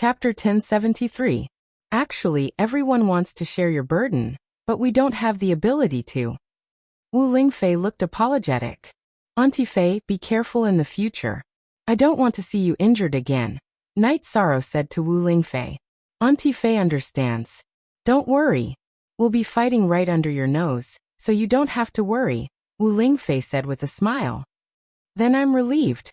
Chapter 1073. Actually, everyone wants to share your burden, but we don't have the ability to. Wu Lingfei looked apologetic. Auntie Fei, be careful in the future. I don't want to see you injured again, Night Sorrow said to Wu Lingfei. Auntie Fei understands. Don't worry. We'll be fighting right under your nose, so you don't have to worry, Wu Lingfei said with a smile. Then I'm relieved.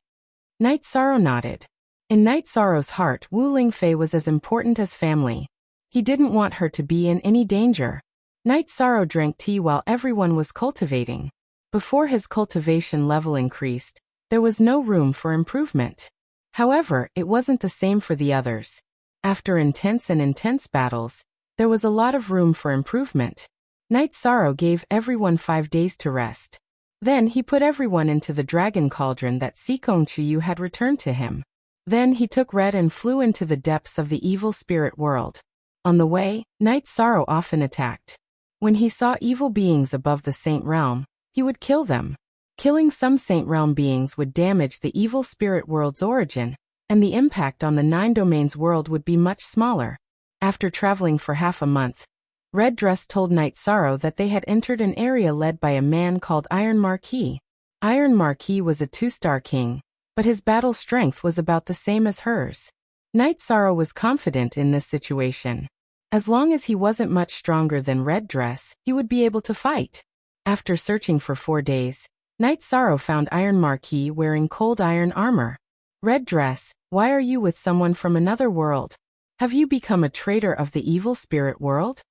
Night Sorrow nodded. In Night Sorrow's heart, Wu Lingfei was as important as family. He didn't want her to be in any danger. Night Sorrow drank tea while everyone was cultivating. Before his cultivation level increased, there was no room for improvement. However, it wasn't the same for the others. After intense battles, there was a lot of room for improvement. Night Sorrow gave everyone 5 days to rest. Then he put everyone into the dragon cauldron that Sikong Chuyu had returned to him. Then he took Red and flew into the depths of the evil spirit world. On the way, Night Sorrow often attacked. When he saw evil beings above the Saint Realm, he would kill them. Killing some Saint Realm beings would damage the evil spirit world's origin, and the impact on the 9 domains world would be much smaller. After traveling for half a month, Red Dress told Night Sorrow that they had entered an area led by a man called Iron Marquis. Iron Marquis was a 2-star king, but his battle strength was about the same as hers. Night Sorrow was confident in this situation. As long as he wasn't much stronger than Red Dress, he would be able to fight. After searching for 4 days, Night Sorrow found Iron Marquis wearing cold iron armor. Red Dress, why are you with someone from another world? Have you become a traitor of the evil spirit world?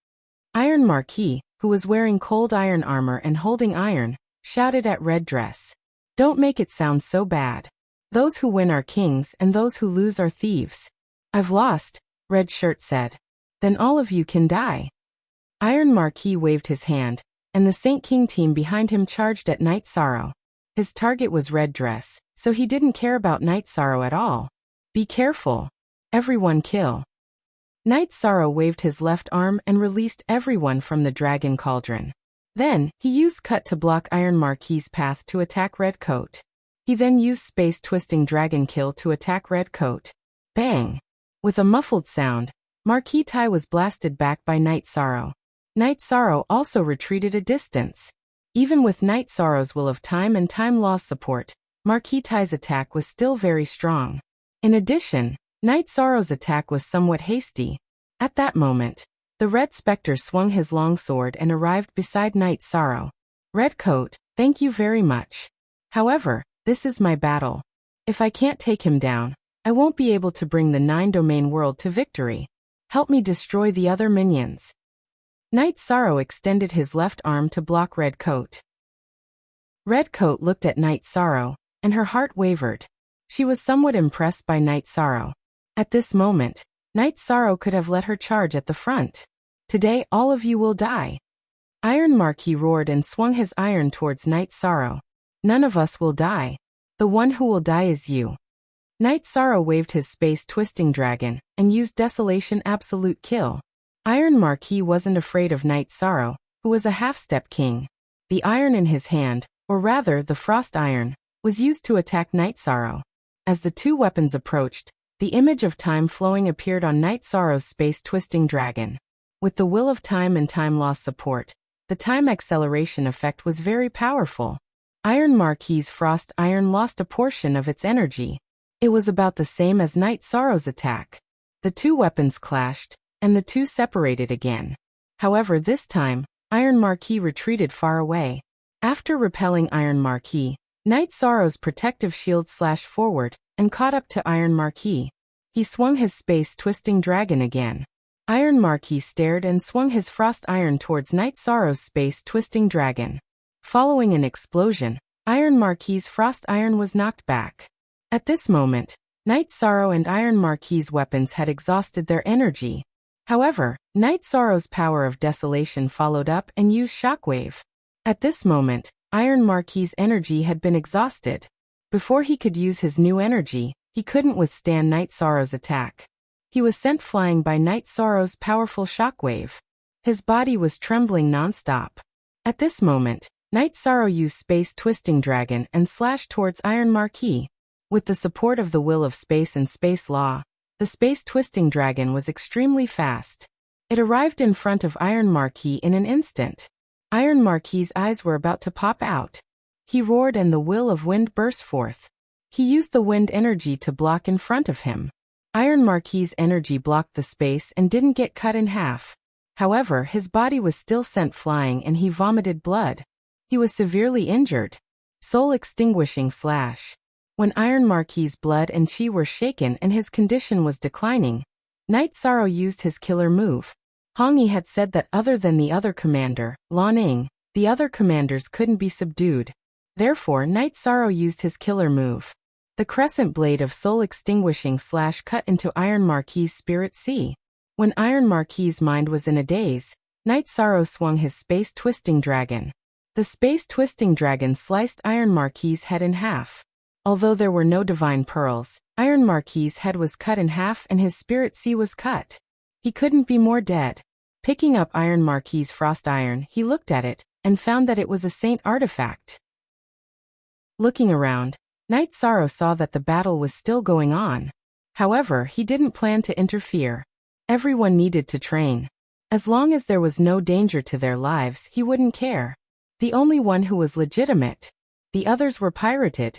Iron Marquis, who was wearing cold iron armor and holding iron, shouted at Red Dress. Don't make it sound so bad. Those who win are kings and those who lose are thieves. I've lost, Red Shirt said. Then all of you can die. Iron Marquis waved his hand, and the Saint King team behind him charged at Night Sorrow. His target was Red Dress, so he didn't care about Night Sorrow at all. Be careful. Everyone kill. Night Sorrow waved his left arm and released everyone from the dragon cauldron. Then, he used Cut to block Iron Marquis' path to attack Red Coat. He then used Space Twisting Dragon Kill to attack Red Coat. Bang! With a muffled sound, Marquis Tai was blasted back by Night Sorrow. Night Sorrow also retreated a distance. Even with Night Sorrow's Will of Time and Time Law's support, Marquis Tai's attack was still very strong. In addition, Night Sorrow's attack was somewhat hasty. At that moment, the Red Spectre swung his long sword and arrived beside Night Sorrow. Red Coat, thank you very much. However, this is my battle. If I can't take him down, I won't be able to bring the 9-domain world to victory. Help me destroy the other minions. Night Sorrow extended his left arm to block Red Coat. Red Coat looked at Night Sorrow, and her heart wavered. She was somewhat impressed by Night Sorrow. At this moment, Night Sorrow could have let her charge at the front. Today all of you will die. Iron Marquis roared and swung his iron towards Night Sorrow. None of us will die. The one who will die is you. Night Sorrow waved his Space Twisting Dragon and used Desolation Absolute Kill. Iron Marquis wasn't afraid of Night Sorrow, who was a half-step king. The iron in his hand, or rather the frost iron, was used to attack Night Sorrow. As the 2 weapons approached, the image of time flowing appeared on Night Sorrow's Space Twisting Dragon. With the Will of Time and Time Law's support, the time acceleration effect was very powerful. Iron Marquis' frost iron lost a portion of its energy. It was about the same as Night Sorrow's attack. The 2 weapons clashed, and the 2 separated again. However, this time, Iron Marquis retreated far away. After repelling Iron Marquis, Night Sorrow's protective shield slashed forward and caught up to Iron Marquis. He swung his Space Twisting Dragon again. Iron Marquis stared and swung his frost iron towards Night Sorrow's Space Twisting Dragon. Following an explosion, Iron Marquis' frost iron was knocked back. At this moment, Night Sorrow and Iron Marquis' weapons had exhausted their energy. However, Night Sorrow's power of desolation followed up and used Shockwave. At this moment, Iron Marquis' energy had been exhausted. Before he could use his new energy, he couldn't withstand Night Sorrow's attack. He was sent flying by Night Sorrow's powerful shockwave. His body was trembling non-stop. At this moment, Night Sorrow used Space Twisting Dragon and slashed towards Iron Marquis. With the support of the Will of Space and Space Law, The space-twisting dragon was extremely fast. It arrived in front of Iron Marquis in an instant. Iron Marquis's eyes were about to pop out. He roared and the will of wind burst forth. He used the wind energy to block in front of him. Iron Marquis's energy blocked the space and didn't get cut in half. However, his body was still sent flying and he vomited blood. He was severely injured. Soul-extinguishing slash. When Iron Marquis's blood and chi were shaken and his condition was declining, Night Sorrow used his killer move. Hong Yi had said that other than the other commander, Lan Ning, the other commanders couldn't be subdued. Therefore, Night Sorrow used his killer move. The crescent blade of soul-extinguishing slash cut into Iron Marquis's spirit sea. When Iron Marquis's mind was in a daze, Night Sorrow swung his space-twisting dragon. The space-twisting dragon sliced Iron Marquis's head in half. Although there were no divine pearls, Iron Marquis's head was cut in half and his spirit sea was cut. He couldn't be more dead. Picking up Iron Marquis's frost iron, he looked at it, and found that it was a saint artifact. Looking around, Night Sorrow saw that the battle was still going on. However, he didn't plan to interfere. Everyone needed to train. As long as there was no danger to their lives, he wouldn't care. The only one who was legitimate. The others were pirated.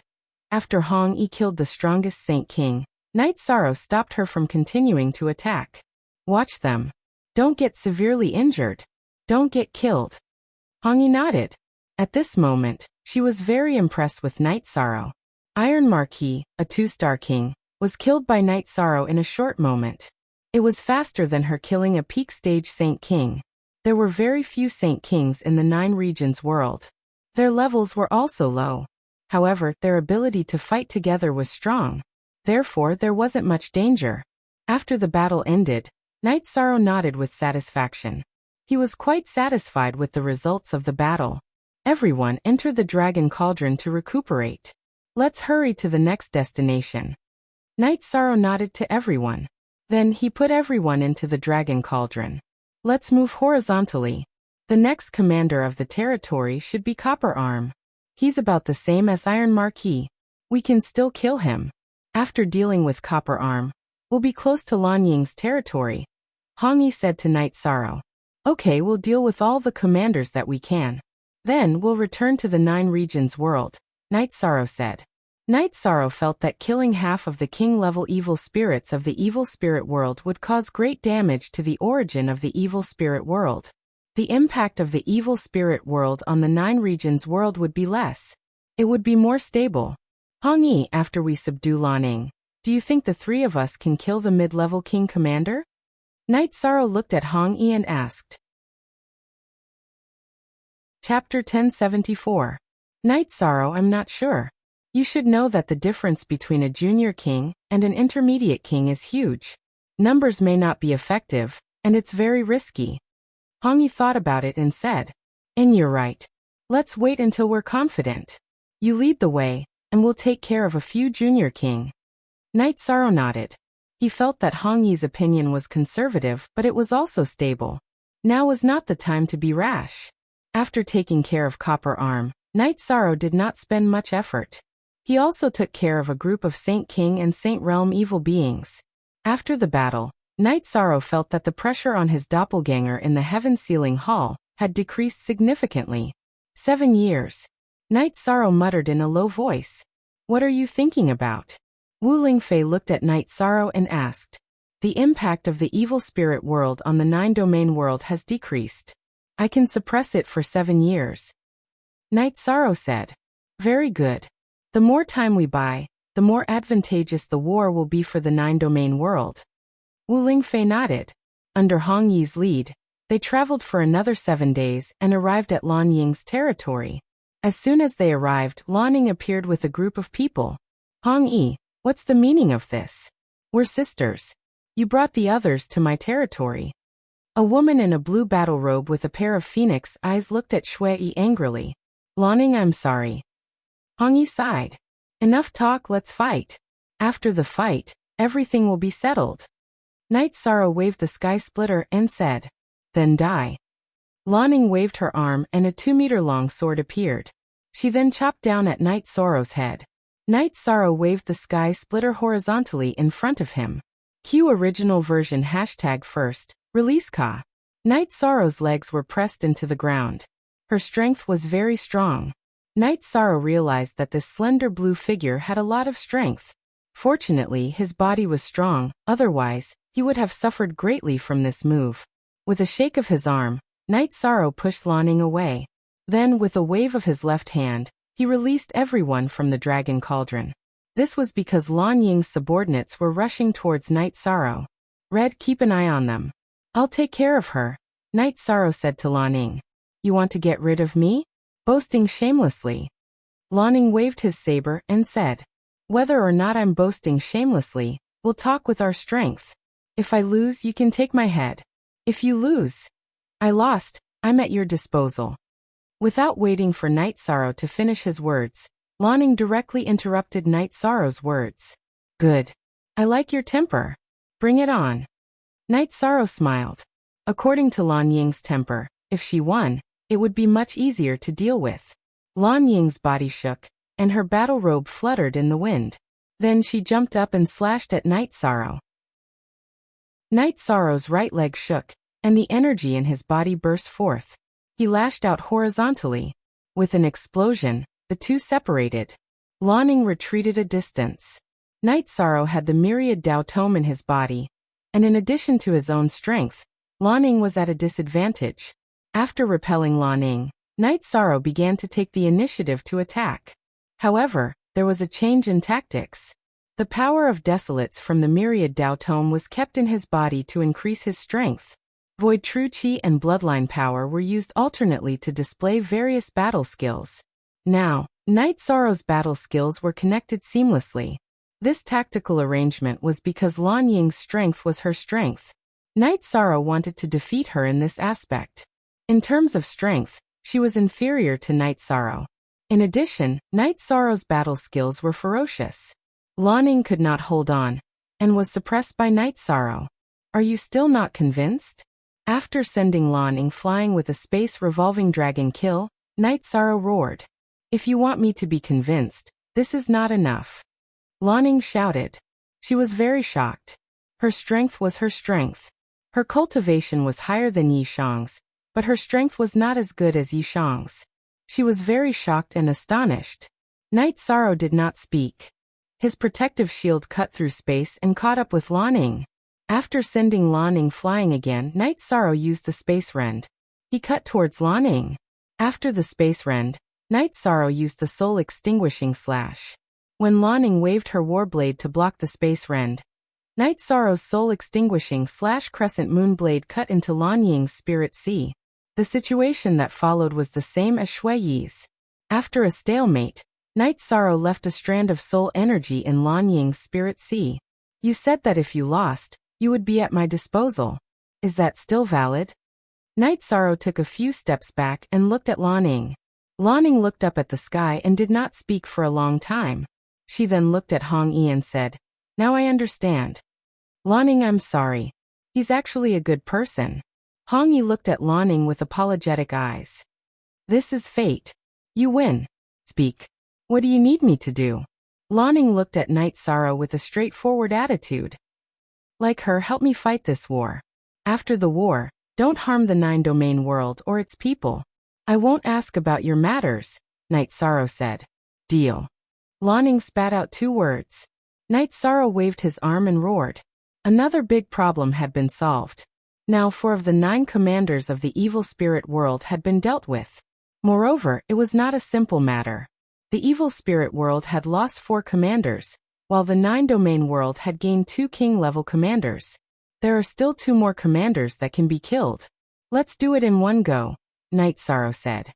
After Hong Yi killed the strongest Saint King, Night Sorrow stopped her from continuing to attack. Watch them. Don't get severely injured. Don't get killed. Hong Yi nodded. At this moment, she was very impressed with Night Sorrow. Iron Marquis, a 2-star king, was killed by Night Sorrow in a short moment. It was faster than her killing a peak stage Saint King. There were very few Saint Kings in the 9 regions world. Their levels were also low. However, their ability to fight together was strong. Therefore, there wasn't much danger. After the battle ended, Night Sorrow nodded with satisfaction. He was quite satisfied with the results of the battle. Everyone entered the dragon cauldron to recuperate. Let's hurry to the next destination. Night Sorrow nodded to everyone. Then he put everyone into the dragon cauldron. Let's move horizontally. The next commander of the territory should be Copper Arm. He's about the same as Iron Marquis. We can still kill him. After dealing with Copper Arm, we'll be close to Lan Ying's territory. Hong Yi said to Night Sorrow. Okay, we'll deal with all the commanders that we can. Then we'll return to the 9 regions world, Night Sorrow said. Night Sorrow felt that killing half of the king-level evil spirits of the evil spirit world would cause great damage to the origin of the evil spirit world. The impact of the evil spirit world on the 9 regions world would be less. It would be more stable. Hong Yi, after we subdue Lan Ning, do you think the 3 of us can kill the mid-level king commander? Night Sorrow looked at Hong Yi and asked. Chapter 1074. Night Sorrow, I'm not sure. You should know that the difference between a junior king and an intermediate king is huge. Numbers may not be effective, and it's very risky. Hong Yi thought about it and said, And you're right. Let's wait until we're confident. You lead the way, and we'll take care of a few junior king. Night Sorrow nodded. He felt that Hong Yi's opinion was conservative, but it was also stable. Now was not the time to be rash. After taking care of Copper Arm, Night Sorrow did not spend much effort. He also took care of a group of Saint King and Saint Realm evil beings. After the battle, Night Sorrow felt that the pressure on his doppelganger in the Heaven Sealing Hall had decreased significantly. 7 years. Night Sorrow muttered in a low voice. What are you thinking about? Wu Lingfei looked at Night Sorrow and asked. The impact of the evil spirit world on the 9-domain world has decreased. I can suppress it for 7 years. Night Sorrow said. Very good. The more time we buy, the more advantageous the war will be for the 9-domain world. Wu Lingfei nodded. Under Hong Yi's lead, they traveled for another 7 days and arrived at Lan Ying's territory. As soon as they arrived, Lan Ning appeared with a group of people. Hong Yi, what's the meaning of this? We're sisters. You brought the others to my territory. A woman in a blue battle robe with a pair of phoenix eyes looked at Shui Yi angrily. Lan Ning, I'm sorry. Hong Yi sighed. Enough talk, let's fight. After the fight, everything will be settled. Night Sorrow waved the sky splitter and said, Then die. Lan Ning waved her arm and a 2-meter-long sword appeared. She then chopped down at Night Sorrow's head. Night Sorrow waved the sky splitter horizontally in front of him. Q original version #first, release Ka. Night Sorrow's legs were pressed into the ground. Her strength was very strong. Night Sorrow realized that this slender blue figure had a lot of strength. Fortunately, his body was strong, otherwise, he would have suffered greatly from this move. With a shake of his arm, Night Sorrow pushed Lanning away. Then, with a wave of his left hand, he released everyone from the dragon cauldron. This was because Lan Ying's subordinates were rushing towards Night Sorrow. Red, keep an eye on them. I'll take care of her, Night Sorrow said to Lan Ying. You want to get rid of me? Boasting shamelessly. Lan Ying waved his saber and said, whether or not I'm boasting shamelessly, we'll talk with our strength. If I lose, you can take my head. If you lose, I lost, I'm at your disposal. Without waiting for Night Sorrow to finish his words, Lan Ying directly interrupted Night Sorrow's words. Good. I like your temper. Bring it on. Night Sorrow smiled. According to Lan Ying's temper, if she won, it would be much easier to deal with. Lan Ying's body shook, and her battle robe fluttered in the wind. Then she jumped up and slashed at Night Sorrow. Night Sorrow's right leg shook, and the energy in his body burst forth. He lashed out horizontally. With an explosion, the two separated. Lan Ying retreated a distance. Night Sorrow had the myriad Dao Tome in his body, and in addition to his own strength, Lan Ying was at a disadvantage. After repelling Lan Ying, Night Sorrow began to take the initiative to attack. However, there was a change in tactics. The power of Desolates from the myriad Dao Tome was kept in his body to increase his strength. Void True Chi and Bloodline Power were used alternately to display various battle skills. Now, Night Sorrow's battle skills were connected seamlessly. This tactical arrangement was because Lan Ying's strength was her strength. Night Sorrow wanted to defeat her in this aspect. In terms of strength, she was inferior to Night Sorrow. In addition, Night Sorrow's battle skills were ferocious. Lan Ying could not hold on, and was suppressed by Night Sorrow. Are you still not convinced? After sending Lan Ying flying with a space revolving dragon kill, Night Sorrow roared. If you want me to be convinced, this is not enough. Lan Ying shouted. She was very shocked. Her strength was her strength. Her cultivation was higher than Yi Shang's, but her strength was not as good as Yi Shang's. She was very shocked and astonished. Night Sorrow did not speak. His protective shield cut through space and caught up with Lan Ying. After sending Lan Ying flying again, Night Sorrow used the space rend. He cut towards Lan Ying. After the space rend, Night Sorrow used the soul extinguishing slash. When Lan Ying waved her warblade to block the space rend, Night Sorrow's soul extinguishing slash crescent moon blade cut into Lan Ying's spirit sea. The situation that followed was the same as Shui Yi's. After a stalemate, Night Sorrow left a strand of soul energy in Lan Ying's spirit sea. You said that if you lost, you would be at my disposal. Is that still valid? Night Sorrow took a few steps back and looked at Lan Ying. Lan Ying looked up at the sky and did not speak for a long time. She then looked at Hong Yi and said, now I understand. Lan Ying, I'm sorry. He's actually a good person. Hong Yi looked at Lan Ying with apologetic eyes. This is fate. You win. Speak. What do you need me to do? Lan Ying looked at Night Sorrow with a straightforward attitude. Like her, help me fight this war. After the war, don't harm the 9-domain world or its people. I won't ask about your matters, Night Sorrow said. Deal. Lan Ying spat out 2 words. Night Sorrow waved his arm and roared. Another big problem had been solved. Now 4 of the 9 commanders of the evil spirit world had been dealt with. Moreover, it was not a simple matter. The evil spirit world had lost 4 commanders, while the 9-domain world had gained 2 king-level commanders. There are still 2 more commanders that can be killed. Let's do it in one go, Night Sorrow said.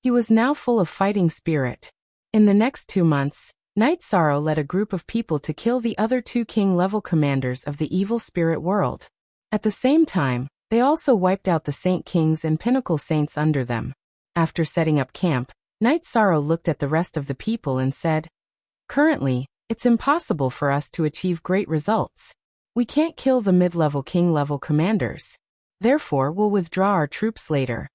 He was now full of fighting spirit. In the next 2 months, Night Sorrow led a group of people to kill the other 2 king-level commanders of the evil spirit world. At the same time, they also wiped out the Saint Kings and Pinnacle Saints under them. After setting up camp, Night Sorrow looked at the rest of the people and said, currently, it's impossible for us to achieve great results. We can't kill the mid-level king-level commanders. Therefore, we'll withdraw our troops later.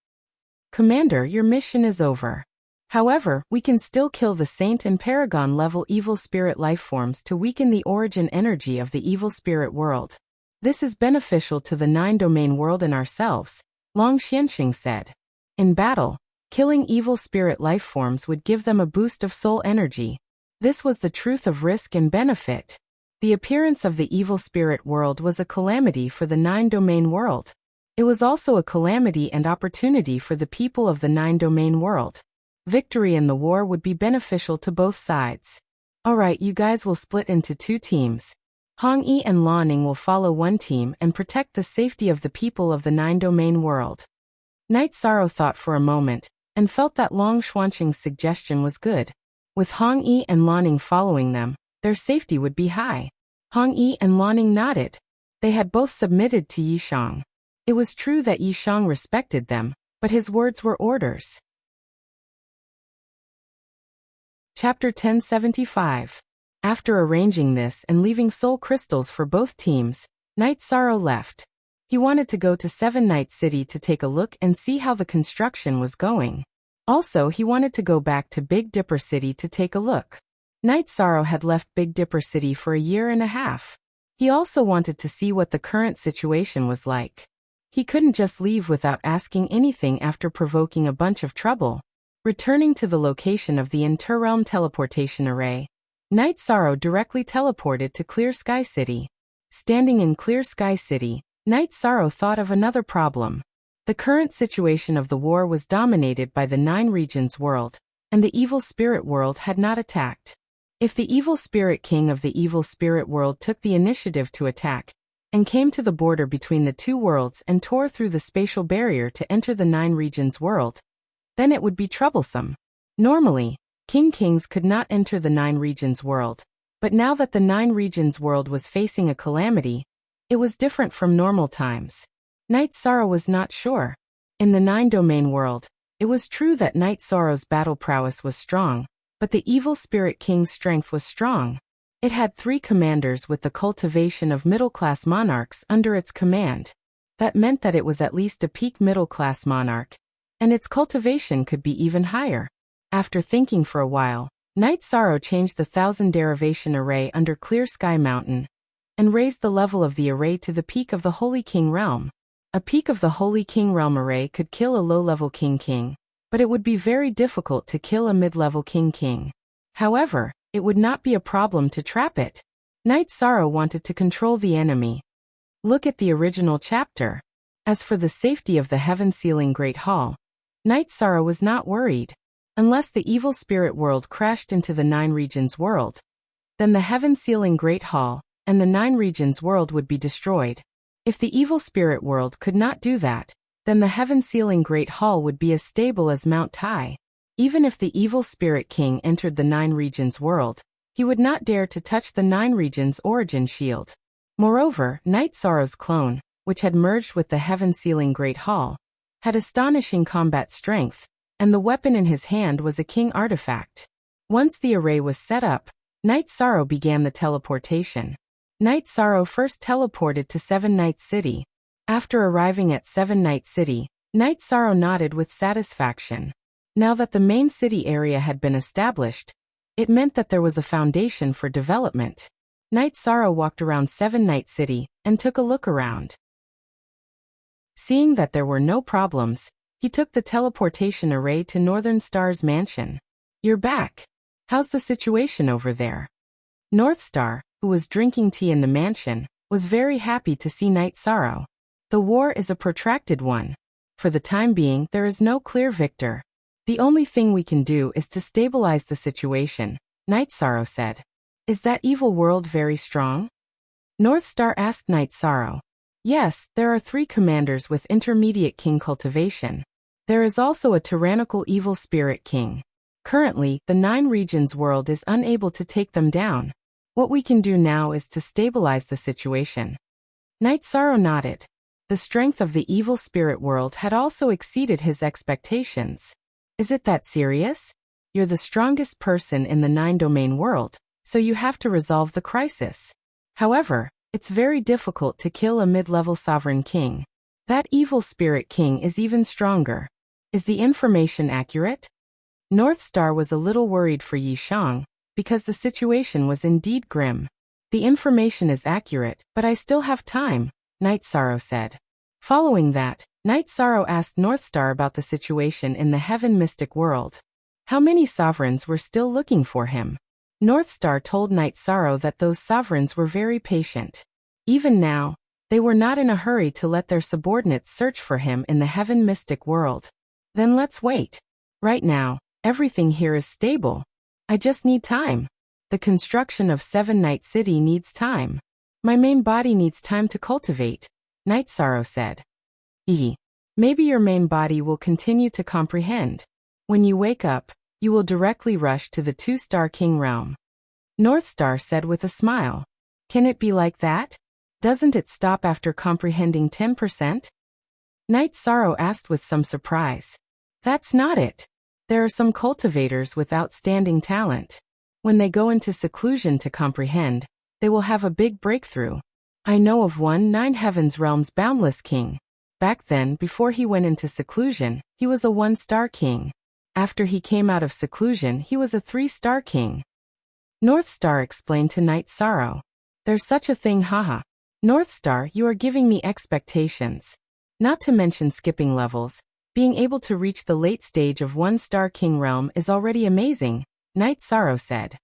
Commander, your mission is over. However, we can still kill the Saint and Paragon level evil spirit lifeforms to weaken the origin energy of the evil spirit world. This is beneficial to the 9-domain world and ourselves, Long Xianxing said. In battle, killing evil spirit lifeforms would give them a boost of soul energy. This was the truth of risk and benefit. The appearance of the evil spirit world was a calamity for the 9-domain world. It was also a calamity and opportunity for the people of the 9-domain world. Victory in the war would be beneficial to both sides. Alright, you guys will split into 2 teams. Hong Yi and Lanning will follow one team and protect the safety of the people of the 9-domain world. Night Sorrow thought for a moment, and felt that Long Xuanqing's suggestion was good. With Hong Yi and Lanning following them, their safety would be high. Hong Yi and Lanning nodded. They had both submitted to Yishang. It was true that Yishang respected them, but his words were orders. Chapter 1075. After arranging this and leaving soul crystals for both teams, Night Sorrow left. He wanted to go to Seven Night City to take a look and see how the construction was going. Also, he wanted to go back to Big Dipper City to take a look. Night Sorrow had left Big Dipper City for a year and a half. He also wanted to see what the current situation was like. He couldn't just leave without asking anything after provoking a bunch of trouble. Returning to the location of the Interrealm teleportation array, Night Sorrow directly teleported to Clear Sky City. Standing in Clear Sky City, Night Sorrow thought of another problem. The current situation of the war was dominated by the 9 regions world, and the evil spirit world had not attacked. If the evil spirit king of the evil spirit world took the initiative to attack, and came to the border between the 2 worlds and tore through the spatial barrier to enter the 9 regions world, then it would be troublesome. Normally, kings could not enter the 9 regions world, but now that the 9 regions world was facing a calamity, it was different from normal times. Night Sorrow was not sure. In the 9-domain world, it was true that Night Sorrow's battle prowess was strong, but the evil spirit king's strength was strong. It had 3 commanders with the cultivation of middle-class monarchs under its command. That meant that it was at least a peak middle-class monarch, and its cultivation could be even higher. After thinking for a while, Night Sorrow changed the 1000 derivation array under Clear Sky Mountain, and raised the level of the array to the peak of the Holy King Realm. A peak of the Holy King Realm array could kill a low-level king, but it would be very difficult to kill a mid-level king. However, it would not be a problem to trap it. Night Sorrow wanted to control the enemy. Look at the original chapter. As for the safety of the Heaven-Sealing Great Hall, Night Sorrow was not worried. Unless the evil spirit world crashed into the 9 regions world, then the Heaven-Sealing Great Hall and the 9 regions world would be destroyed. If the evil spirit world could not do that, then the Heaven-Sealing Great Hall would be as stable as Mount Tai. Even if the evil spirit king entered the 9 regions world, he would not dare to touch the 9 regions origin shield. Moreover, Night Sorrow's clone, which had merged with the Heaven-Sealing Great Hall, had astonishing combat strength, and the weapon in his hand was a king artifact. Once the array was set up, Night Sorrow began the teleportation. Night Sorrow first teleported to Seven Night City. After arriving at Seven Night City, Night Sorrow nodded with satisfaction. Now that the main city area had been established, it meant that there was a foundation for development. Night Sorrow walked around Seven Night City and took a look around. Seeing that there were no problems, he took the teleportation array to Northern Star's mansion. "You're back. How's the situation over there?" North Star, who was drinking tea in the mansion, was very happy to see Night Sorrow. The war is a protracted one. For the time being, there is no clear victor. The only thing we can do is to stabilize the situation, Night Sorrow said. "Is that evil world very strong?" North Star asked Night Sorrow. "Yes, there are 3 commanders with intermediate king cultivation. There is also a tyrannical evil spirit king. Currently, the 9 regions world is unable to take them down. What we can do now is to stabilize the situation." Night Sorrow nodded. The strength of the evil spirit world had also exceeded his expectations. "Is it that serious? You're the strongest person in the 9-domain world, so you have to resolve the crisis. However, it's very difficult to kill a mid-level sovereign king. That evil spirit king is even stronger. Is the information accurate?" North Star was a little worried for Yi Shang, because the situation was indeed grim. The information is accurate, but I still have time, Night Sorrow said. Following that, Night Sorrow asked North Star about the situation in the heaven mystic world. How many sovereigns were still looking for him? North Star told Night Sorrow that those sovereigns were very patient. Even now, they were not in a hurry to let their subordinates search for him in the heaven mystic world. Then let's wait. Right now, everything here is stable. I just need time. The construction of Seven Night City needs time. My main body needs time to cultivate, Night Sorrow said. Maybe your main body will continue to comprehend. When you wake up, you will directly rush to the 2-star king realm. North Star said with a smile. Can it be like that? Doesn't it stop after comprehending 10%? Night Sorrow asked with some surprise. That's not it. There are some cultivators with outstanding talent. When they go into seclusion to comprehend, they will have a big breakthrough. I know of one 9 Heavens Realm's boundless king. Back then, before he went into seclusion, he was a 1-star king. After he came out of seclusion, he was a 3-star king. North Star explained to Night Sorrow. There's such a thing, haha. North Star, you are giving me expectations. Not to mention skipping levels, being able to reach the late stage of 1-star king realm is already amazing, Night Sorrow said.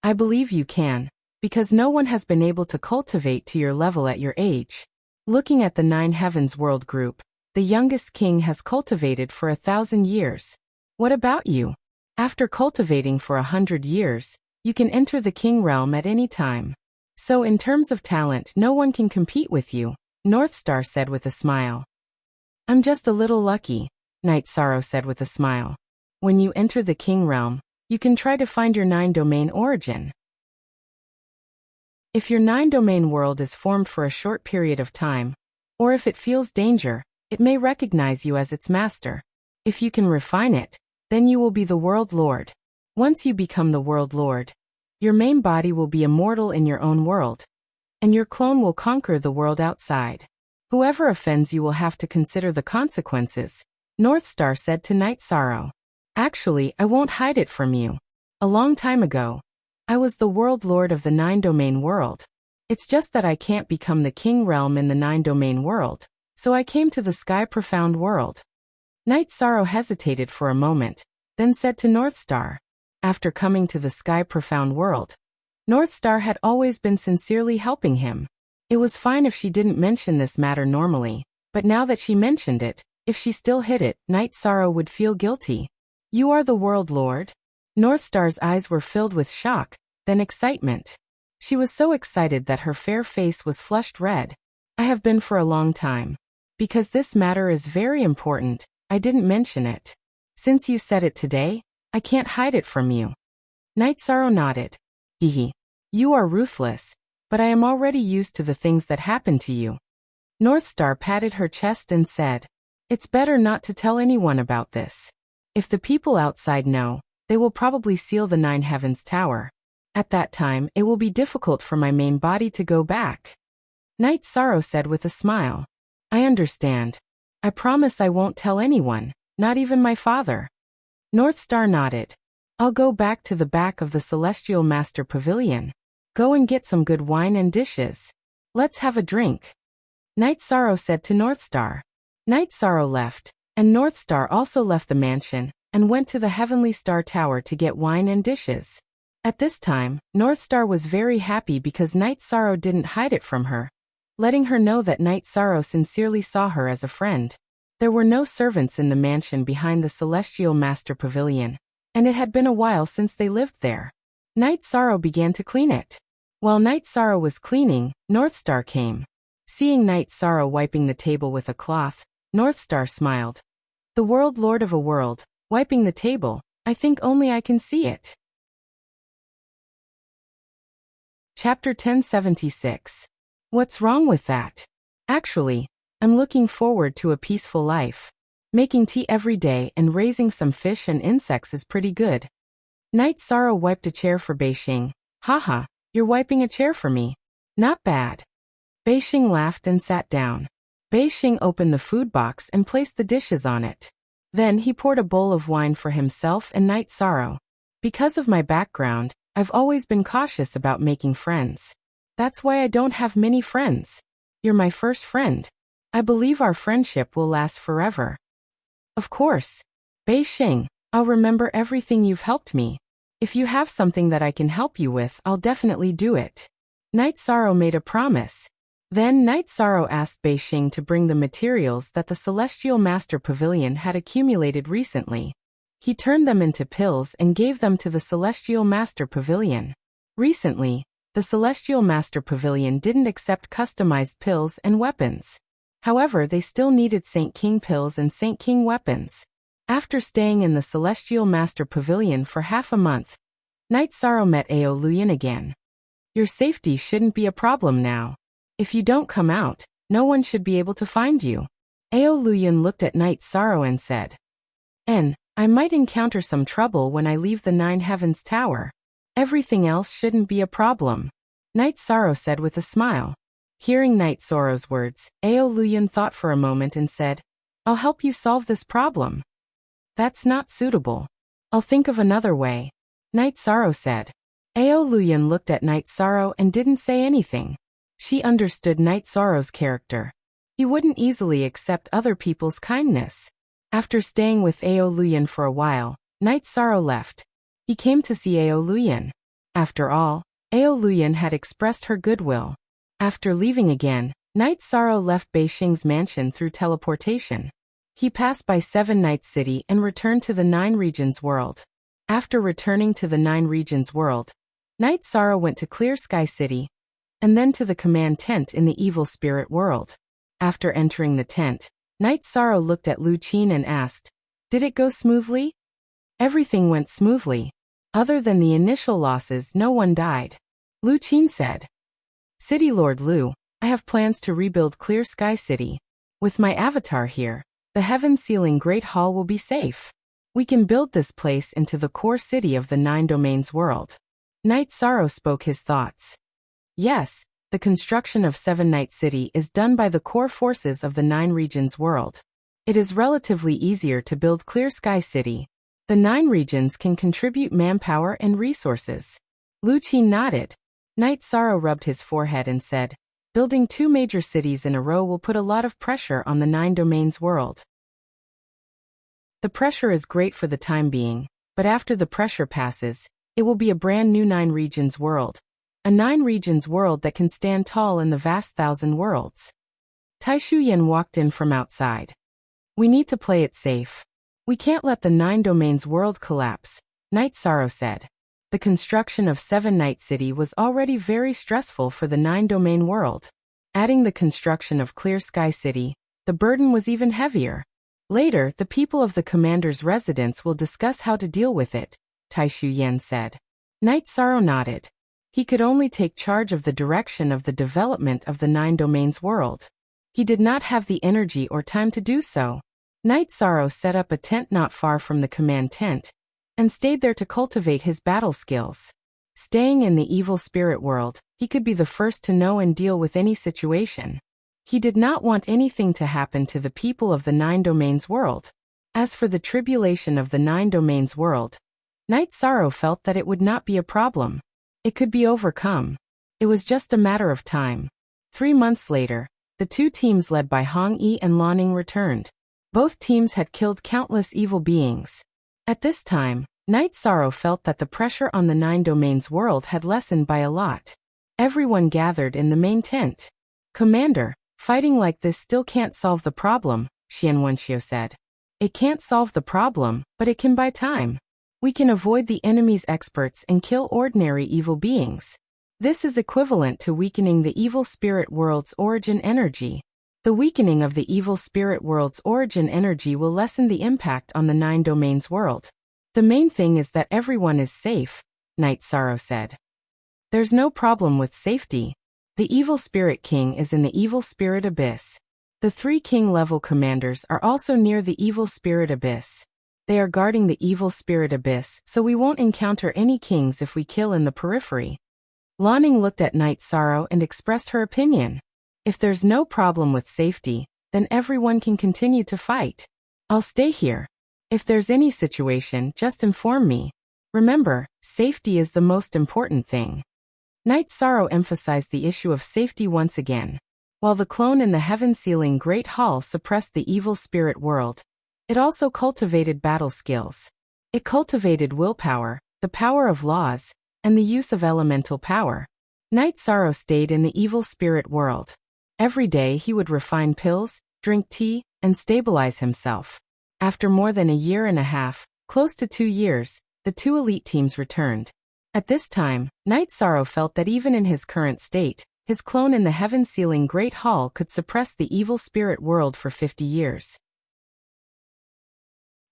I believe you can, because no one has been able to cultivate to your level at your age. Looking at the 9 Heavens World Group, the youngest king has cultivated for 1,000 years. What about you? After cultivating for 100 years, you can enter the king realm at any time. So in terms of talent, no one can compete with you, North Star said with a smile. I'm just a little lucky, Night Sorrow said with a smile. When you enter the king realm, you can try to find your 9-domain origin. If your 9-domain world is formed for a short period of time, or if it feels danger, it may recognize you as its master. If you can refine it, then you will be the World Lord. Once you become the World Lord, your main body will be immortal in your own world, and your clone will conquer the world outside. Whoever offends you will have to consider the consequences, North Star said to Night Sorrow. Actually, I won't hide it from you. A long time ago, I was the World Lord of the 9-domain world. It's just that I can't become the king realm in the 9-domain world, so I came to the Sky Profound world. Night Sorrow hesitated for a moment, then said to North Star. After coming to the Sky Profound world, North Star had always been sincerely helping him. It was fine if she didn't mention this matter normally, but now that she mentioned it, if she still hid it, Night Sorrow would feel guilty. You are the World Lord? North Star's eyes were filled with shock, then excitement. She was so excited that her fair face was flushed red. I have been for a long time. Because this matter is very important, I didn't mention it. Since you said it today, I can't hide it from you. Night Sorrow nodded. You are ruthless, but I am already used to the things that happen to you. North Star patted her chest and said, it's better not to tell anyone about this. If the people outside know, they will probably seal the 9 Heavens Tower. At that time, it will be difficult for my main body to go back. Night Sorrow said with a smile. I understand. I promise I won't tell anyone, not even my father. North Star nodded. I'll go back to the back of the Celestial Master Pavilion. Go and get some good wine and dishes. Let's have a drink. Night Sorrow said to North Star. Night Sorrow left, and North Star also left the mansion, and went to the Heavenly Star Tower to get wine and dishes. At this time, North Star was very happy because Night Sorrow didn't hide it from her, letting her know that Night Sorrow sincerely saw her as a friend. There were no servants in the mansion behind the Celestial Master Pavilion, and it had been a while since they lived there. Night Sorrow began to clean it. While Night Sorrow was cleaning, North Star came. Seeing Night Sorrow wiping the table with a cloth, North Star smiled. The World Lord of a world, wiping the table, I think only I can see it. Chapter 1076. What's wrong with that? Actually, I'm looking forward to a peaceful life. Making tea every day and raising some fish and insects is pretty good. Night Sorrow wiped a chair for Beixing. Haha, you're wiping a chair for me. Not bad. Beixing laughed and sat down. Beixing opened the food box and placed the dishes on it. Then he poured a bowl of wine for himself and Night Sorrow. Because of my background, I've always been cautious about making friends. That's why I don't have many friends. You're my first friend. I believe our friendship will last forever. Of course. Bei Xing, I'll remember everything you've helped me. If you have something that I can help you with, I'll definitely do it. Night Sorrow made a promise. Then Night Sorrow asked Bei Xing to bring the materials that the Celestial Master Pavilion had accumulated recently. He turned them into pills and gave them to the Celestial Master Pavilion. Recently, the Celestial Master Pavilion didn't accept customized pills and weapons. However, they still needed Saint King pills and Saint King weapons. After staying in the Celestial Master Pavilion for half a month, Night Sorrow met Ao Luyin again. Your safety shouldn't be a problem now. If you don't come out, no one should be able to find you. Ao Luyin looked at Night Sorrow and said, I might encounter some trouble when I leave the Nine Heavens Tower. Everything else shouldn't be a problem. Night Sorrow said with a smile. Hearing Night Sorrow's words, Ao Luyin thought for a moment and said, I'll help you solve this problem. That's not suitable. I'll think of another way. Night Sorrow said. Ao Luyin looked at Night Sorrow and didn't say anything. She understood Night Sorrow's character. He wouldn't easily accept other people's kindness. After staying with Ao Luyin for a while, Night Sorrow left. He came to see Ao Luyin. After all, Ao Luyin had expressed her goodwill. After leaving again, Night Sorrow left Bei Xing's mansion through teleportation. He passed by Seven Nights City and returned to the Nine Regions world. After returning to the Nine Regions world, Night Sorrow went to Clear Sky City, and then to the command tent in the Evil Spirit world. After entering the tent, Night Sorrow looked at Lu Qin and asked, Did it go smoothly? Everything went smoothly. Other than the initial losses, no one died. Lu Qin said. City Lord Lu, I have plans to rebuild Clear Sky City. With my avatar here, the Heaven Sealing Great Hall will be safe. We can build this place into the core city of the Nine Domains world. Night Sorrow spoke his thoughts. Yes, the construction of Seven Night City is done by the core forces of the Nine Regions world. It is relatively easier to build Clear Sky City. The Nine Regions can contribute manpower and resources. Lu Qin nodded. Night Sorrow rubbed his forehead and said, Building 2 major cities in a row will put a lot of pressure on the Nine Domains world. The pressure is great for the time being, but after the pressure passes, it will be a brand new Nine Regions world. A Nine Regions world that can stand tall in the vast thousand worlds. Tai Shuyan walked in from outside. We need to play it safe. We can't let the Nine Domains world collapse, Night Sorrow said. The construction of Seven Night City was already very stressful for the Nine Domain world. Adding the construction of Clear Sky City, the burden was even heavier. Later, the people of the commander's residence will discuss how to deal with it, Tai Shuyan said. Night Sorrow nodded. He could only take charge of the direction of the development of the Nine Domains world. He did not have the energy or time to do so. Night Sorrow set up a tent not far from the command tent, and stayed there to cultivate his battle skills. Staying in the evil spirit world, he could be the first to know and deal with any situation. He did not want anything to happen to the people of the Nine Domains world. As for the tribulation of the Nine Domains world, Night Sorrow felt that it would not be a problem. It could be overcome. It was just a matter of time. 3 months later, the 2 teams led by Hong Yi and Lanning returned. Both teams had killed countless evil beings. At this time, Night Sorrow felt that the pressure on the Nine Domains world had lessened by a lot. Everyone gathered in the main tent. Commander, fighting like this still can't solve the problem, Xian Wenxiu said. It can't solve the problem, but it can buy time. We can avoid the enemy's experts and kill ordinary evil beings. This is equivalent to weakening the evil spirit world's origin energy. The weakening of the evil spirit world's origin energy will lessen the impact on the Nine Domains world. The main thing is that everyone is safe, Night Sorrow said. There's no problem with safety. The Evil Spirit King is in the Evil Spirit Abyss. The 3 King-level commanders are also near the Evil Spirit Abyss. They are guarding the Evil Spirit Abyss, so we won't encounter any kings if we kill in the periphery. Lanning looked at Night Sorrow and expressed her opinion. If there's no problem with safety, then everyone can continue to fight. I'll stay here. If there's any situation, just inform me. Remember, safety is the most important thing. Night Sorrow emphasized the issue of safety once again. While the clone in the heaven-sealing Great Hall suppressed the evil spirit world, it also cultivated battle skills. It cultivated willpower, the power of laws, and the use of elemental power. Night Sorrow stayed in the evil spirit world. Every day he would refine pills, drink tea, and stabilize himself. After more than a year and a half, close to 2 years, the 2 elite teams returned. At this time, Night Sorrow felt that even in his current state, his clone in the heaven-sealing Great Hall could suppress the evil spirit world for 50 years.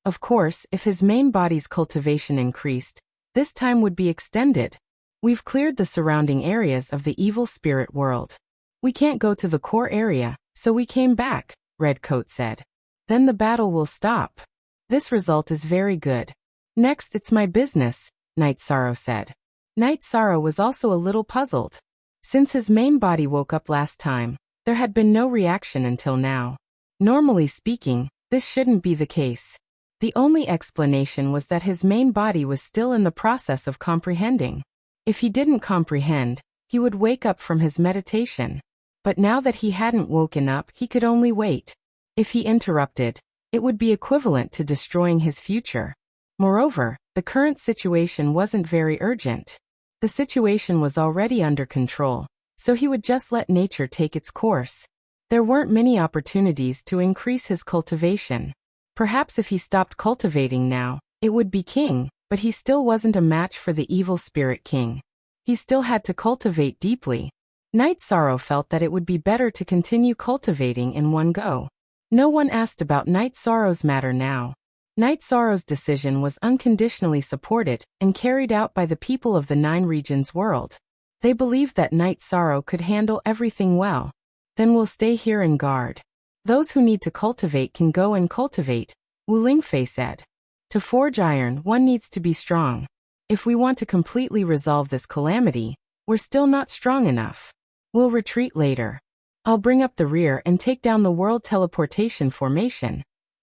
Of course, if his main body's cultivation increased, this time would be extended. We've cleared the surrounding areas of the evil spirit world. We can't go to the core area, so we came back, Redcoat said. Then the battle will stop. This result is very good. Next, it's my business, Night Sorrow said. Night Sorrow was also a little puzzled. Since his main body woke up last time, there had been no reaction until now. Normally speaking, this shouldn't be the case. The only explanation was that his main body was still in the process of comprehending. If he didn't comprehend, he would wake up from his meditation. But now that he hadn't woken up, he could only wait. If he interrupted, it would be equivalent to destroying his future. Moreover, the current situation wasn't very urgent. The situation was already under control, so he would just let nature take its course. There weren't many opportunities to increase his cultivation. Perhaps if he stopped cultivating now, it would be king, but he still wasn't a match for the evil spirit king. He still had to cultivate deeply. Night Sorrow felt that it would be better to continue cultivating in one go. No one asked about Night Sorrow's matter now. Night Sorrow's decision was unconditionally supported and carried out by the people of the 9 regions world. They believed that Night Sorrow could handle everything well. Then we'll stay here and guard. Those who need to cultivate can go and cultivate, Wu Lingfei said. To forge iron, one needs to be strong. If we want to completely resolve this calamity, we're still not strong enough. We'll retreat later. I'll bring up the rear and take down the world teleportation formation,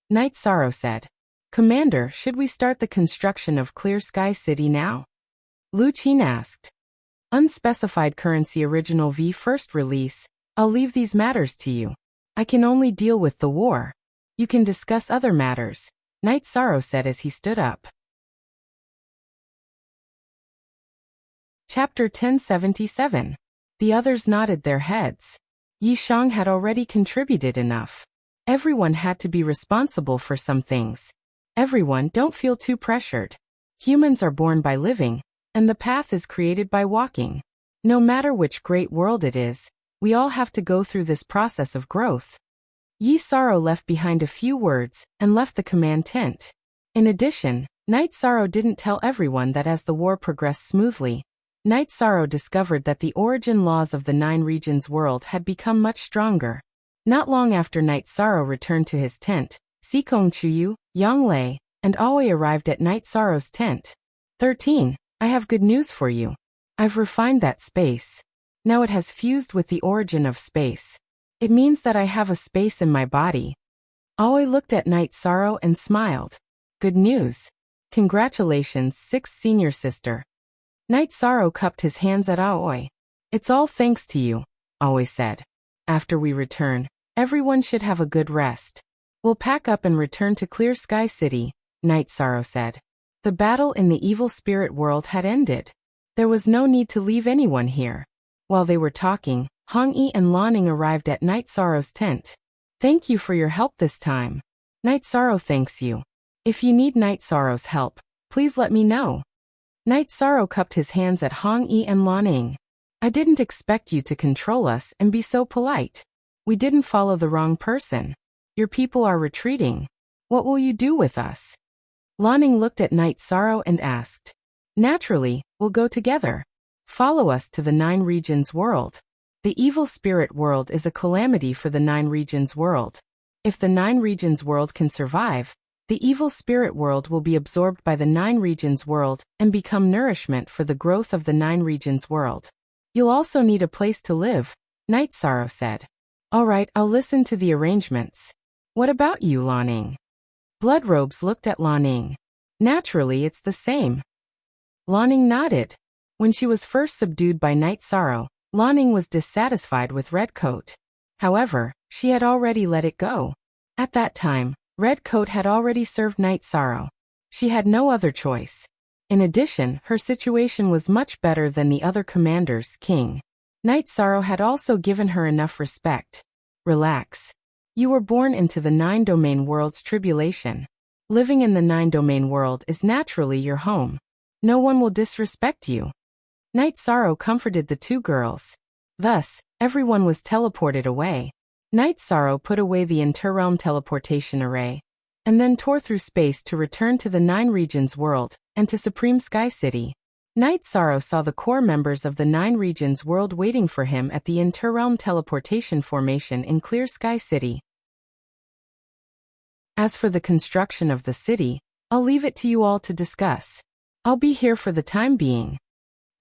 Night Sorrow said. Commander, should we start the construction of Clear Sky City now? Lu Qin asked. Unspecified currency original V first release. I'll leave these matters to you. I can only deal with the war. You can discuss other matters, Night Sorrow said as he stood up. Chapter 1077. The others nodded their heads. Yi Shang had already contributed enough. Everyone had to be responsible for some things. Everyone, don't feel too pressured. Humans are born by living, and the path is created by walking. No matter which great world it is, we all have to go through this process of growth. Yi Sorrow left behind a few words and left the command tent. In addition, Night Sorrow didn't tell everyone that as the war progressed smoothly, Night Sorrow discovered that the origin laws of the 9 regions world had become much stronger. Not long after Night Sorrow returned to his tent, Xikong Chuyu, Yang Lei, and Aoi arrived at Night Sorrow's tent. 13. I have good news for you. I've refined that space. Now it has fused with the origin of space. It means that I have a space in my body. Aoi looked at Night Sorrow and smiled. Good news. Congratulations, 6th senior sister. Night Sorrow cupped his hands at Aoi. It's all thanks to you, Aoi said. After we return, everyone should have a good rest. We'll pack up and return to Clear Sky City, Night Sorrow said. The battle in the evil spirit world had ended. There was no need to leave anyone here. While they were talking, Hong Yi and Lanning arrived at Night Sorrow's tent. Thank you for your help this time. Night Sorrow thanks you. If you need Night Sorrow's help, please let me know. Night Sorrow cupped his hands at Hong Yi and Lanning. I didn't expect you to control us and be so polite. We didn't follow the wrong person. Your people are retreating. What will you do with us? Lanning looked at Night Sorrow and asked. Naturally, we'll go together. Follow us to the 9 regions world. The evil spirit world is a calamity for the 9 regions world. If the 9 regions world can survive, the evil spirit world will be absorbed by the 9 regions world and become nourishment for the growth of the 9 regions world. You'll also need a place to live, Night Sorrow said. All right, I'll listen to the arrangements. What about you, Lanning? Bloodrobes looked at Lanning. Naturally, it's the same. Lanning nodded. When she was first subdued by Night Sorrow, Lanning was dissatisfied with Redcoat. However, she had already let it go. At that time, Redcoat had already served Night Sorrow. She had no other choice. In addition, her situation was much better than the other commanders, King. Night Sorrow had also given her enough respect. Relax. You were born into the 9-domain world's tribulation. Living in the 9-domain world is naturally your home. No one will disrespect you. Night Sorrow comforted the two girls. Thus, everyone was teleported away. Night Sorrow put away the interrealm teleportation array, and then tore through space to return to the 9 regions world, and to Supreme Sky City. Night Sorrow saw the core members of the 9 regions world waiting for him at the interrealm teleportation formation in Clear Sky City. As for the construction of the city, I'll leave it to you all to discuss. I'll be here for the time being.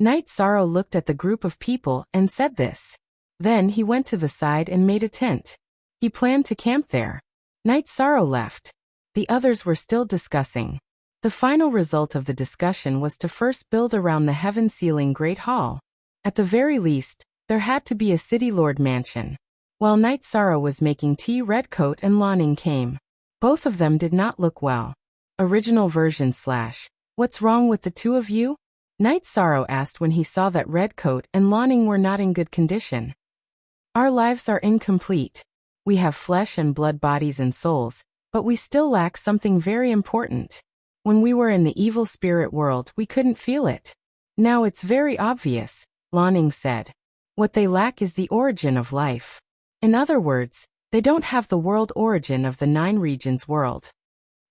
Night Sorrow looked at the group of people and said this. Then he went to the side and made a tent. He planned to camp there. Night Sorrow left. The others were still discussing. The final result of the discussion was to first build around the heaven-sealing Great Hall. At the very least, there had to be a City Lord mansion. While Night Sorrow was making tea, Redcoat and Lanning came. Both of them did not look well. Original version / What's wrong with the two of you? Night Sorrow asked when he saw that Redcoat and Lanning were not in good condition. Our lives are incomplete. We have flesh and blood, bodies and souls, but we still lack something very important. When we were in the evil spirit world, we couldn't feel it. Now it's very obvious, Lanning said. What they lack is the origin of life. In other words, they don't have the world origin of the 9 regions world.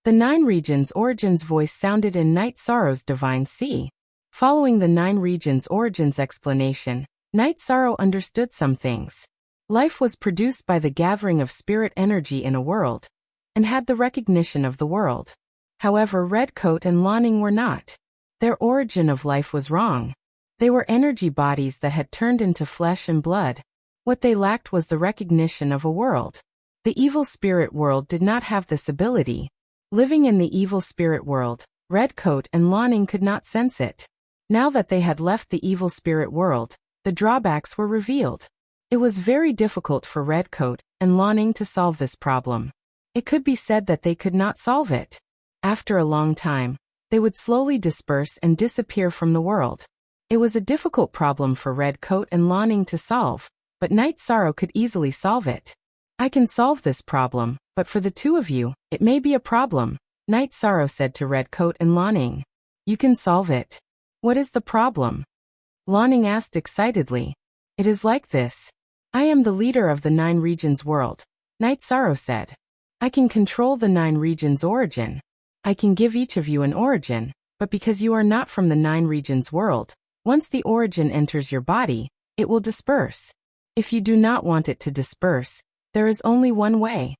The 9 regions origin's voice sounded in Night Sorrow's divine sea. Following the 9 regions origins explanation, Night Sorrow understood some things. Life was produced by the gathering of spirit energy in a world, and had the recognition of the world. However, Redcoat and Lanning were not. Their origin of life was wrong. They were energy bodies that had turned into flesh and blood. What they lacked was the recognition of a world. The evil spirit world did not have this ability. Living in the evil spirit world, Redcoat and Lanning could not sense it. Now that they had left the evil spirit world, the drawbacks were revealed. It was very difficult for Redcoat and Lanning to solve this problem. It could be said that they could not solve it. After a long time, they would slowly disperse and disappear from the world. It was a difficult problem for Redcoat and Lanning to solve, but Night Sorrow could easily solve it. I can solve this problem, but for the two of you, it may be a problem, Night Sorrow said to Redcoat and Lanning. You can solve it. What is the problem? Lanning asked excitedly. It is like this. I am the leader of the 9 regions world, Night Sorrow said. I can control the 9 regions origin. I can give each of you an origin, but because you are not from the 9 regions world, once the origin enters your body, it will disperse. If you do not want it to disperse, there is only one way.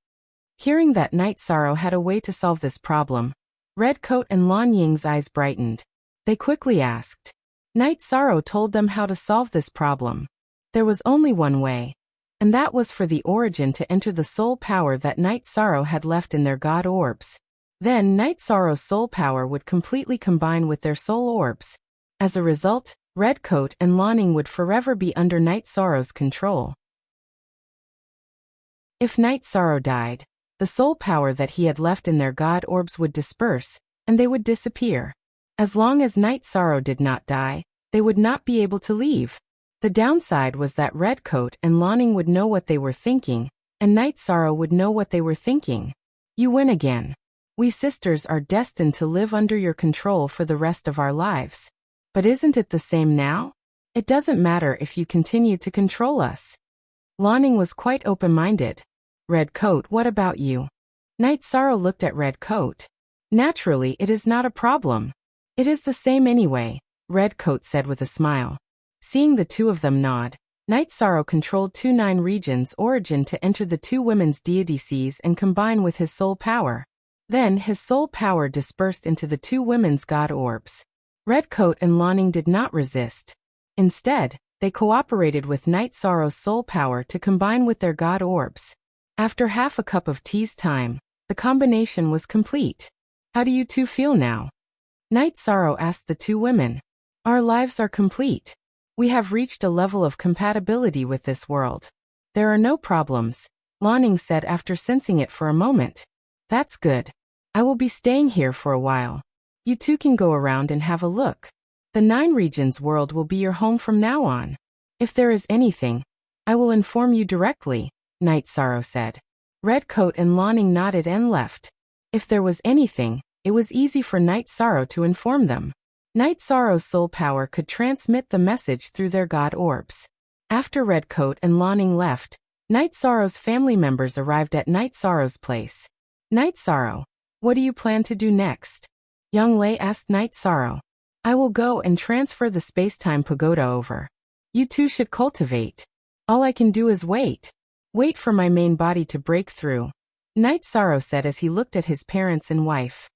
Hearing that Night Sorrow had a way to solve this problem, Redcoat and Lanning's eyes brightened. They quickly asked. Night Sorrow told them how to solve this problem. There was only one way, and that was for the origin to enter the soul power that Night Sorrow had left in their god orbs. Then Night Sorrow's soul power would completely combine with their soul orbs. As a result, Redcoat and Lanning would forever be under Night Sorrow's control. If Night Sorrow died, the soul power that he had left in their god orbs would disperse, and they would disappear. As long as Night Sorrow did not die, they would not be able to leave. The downside was that Redcoat and Lanning would know what they were thinking, and Night Sorrow would know what they were thinking. You win again. We sisters are destined to live under your control for the rest of our lives. But isn't it the same now? It doesn't matter if you continue to control us. Lanning was quite open-minded. Redcoat, what about you? Night Sorrow looked at Redcoat. Naturally, it is not a problem. It is the same anyway, Redcoat said with a smile. Seeing the two of them nod, Night Sorrow controlled 2 9 regions origin to enter the 2 women's deity seas and combine with his soul power. Then his soul power dispersed into the 2 women's god orbs. Redcoat and Lanning did not resist. Instead, they cooperated with Night Sorrow's soul power to combine with their god orbs. After half a cup of tea's time, The combination was complete. How do you two feel now? Night Sorrow asked the two women. Our lives are complete. We have reached a level of compatibility with this world. There are no problems, Lanning said after sensing it for a moment. That's good. I will be staying here for a while. You two can go around and have a look. The 9 Regions world will be your home from now on. If there is anything, I will inform you directly, Night Sorrow said. Redcoat and Lanning nodded and left. If there was anything, it was easy for Night Sorrow to inform them. Night Sorrow's soul power could transmit the message through their god orbs. After Redcoat and Lanning left, Night Sorrow's family members arrived at Night Sorrow's place. Night Sorrow, what do you plan to do next? Young Lei asked Night Sorrow. I will go and transfer the space-time pagoda over. You two should cultivate. All I can do is wait. Wait for my main body to break through, Night Sorrow said as he looked at his parents and wife.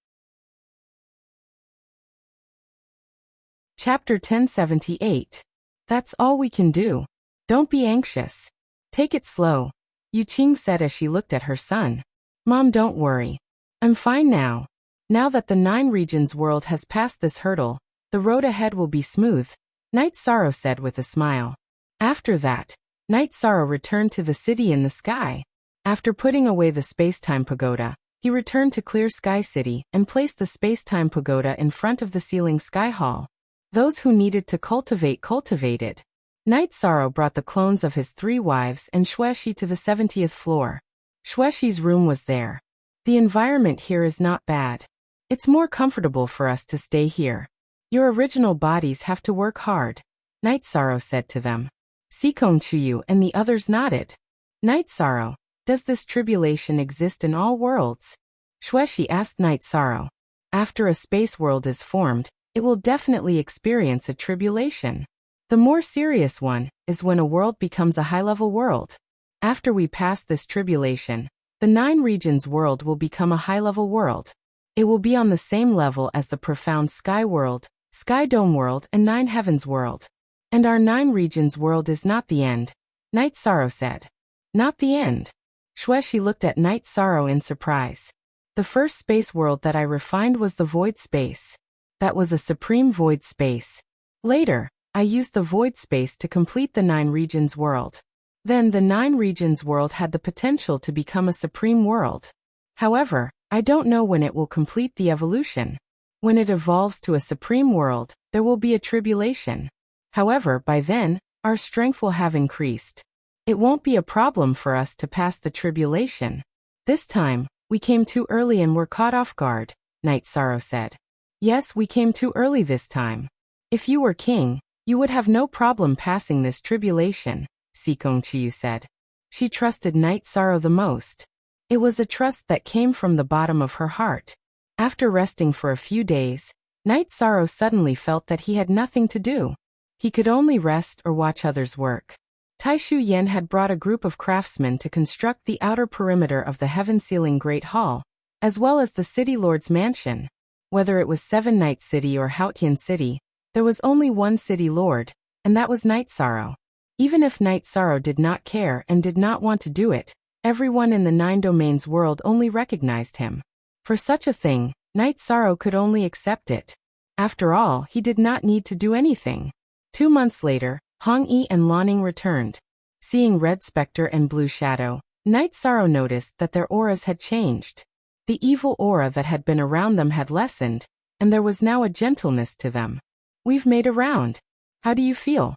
Chapter 1078. That's all we can do. Don't be anxious. Take it slow, Yu Qing said as she looked at her son. Mom, don't worry. I'm fine now. Now that the 9 Regions world has passed this hurdle, the road ahead will be smooth, Night Sorrow said with a smile. After that, Night Sorrow returned to the city in the sky. After putting away the space-time pagoda, he returned to Clear Sky City and placed the space-time pagoda in front of the ceiling sky hall. Those who needed to cultivate cultivated. Night Sorrow brought the clones of his 3 wives and Xueshi to the 70th floor. Xueshi's room was there. The environment here is not bad. It's more comfortable for us to stay here. Your original bodies have to work hard, Night Sorrow said to them. Sikong Chuyu and the others nodded. Night Sorrow, does this tribulation exist in all worlds? Xueshi asked Night Sorrow. After a space world is formed, it will definitely experience a tribulation. The more serious one is when a world becomes a high-level world. After we pass this tribulation, the 9 Regions world will become a high-level world. It will be on the same level as the profound Sky World, Sky Dome World and 9 Heavens World. And our 9 Regions world is not the end, Night Sorrow said. Not the end. Xueshi looked at Night Sorrow in surprise. The first space world that I refined was the void space. That was a supreme void space. Later, I used the void space to complete the 9 Regions world. Then the 9 Regions world had the potential to become a supreme world. However, I don't know when it will complete the evolution. When it evolves to a supreme world, there will be a tribulation. However, by then, our strength will have increased. It won't be a problem for us to pass the tribulation. This time, we came too early and were caught off guard, Night Sorrow said. Yes, we came too early this time. If you were king, you would have no problem passing this tribulation, Sikong Chuyu said. She trusted Night Sorrow the most. It was a trust that came from the bottom of her heart. After resting for a few days, Night Sorrow suddenly felt that he had nothing to do. He could only rest or watch others work. Taishu Yen had brought a group of craftsmen to construct the outer perimeter of the Heaven-Sealing Great Hall, as well as the City Lord's mansion. Whether it was 7 Night City or Haotian City, there was only one City Lord, and that was Night Sorrow. Even if Night Sorrow did not care and did not want to do it, everyone in the 9 Domains world only recognized him. For such a thing, Night Sorrow could only accept it. After all, he did not need to do anything. 2 months later, Hong Yi and Lanning returned. Seeing Red Spectre and Blue Shadow, Night Sorrow noticed that their auras had changed. The evil aura that had been around them had lessened, and there was now a gentleness to them. We've made a round. How do you feel?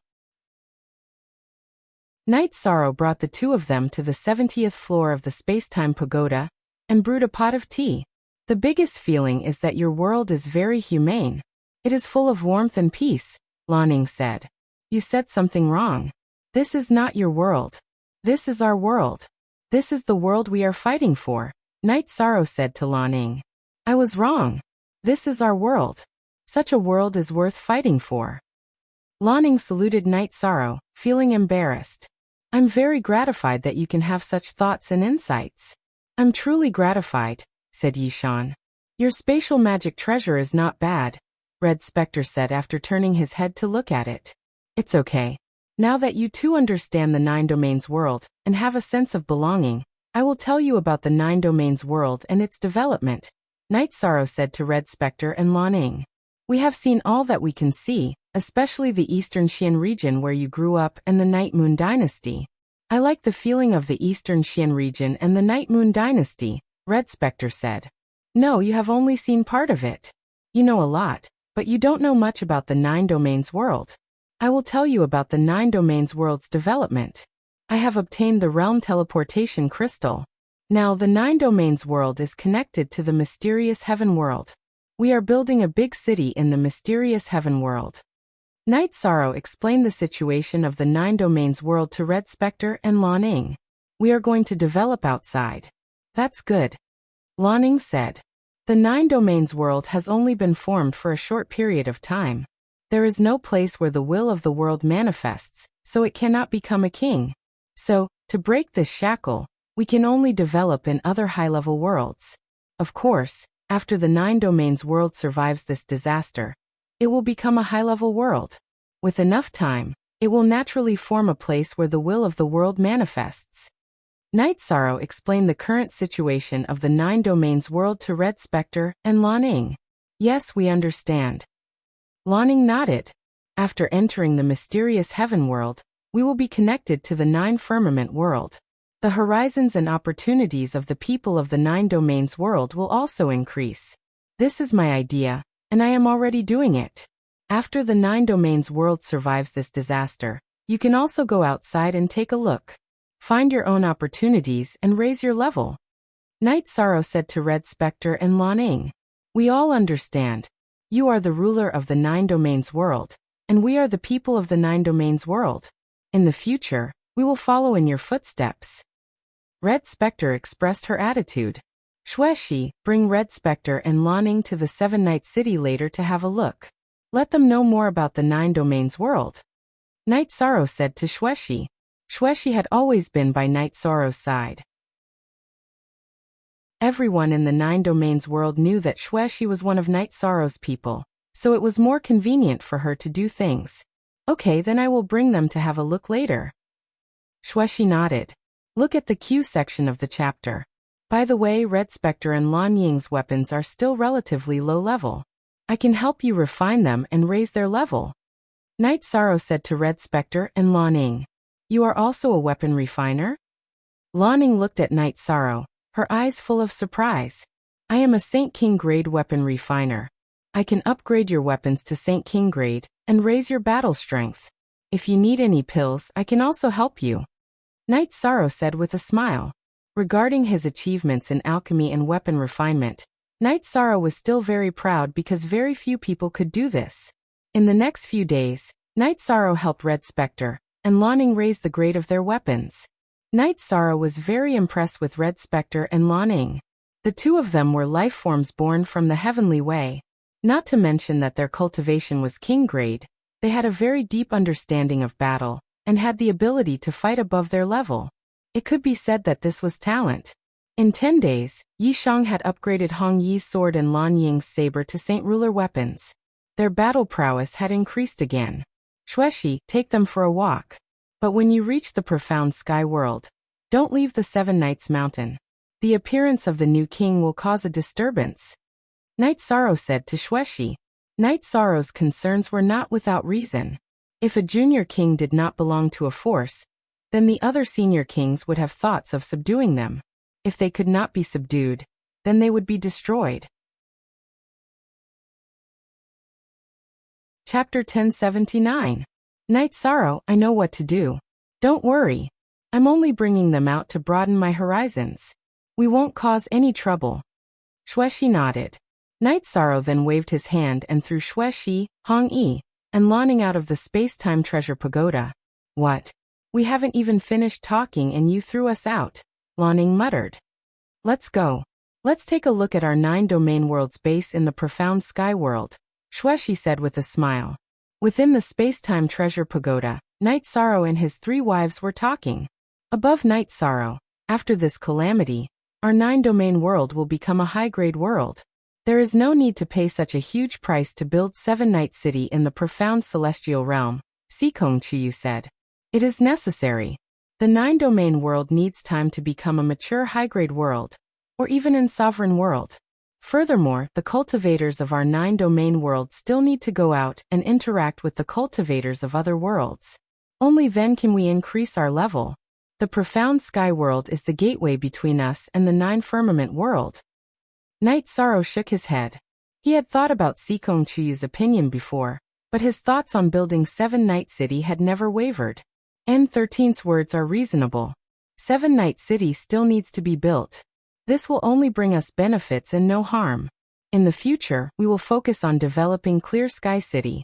Night Sorrow brought the 2 of them to the 70th floor of the Space-Time Pagoda and brewed a pot of tea. The biggest feeling is that your world is very humane. It is full of warmth and peace, Lanning said. You said something wrong. This is not your world. This is our world. This is the world we are fighting for, Night Sorrow said to Lanning. I was wrong. This is our world. Such a world is worth fighting for. Lanning saluted Night Sorrow, feeling embarrassed. I'm very gratified that you can have such thoughts and insights. I'm truly gratified, said Yishan. Your spatial magic treasure is not bad, Red Spectre said after turning his head to look at it. It's okay. Now that you two understand the 9 Domains world and have a sense of belonging, I will tell you about the Nine Domains world and its development, Night Sorrow said to Red Spectre and Lan Ning. We have seen all that we can see, especially the Eastern Xian region where you grew up and the Night Moon Dynasty. I like the feeling of the Eastern Xian region and the Night Moon Dynasty, Red Spectre said. No, you have only seen part of it. You know a lot, but you don't know much about the Nine Domains world. I will tell you about the Nine Domains world's development. I have obtained the Realm Teleportation Crystal. Now the Nine Domains world is connected to the mysterious Heaven world. We are building a big city in the mysterious Heaven world. Night Sorrow explained the situation of the Nine Domains world to Red Spectre and Lan Ning. We are going to develop outside. That's good, Lan Ning said. The Nine Domains world has only been formed for a short period of time. There is no place where the will of the world manifests, so it cannot become a king. So, to break this shackle, we can only develop in other high-level worlds. Of course, after the Nine Domains world survives this disaster, it will become a high-level world. With enough time, it will naturally form a place where the will of the world manifests. Night Sorrow explained the current situation of the Nine Domains world to Red Spectre and Lan Ning. Yes, we understand. Lan Ning nodded. After entering the mysterious Heaven world, we will be connected to the Nine Firmament world. The horizons and opportunities of the people of the Nine Domains world will also increase. This is my idea, and I am already doing it. After the Nine Domains world survives this disaster, you can also go outside and take a look. Find your own opportunities and raise your level. Night Sorrow said to Red Spectre and Lan Ning. We all understand. You are the ruler of the Nine Domains world, and we are the people of the Nine Domains world. In the future, we will follow in your footsteps. Red Spectre expressed her attitude. Xueshi, bring Red Spectre and Lan Ning to the Seven Night City later to have a look. Let them know more about the Nine Domains world. Night Sorrow said to Xueshi. Xueshi had always been by Night Sorrow's side. Everyone in the Nine Domains world knew that Xueshi was one of Night Sorrow's people, so it was more convenient for her to do things. Okay, then I will bring them to have a look later. Xueshi nodded. Look at the Q section of the chapter. By the way, Red Spectre and Lan Ning's weapons are still relatively low level. I can help you refine them and raise their level. Night Sorrow said to Red Spectre and Lan Ning. You are also a weapon refiner? Lan Ning looked at Night Sorrow, her eyes full of surprise. I am a Saint King grade weapon refiner. I can upgrade your weapons to Saint King grade and raise your battle strength. If you need any pills, I can also help you. Night Sorrow said with a smile. Regarding his achievements in alchemy and weapon refinement, Night Sorrow was still very proud because very few people could do this. In the next few days, Night Sorrow helped Red Spectre and Lan Ning raise the grade of their weapons. Night Sorrow was very impressed with Red Spectre and Lan Ning. The two of them were life forms born from the heavenly way. Not to mention that their cultivation was king grade, they had a very deep understanding of battle, and had the ability to fight above their level. It could be said that this was talent. In 10 days, Yi Shang had upgraded Hong Yi's sword and Lan Ying's saber to Saint Ruler weapons. Their battle prowess had increased again. Xueshi, take them for a walk. But when you reach the profound sky world, don't leave the Seven Nights Mountain. The appearance of the new king will cause a disturbance. Night Sorrow said to Xueshi. Night Sorrow's concerns were not without reason. If a junior king did not belong to a force, then the other senior kings would have thoughts of subduing them. If they could not be subdued, then they would be destroyed. Chapter 1079. Night Sorrow, I know what to do. Don't worry. I'm only bringing them out to broaden my horizons. We won't cause any trouble. Xueshi nodded. Night Sorrow then waved his hand and threw Xueshi, Hong Yi, and Lan Ning out of the space-time treasure pagoda. What? We haven't even finished talking and you threw us out, Lan Ning muttered. Let's go. Let's take a look at our 9-domain world's base in the profound sky world, Xueshi said with a smile. Within the space-time treasure pagoda, Night Sorrow and his 3 wives were talking. Above Night Sorrow, after this calamity, our 9-domain world will become a high-grade world. There is no need to pay such a huge price to build 7-night city in the profound celestial realm, Sikong Chiyu said. It is necessary. The 9-domain world needs time to become a mature high-grade world, or even in sovereign world. Furthermore, the cultivators of our 9-domain world still need to go out and interact with the cultivators of other worlds. Only then can we increase our level. The profound sky world is the gateway between us and the 9-firmament world. Knight Sorrow shook his head. He had thought about Sikong Chuyu's opinion before, but his thoughts on building 7 Night City had never wavered. N13's words are reasonable. 7 Night City still needs to be built. This will only bring us benefits and no harm. In the future, we will focus on developing Clear Sky City.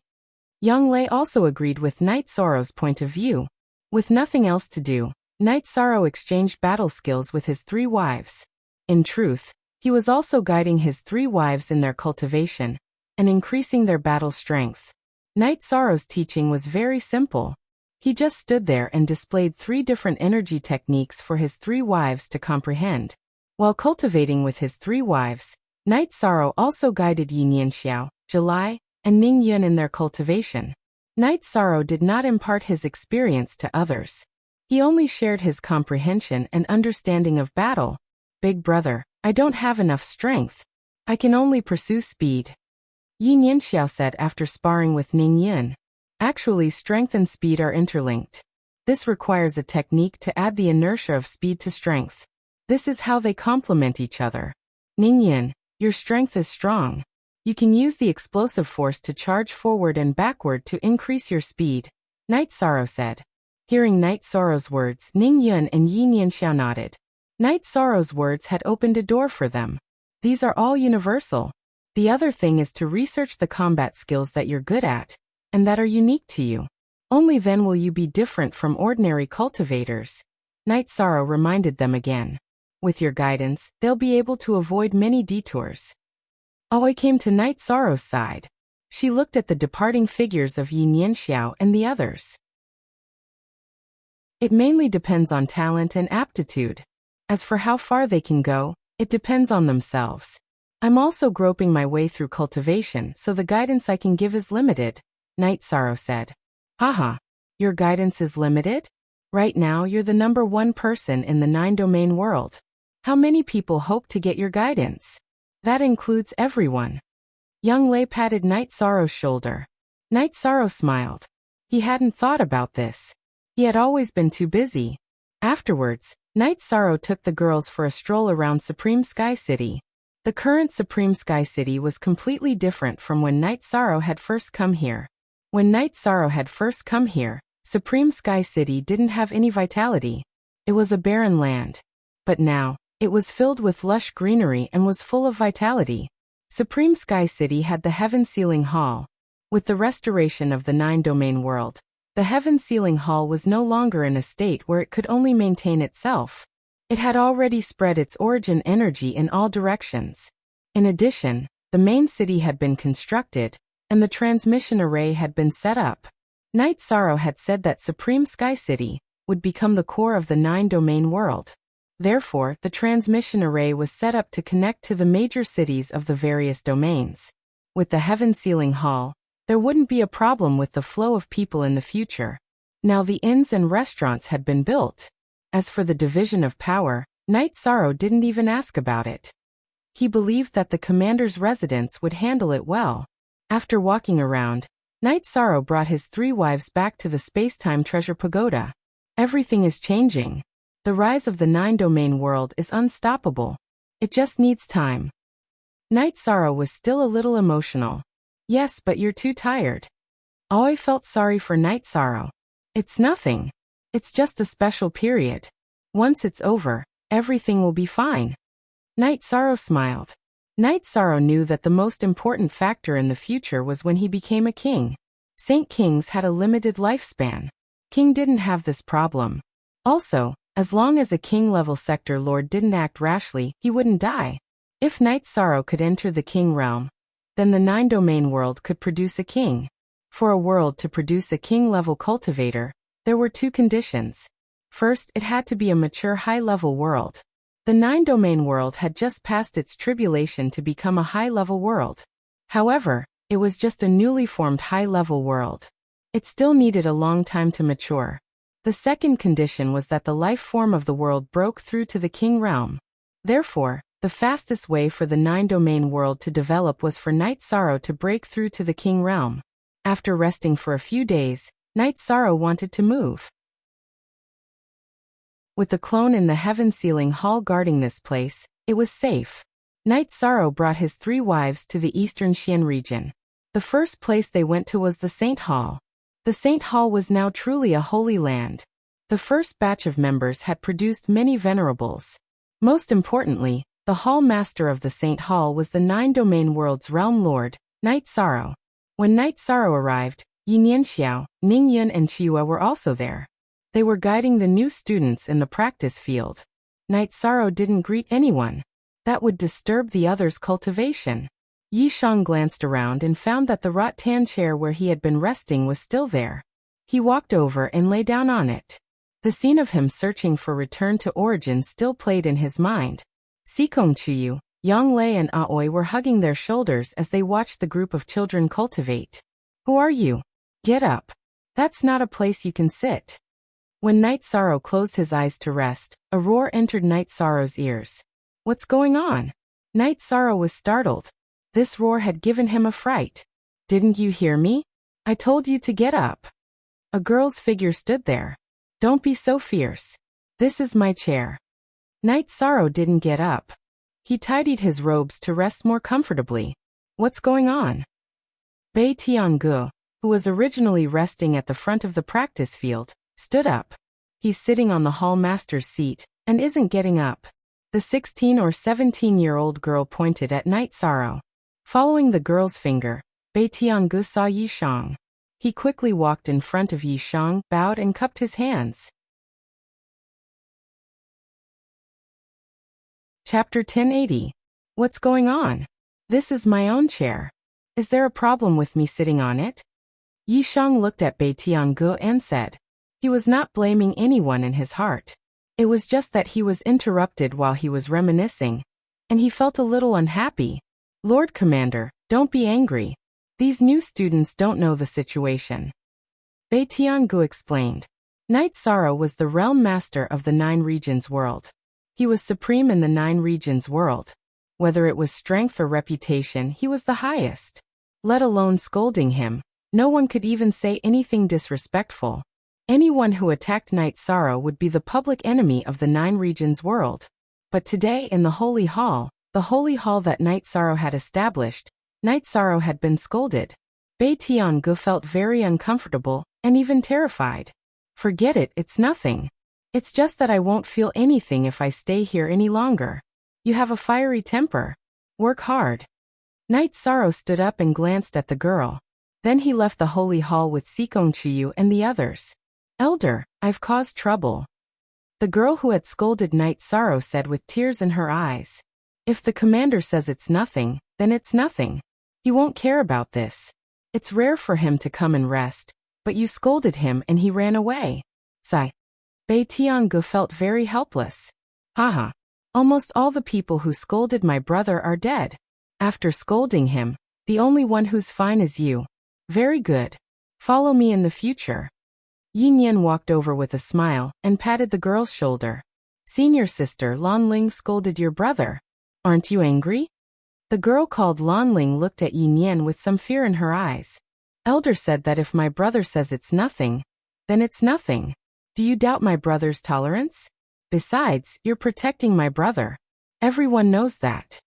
Young Lei also agreed with Knight Sorrow's point of view. With nothing else to do, Knight Sorrow exchanged battle skills with his 3 wives. In truth, he was also guiding his 3 wives in their cultivation and increasing their battle strength. Knight Sorrow's teaching was very simple. He just stood there and displayed 3 different energy techniques for his 3 wives to comprehend. While cultivating with his 3 wives, Knight Sorrow also guided Yin Yanxiao, July, and Ning Yun in their cultivation. Knight Sorrow did not impart his experience to others. He only shared his comprehension and understanding of battle. Big brother, I don't have enough strength. I can only pursue speed. Yin Yanxiao said after sparring with Ning Yun. Actually, strength and speed are interlinked. This requires a technique to add the inertia of speed to strength. This is how they complement each other. Ning Yun, your strength is strong. You can use the explosive force to charge forward and backward to increase your speed, Knight Sorrow said. Hearing Knight Sorrow's words, Ning Yun and Yin Yanxiao nodded. Knight Sorrow's words had opened a door for them. These are all universal. The other thing is to research the combat skills that you're good at, and that are unique to you. Only then will you be different from ordinary cultivators. Knight Sorrow reminded them again. With your guidance, they'll be able to avoid many detours. Aoi came to Knight Sorrow's side. She looked at the departing figures of Yin Yanxiao and the others. It mainly depends on talent and aptitude. As for how far they can go, it depends on themselves. I'm also groping my way through cultivation, so the guidance I can give is limited, Knight Sorrow said. Haha, your guidance is limited? Right now you're the number 1 person in the 9-domain world. How many people hope to get your guidance? That includes everyone. Young Lei patted Knight Sorrow's shoulder. Knight Sorrow smiled. He hadn't thought about this. He had always been too busy. Afterwards, Knight Sorrow took the girls for a stroll around Supreme Sky City. The current Supreme Sky City was completely different from when Knight Sorrow had first come here. When Knight Sorrow had first come here, Supreme Sky City didn't have any vitality. It was a barren land. But now, it was filled with lush greenery and was full of vitality. Supreme Sky City had the Heaven Sealing Hall. With the restoration of the 9-domain world, the Heaven Sealing Hall was no longer in a state where it could only maintain itself. It had already spread its origin energy in all directions. In addition, the main city had been constructed, and the transmission array had been set up. Knight Sorrow had said that Supreme Sky City would become the core of the 9-domain world. Therefore, the transmission array was set up to connect to the major cities of the various domains. With the Heaven Sealing Hall, there wouldn't be a problem with the flow of people in the future. Now the inns and restaurants had been built. As for the division of power, Knight Sorrow didn't even ask about it. He believed that the commander's residence would handle it well. After walking around, Knight Sorrow brought his 3 wives back to the space-time treasure pagoda. Everything is changing. The rise of the 9-domain world is unstoppable. It just needs time. Knight Sorrow was still a little emotional. Yes, but you're too tired. Aoi felt sorry for Knight Sorrow. It's nothing. It's just a special period. Once it's over, everything will be fine. Knight Sorrow smiled. Knight Sorrow knew that the most important factor in the future was when he became a king. Saint Kings had a limited lifespan. King didn't have this problem. Also, as long as a king-level sector lord didn't act rashly, he wouldn't die. If Knight Sorrow could enter the king realm, then the 9-domain world could produce a king. For a world to produce a king-level cultivator, there were 2 conditions. First, it had to be a mature high-level world. The 9-domain world had just passed its tribulation to become a high-level world. However, it was just a newly formed high-level world. It still needed a long time to mature. The second condition was that the life form of the world broke through to the king realm. Therefore, the fastest way for the 9-domain world to develop was for Night Sorrow to break through to the king realm. After resting for a few days, Night Sorrow wanted to move. With the clone in the heaven-sealing hall guarding this place, it was safe. Night Sorrow brought his 3 wives to the eastern Xian region. The first place they went to was the Saint Hall. The Saint Hall was now truly a holy land. The first batch of members had produced many venerables. Most importantly, the hall master of the Saint Hall was the 9-domain world's realm lord, Night Sorrow. When Night Sorrow arrived, Yin Yanxiao, Ning Yun and Chiwa were also there. They were guiding the new students in the practice field. Night Sorrow didn't greet anyone. That would disturb the others' cultivation. Yi Shang glanced around and found that the rattan chair where he had been resting was still there. He walked over and lay down on it. The scene of him searching for return to origin still played in his mind. Sikong Chuyu, Yang Lei and Aoi were hugging their shoulders as they watched the group of children cultivate. Who are you? Get up. That's not a place you can sit. When Night Sorrow closed his eyes to rest, a roar entered Night Sorrow's ears. What's going on? Night Sorrow was startled. This roar had given him a fright. Didn't you hear me? I told you to get up. A girl's figure stood there. Don't be so fierce. This is my chair. Night Sorrow didn't get up. He tidied his robes to rest more comfortably. What's going on? Bei Tiangu, who was originally resting at the front of the practice field, stood up. He's sitting on the hall master's seat, and isn't getting up. The 16 or 17-year-old girl pointed at Night Sorrow. Following the girl's finger, Bei Tiangu saw Yi Shang. He quickly walked in front of Yi Shang, bowed and cupped his hands. Chapter 1080. What's going on? This is my own chair. Is there a problem with me sitting on it? Yi Shang looked at Bei Tiangu and said. He was not blaming anyone in his heart. It was just that he was interrupted while he was reminiscing, and he felt a little unhappy. Lord Commander, don't be angry. These new students don't know the situation. Bei Tiangu explained. Night Sorrow was the realm master of the 9 regions world. He was supreme in the 9 regions world. Whether it was strength or reputation, he was the highest. Let alone scolding him, no one could even say anything disrespectful. Anyone who attacked Night Sorrow would be the public enemy of the 9 regions world. But today in the Holy Hall, the Holy Hall that Night Sorrow had established, Night Sorrow had been scolded. Bei Tiangu felt very uncomfortable, and even terrified. Forget it, it's nothing. It's just that I won't feel anything if I stay here any longer. You have a fiery temper. Work hard. Night Sorrow stood up and glanced at the girl. Then he left the Holy Hall with Sikong Chuyu and the others. Elder, I've caused trouble. The girl who had scolded Night Sorrow said with tears in her eyes. If the commander says it's nothing, then it's nothing. He won't care about this. It's rare for him to come and rest, but you scolded him and he ran away. Sigh. Bei Tiangu felt very helpless. Haha. Almost all the people who scolded my brother are dead. After scolding him, the only one who's fine is you. Very good. Follow me in the future. Yin Yan walked over with a smile and patted the girl's shoulder. Senior sister Lan Ling scolded your brother. Aren't you angry? The girl called Lan Ling looked at Yin Yan with some fear in her eyes. Elder said that if my brother says it's nothing, then it's nothing. Do you doubt my brother's tolerance? Besides, you're protecting my brother. Everyone knows that.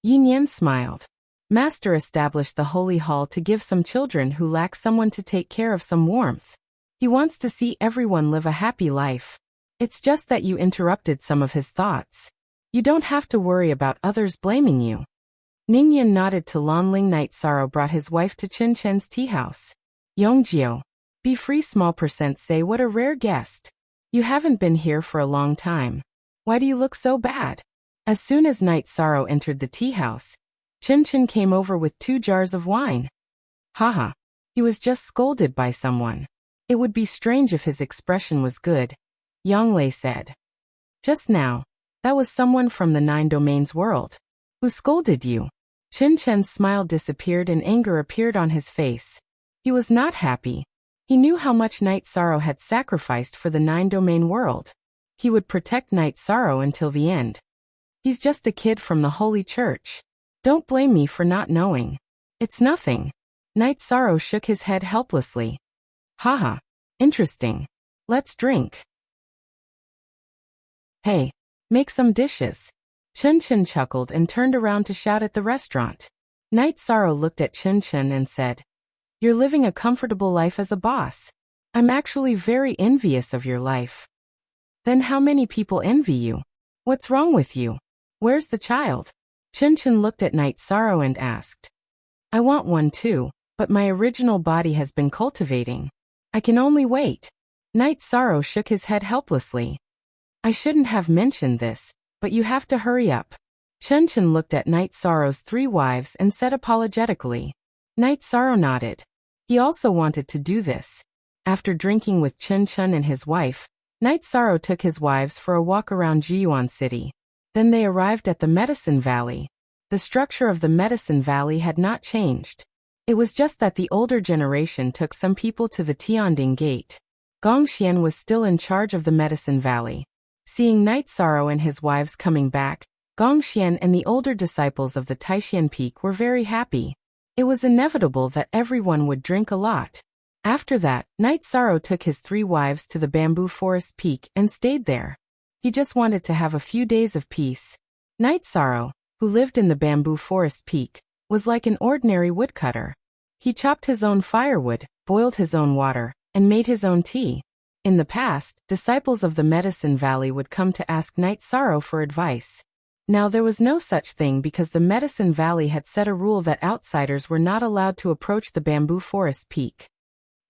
Yin Yan smiled. Master established the Holy Hall to give some children who lack someone to take care of some warmth. He wants to see everyone live a happy life. It's just that you interrupted some of his thoughts. You don't have to worry about others blaming you. Ningyan nodded to Lanling. Night Sorrow brought his wife to Chen Chen's tea house. Yongjio. Be free. Small percent say what a rare guest. You haven't been here for a long time. Why do you look so bad? As soon as Night Sorrow entered the tea house, Chen Chen came over with 2 jars of wine. Haha. He was just scolded by someone. It would be strange if his expression was good, Yang Lei said. Just now, that was someone from the 9 domains world. Who scolded you? Chen Chen's smile disappeared and anger appeared on his face. He was not happy. He knew how much Night Sorrow had sacrificed for the 9-domain world. He would protect Night Sorrow until the end. He's just a kid from the Holy Church. Don't blame me for not knowing. It's nothing. Night Sorrow shook his head helplessly. Haha. Interesting. Let's drink. Hey, make some dishes. Chun Chun chuckled and turned around to shout at the restaurant. Night Sorrow looked at Chun Chun and said, "You're living a comfortable life as a boss. I'm actually very envious of your life." Then how many people envy you? What's wrong with you? Where's the child? Chun Chun looked at Night Sorrow and asked. I want one too, but my original body has been cultivating. I can only wait. Night Sorrow shook his head helplessly. I shouldn't have mentioned this, but you have to hurry up. Chun Chun looked at Night Sorrow's 3 wives and said apologetically. Night Sorrow nodded. He also wanted to do this. After drinking with Chun Chun and his wife, Night Sorrow took his wives for a walk around Jiyuan City. Then they arrived at the Medicine Valley. The structure of the Medicine Valley had not changed. It was just that the older generation took some people to the Tianding Gate. Gong Xian was still in charge of the Medicine Valley. Seeing Night Sorrow and his wives coming back, Gong Xian and the older disciples of the Taixian Peak were very happy. It was inevitable that everyone would drink a lot. After that, Night Sorrow took his 3 wives to the Bamboo Forest Peak and stayed there. He just wanted to have a few days of peace. Night Sorrow, who lived in the Bamboo Forest Peak, was like an ordinary woodcutter. He chopped his own firewood, boiled his own water, and made his own tea. In the past, disciples of the Medicine Valley would come to ask Night Sorrow for advice. Now there was no such thing because the Medicine Valley had set a rule that outsiders were not allowed to approach the Bamboo Forest Peak.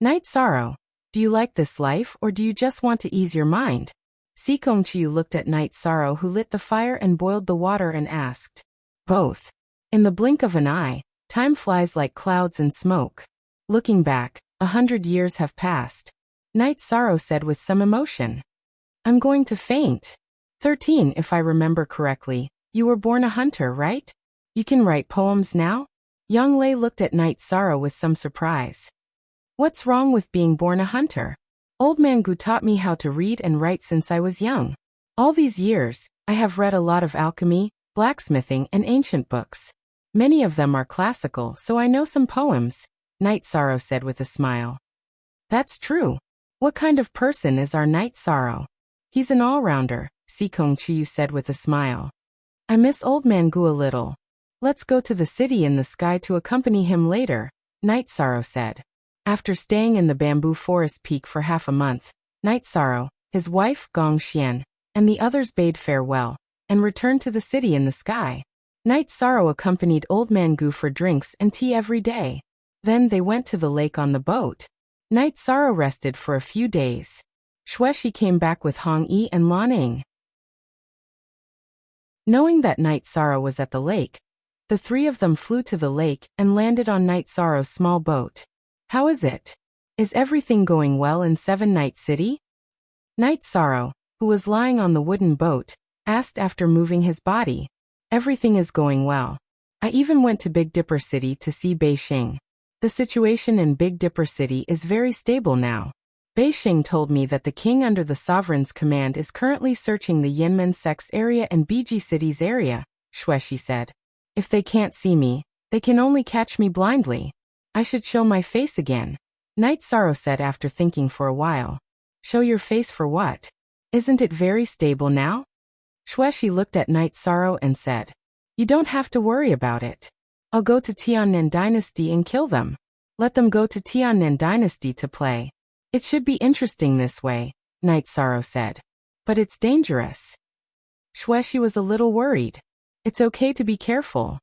Night Sorrow, do you like this life or do you just want to ease your mind? Sikong Chiu looked at Night Sorrow, who lit the fire and boiled the water, and asked. Both. In the blink of an eye, time flies like clouds and smoke. Looking back, 100 years have passed. Night Sorrow said with some emotion. I'm going to faint. 13, if I remember correctly. You were born a hunter, right? You can write poems now? Young Lei looked at Night Sorrow with some surprise. What's wrong with being born a hunter? Old Man Gu taught me how to read and write since I was young. All these years, I have read a lot of alchemy, blacksmithing, and ancient books. Many of them are classical, so I know some poems, Night Sorrow said with a smile. That's true. What kind of person is our Night Sorrow? He's an all-rounder, Sikong Chiu said with a smile. I miss Old Man Gu a little. Let's go to the city in the sky to accompany him later, Night Sorrow said. After staying in the Bamboo Forest Peak for half a month, Night Sorrow, his wife Gong Xian, and the others bade farewell, and returned to the city in the sky. Night Sorrow accompanied Old Man Gu for drinks and tea every day. Then they went to the lake on the boat. Night Sorrow rested for a few days. Xueshi came back with Hong Yi and Lan Ning. Knowing that Night Sorrow was at the lake, the 3 of them flew to the lake and landed on Night Sorrow's small boat. How is it? Is everything going well in 7 Night City? Night Sorrow, who was lying on the wooden boat, asked after moving his body. Everything is going well. I even went to Big Dipper City to see Beixing. The situation in Big Dipper City is very stable now. Beixing told me that the king under the sovereign's command is currently searching the Yanmen Sect's area and Biji City's area, Xueshi said. If they can't see me, they can only catch me blindly. I should show my face again, Night Sorrow said after thinking for a while. Show your face for what? Isn't it very stable now? Xueshi looked at Night Sorrow and said. You don't have to worry about it. I'll go to Tiannan Dynasty and kill them. Let them go to Tiannan Dynasty to play. It should be interesting this way, Night Sorrow said. But it's dangerous. Xueshi was a little worried. It's okay to be careful.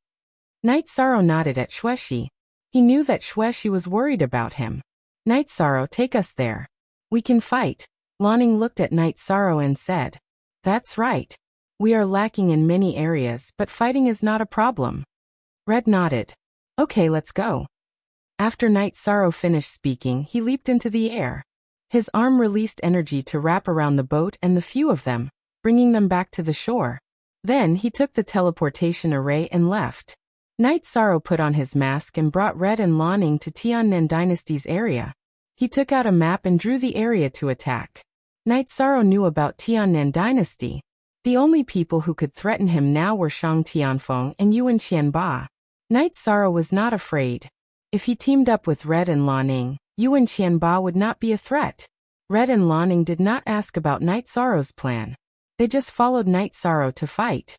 Night Sorrow nodded at Xueshi. He knew that Xueshi was worried about him. Night Sorrow, take us there. We can fight. Lan Ning looked at Night Sorrow and said. That's right. We are lacking in many areas, but fighting is not a problem. Red nodded. Okay, let's go. After Night Sorrow finished speaking, he leaped into the air. His arm released energy to wrap around the boat and the few of them, bringing them back to the shore. Then he took the teleportation array and left. Night Sorrow put on his mask and brought Red and Lan Ning to Tiannan Dynasty's area. He took out a map and drew the area to attack. Knight Sorrow knew about Tiannan dynasty. The only people who could threaten him now were Shang Tianfeng and Yuan Qianba. Knight Sorrow was not afraid. If he teamed up with Red and Lanning, Yuan Qianba would not be a threat. Red and Lanning did not ask about Knight Sorrow's plan. They just followed Knight Sorrow to fight.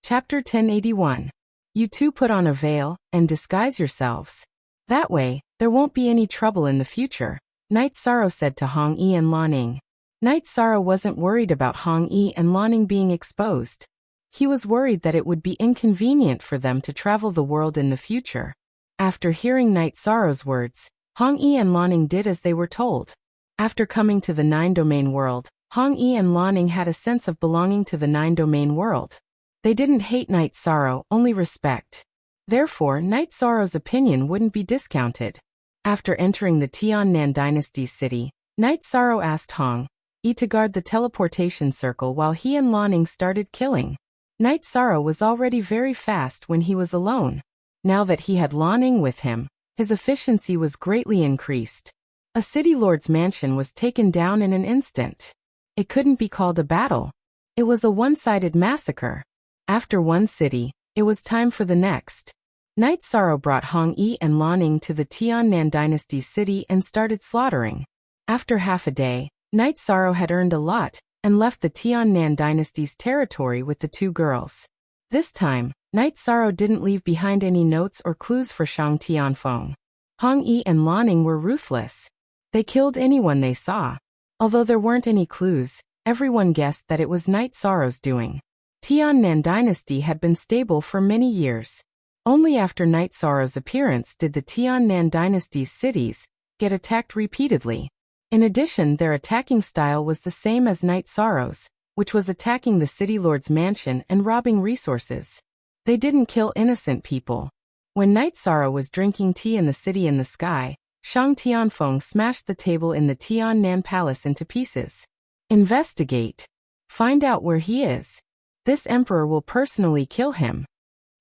Chapter 1081. You two put on a veil and disguise yourselves. That way, there won't be any trouble in the future, Knight Sorrow said to Hong Yi and Lanning. Knight Sorrow wasn't worried about Hong Yi and Lanning being exposed. He was worried that it would be inconvenient for them to travel the world in the future. After hearing Knight Sorrow's words, Hong Yi and Lanning did as they were told. After coming to the Nine-Domain world, Hong Yi and Lanning had a sense of belonging to the Nine-Domain world. They didn't hate Knight Sorrow, only respect. Therefore, Knight Sorrow's opinion wouldn't be discounted. After entering the Tiannan dynasty's city, Knight Sorrow asked Hong Yi to guard the teleportation circle while he and Lanning started killing. Knight Sorrow was already very fast when he was alone. Now that he had Lanning with him, his efficiency was greatly increased. A city lord's mansion was taken down in an instant. It couldn't be called a battle. It was a one-sided massacre. After one city, it was time for the next. Knight Sorrow brought Hong Yi and Lanning to the Tiannan dynasty's city and started slaughtering. After half a day, Knight Sorrow had earned a lot and left the Tiannan dynasty's territory with the two girls. This time, Knight Sorrow didn't leave behind any notes or clues for Shang Tianfeng. Hong Yi and Lanning were ruthless. They killed anyone they saw. Although there weren't any clues, everyone guessed that it was Knight Sorrow's doing. Tiannan dynasty had been stable for many years. Only after Knight Sorrow's appearance did the Tiannan dynasty's cities get attacked repeatedly. In addition, their attacking style was the same as Knight Sorrow's, which was attacking the city lord's mansion and robbing resources. They didn't kill innocent people. When Knight Sorrow was drinking tea in the city in the sky, Shang Tianfeng smashed the table in the Tiannan palace into pieces. Investigate. Find out where he is. This emperor will personally kill him.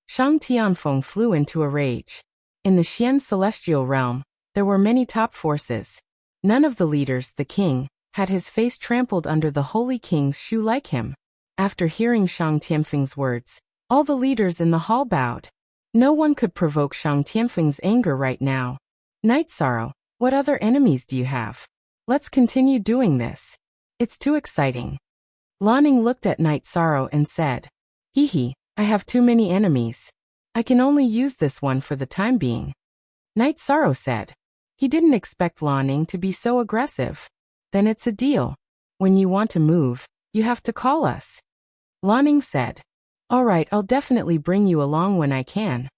Shang Tianfeng flew into a rage. In the Xian celestial realm, there were many top forces. None of the leaders, the king, had his face trampled under the holy king's shoe like him. After hearing Shang Tianfeng's words, all the leaders in the hall bowed. No one could provoke Shang Tianfeng's anger right now. Knight Sorrow, what other enemies do you have? Let's continue doing this. It's too exciting. Lanning looked at Knight Sorrow and said, "Hee, I have too many enemies. I can only use this one for the time being." Knight Sorrow said. He didn't expect Lanning to be so aggressive. Then it's a deal. When you want to move, you have to call us. Lanning said. All right, I'll definitely bring you along when I can.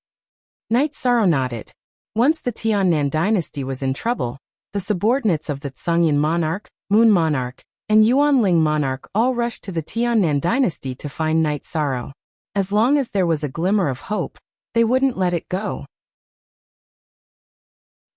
Knight Sorrow nodded. Once the Tiannan dynasty was in trouble, the subordinates of the Tsangyan monarch, Moon monarch, and Yuanling monarch all rushed to the Tiannan dynasty to find Knight Sorrow. As long as there was a glimmer of hope, they wouldn't let it go.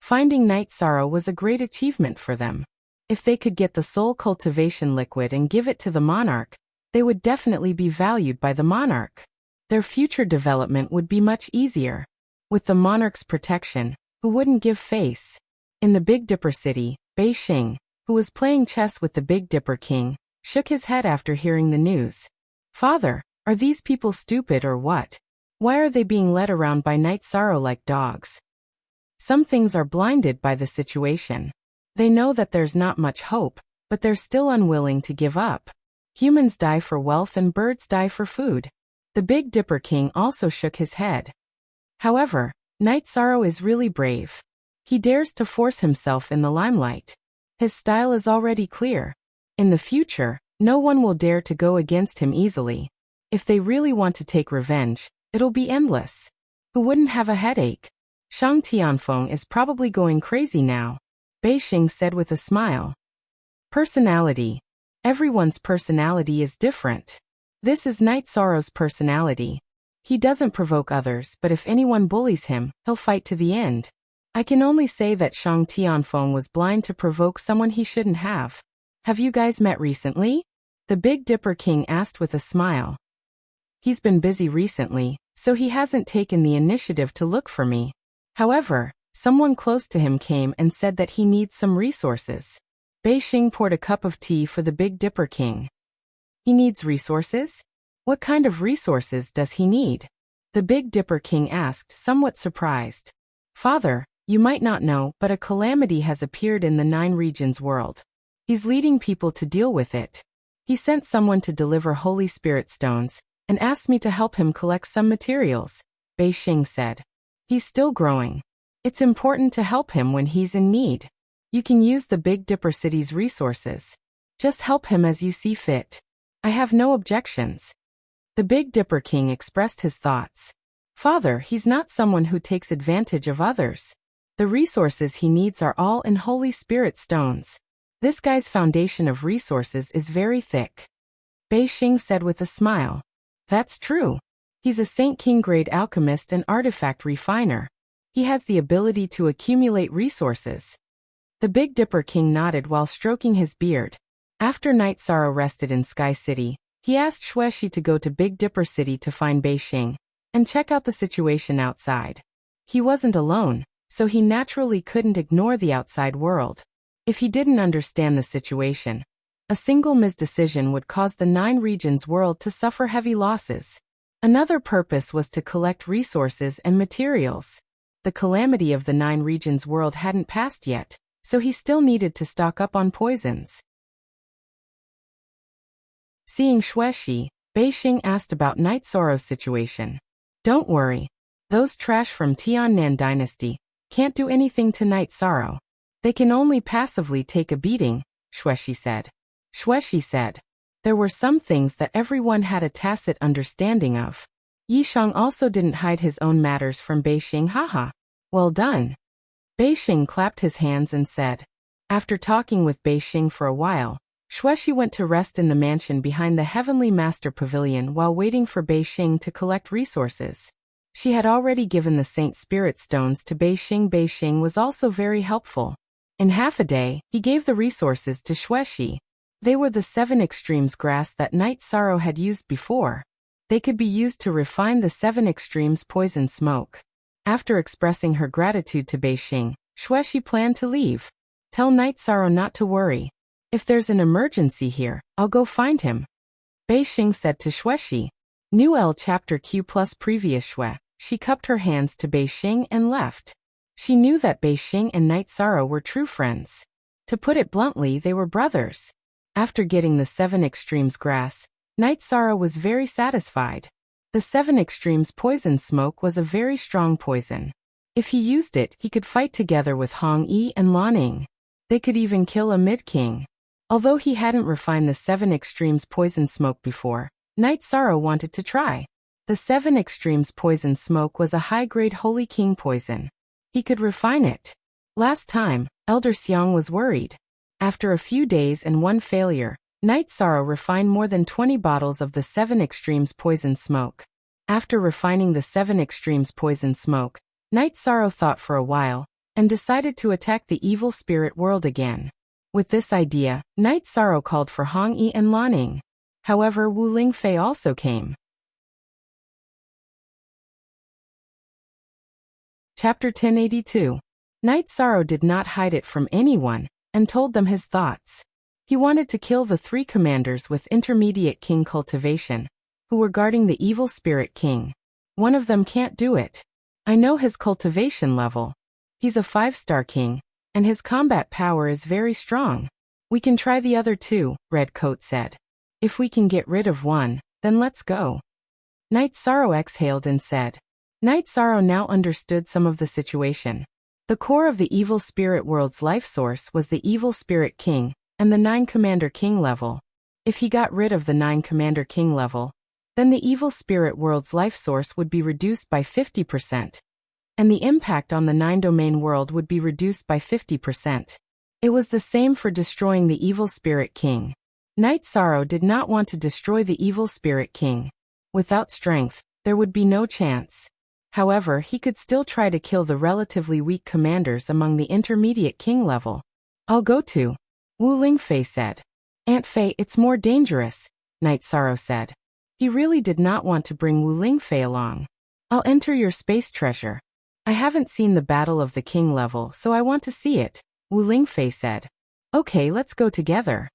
Finding Knight Sorrow was a great achievement for them. If they could get the soul cultivation liquid and give it to the monarch, they would definitely be valued by the monarch. Their future development would be much easier. With the monarch's protection, who wouldn't give face? In the Big Dipper city, Beixing, who was playing chess with the Big Dipper king, shook his head after hearing the news. Father, are these people stupid or what? Why are they being led around by Knight Sorrow like dogs? Some things are blinded by the situation. They know that there's not much hope, but they're still unwilling to give up. Humans die for wealth and birds die for food. The Big Dipper king also shook his head. However, Knight Sorrow is really brave. He dares to force himself in the limelight. His style is already clear. In the future, no one will dare to go against him easily. If they really want to take revenge, it'll be endless. Who wouldn't have a headache? Shang Tianfeng is probably going crazy now, Beixing said with a smile. Personality. Everyone's personality is different. This is Knight Sorrow's personality. He doesn't provoke others, but if anyone bullies him, he'll fight to the end. I can only say that Shang Tianfeng was blind to provoke someone he shouldn't have. Have you guys met recently? The Big Dipper king asked with a smile. He's been busy recently, so he hasn't taken the initiative to look for me. However, someone close to him came and said that he needs some resources. Beixing poured a cup of tea for the Big Dipper King. He needs resources? What kind of resources does he need? The Big Dipper King asked, somewhat surprised. Father, you might not know, but a calamity has appeared in the 9 regions world. He's leading people to deal with it. He sent someone to deliver Holy Spirit stones, and asked me to help him collect some materials, Beixing said. He's still growing. It's important to help him when he's in need. You can use the Big Dipper City's resources. Just help him as you see fit. I have no objections. The Big Dipper King expressed his thoughts. Father, he's not someone who takes advantage of others. The resources he needs are all in Holy Spirit stones. This guy's foundation of resources is very thick. Beixing said with a smile. That's true. He's a Saint King grade alchemist and artifact refiner. He has the ability to accumulate resources. The Big Dipper King nodded while stroking his beard. After Night Sorrow rested in Sky City, he asked Xueshi to go to Big Dipper City to find Beixing and check out the situation outside. He wasn't alone, so he naturally couldn't ignore the outside world. If he didn't understand the situation, a single misdecision would cause the 9 regions world to suffer heavy losses. Another purpose was to collect resources and materials. The calamity of the 9 regions world hadn't passed yet, so he still needed to stock up on poisons. Seeing Xueshi, Beixing asked about Night Sorrow's situation. Don't worry. Those trash from Tiannan Dynasty can't do anything to Night Sorrow. They can only passively take a beating, Xueshi said. Xueshi said. There were some things that everyone had a tacit understanding of. Yishang also didn't hide his own matters from Beixing. Haha. Well done. Beixing clapped his hands and said. After talking with Beixing for a while, Xueshi went to rest in the mansion behind the Heavenly Master Pavilion while waiting for Beixing to collect resources. She had already given the Saint Spirit Stones to Beixing. Beixing was also very helpful. In half a day, he gave the resources to Xueshi. They were the 7 extremes grass that Night Sorrow had used before. They could be used to refine the 7 extremes poison smoke. After expressing her gratitude to Beixing, Xueshi planned to leave. Tell Night Sorrow not to worry. If there's an emergency here, I'll go find him. Beixing said to Xueshi. New L chapter Q plus previous Xue. She cupped her hands to Beixing and left. She knew that Beixing and Night Sorrow were true friends. To put it bluntly, they were brothers. After getting the 7 extremes grass, Night Sorrow was very satisfied. The 7 extremes poison smoke was a very strong poison. If he used it, he could fight together with Hong Yi and Lanning. They could even kill a mid-king. Although he hadn't refined the 7 extremes poison smoke before, Night Sorrow wanted to try. The 7 extremes poison smoke was a high-grade Holy King poison. He could refine it. Last time, Elder Xiang was worried. After a few days and one failure, Night Sorrow refined more than 20 bottles of the 7 extremes poison smoke. After refining the 7 extremes poison smoke, Night Sorrow thought for a while, and decided to attack the evil spirit world again. With this idea, Night Sorrow called for Hong Yi and Lanning. However, Wu Lingfei also came. Chapter 1082. Night Sorrow did not hide it from anyone, and told them his thoughts. He wanted to kill the 3 commanders with intermediate king cultivation, who were guarding the evil spirit king. One of them can't do it. I know his cultivation level. He's a 5-star king, and his combat power is very strong. We can try the other 2, Red Coat said. If we can get rid of one, then let's go. Night Sorrow exhaled and said. Night Sorrow now understood some of the situation. The core of the evil spirit world's life source was the evil spirit king, and the 9 commander king level. If he got rid of the 9 commander king level, then the evil spirit world's life source would be reduced by 50%. And the impact on the 9 domain world would be reduced by 50%. It was the same for destroying the evil spirit king. Night Sorrow did not want to destroy the evil spirit king. Without strength, there would be no chance. However, he could still try to kill the relatively weak commanders among the intermediate king level. I'll go to. Wu Lingfei said. Aunt Fei, it's more dangerous, Night Sorrow said. He really did not want to bring Wu Lingfei along. I'll enter your space treasure. I haven't seen the Battle of the King level, so I want to see it, Wu Lingfei said. Okay, let's go together.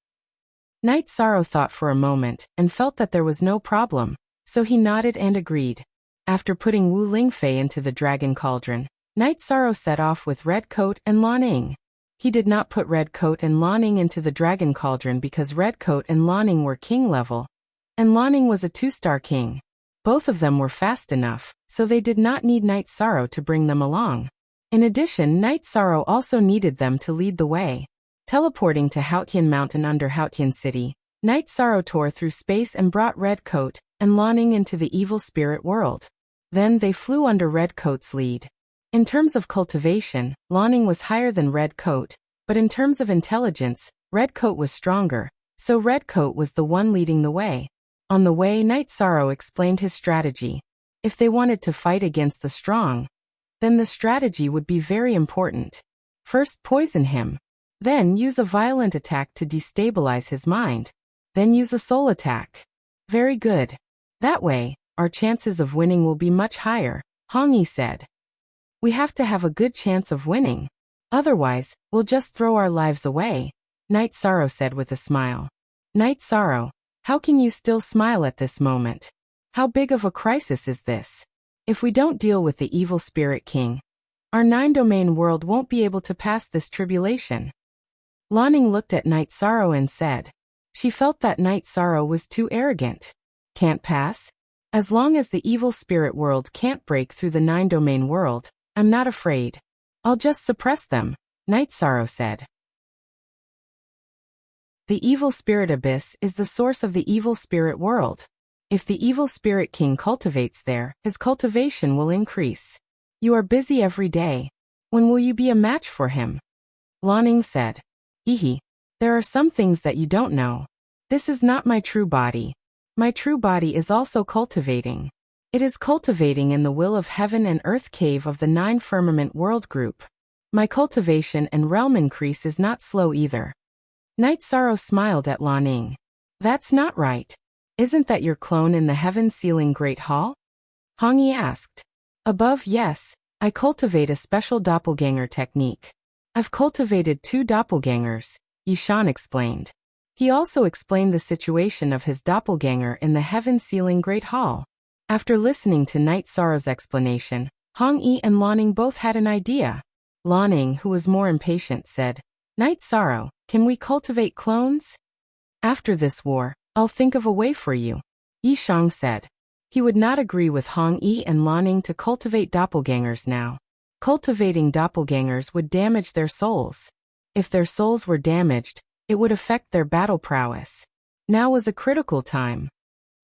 Night Sorrow thought for a moment, and felt that there was no problem, so he nodded and agreed. After putting Wu Lingfei into the dragon cauldron, Night Sorrow set off with Red Coat and Lan Ning. He did not put Red Coat and Lan Ning into the dragon cauldron because Red Coat and Lan Ning were king level, and Lan Ning was a 2-star king. Both of them were fast enough, so they did not need Night Sorrow to bring them along. In addition, Night Sorrow also needed them to lead the way. Teleporting to Haotian Mountain under Haotian City, Night Sorrow tore through space and brought Red Coat and Lan Ning into the evil spirit world. Then they flew under Red Coat's lead. In terms of cultivation, Lan Ning was higher than Red Coat, but in terms of intelligence, Red Coat was stronger, so Red Coat was the one leading the way. On the way, Night Sorrow explained his strategy. If they wanted to fight against the strong, then the strategy would be very important. First, poison him. Then use a violent attack to destabilize his mind. Then use a soul attack. Very good. That way, our chances of winning will be much higher, Hong Yi said. We have to have a good chance of winning. Otherwise, we'll just throw our lives away, Night Sorrow said with a smile. Night Sorrow, how can you still smile at this moment? How big of a crisis is this? If we don't deal with the evil spirit king, our 9-domain world won't be able to pass this tribulation. Lan Ning looked at Night Sorrow and said. She felt that Night Sorrow was too arrogant. Can't pass? As long as the evil spirit world can't break through the 9-domain world, I'm not afraid. I'll just suppress them, Night Sorrow said. The evil spirit abyss is the source of the evil spirit world. If the evil spirit king cultivates there, his cultivation will increase. You are busy every day. When will you be a match for him? Lan Ning said. Hehe. There are some things that you don't know. This is not my true body. My true body is also cultivating. It is cultivating in the will of heaven and earth cave of the 9 firmament world group. My cultivation and realm increase is not slow either. Night Sorrow smiled at Lan Ning. That's not right. Isn't that your clone in the heaven ceiling Great Hall? Hong Yi asked. Above, yes. I cultivate a special doppelganger technique. I've cultivated 2 doppelgangers, Yishan explained. He also explained the situation of his doppelganger in the heaven ceiling Great Hall. After listening to Night Sorrow's explanation, Hong Yi and Lan Ning both had an idea. Lan Ning, who was more impatient, said, Night Sorrow, can we cultivate clones? After this war, I'll think of a way for you, Yishang said. He would not agree with Hong Yi and Lan Ning to cultivate doppelgangers now. Cultivating doppelgangers would damage their souls. If their souls were damaged, it would affect their battle prowess. Now was a critical time.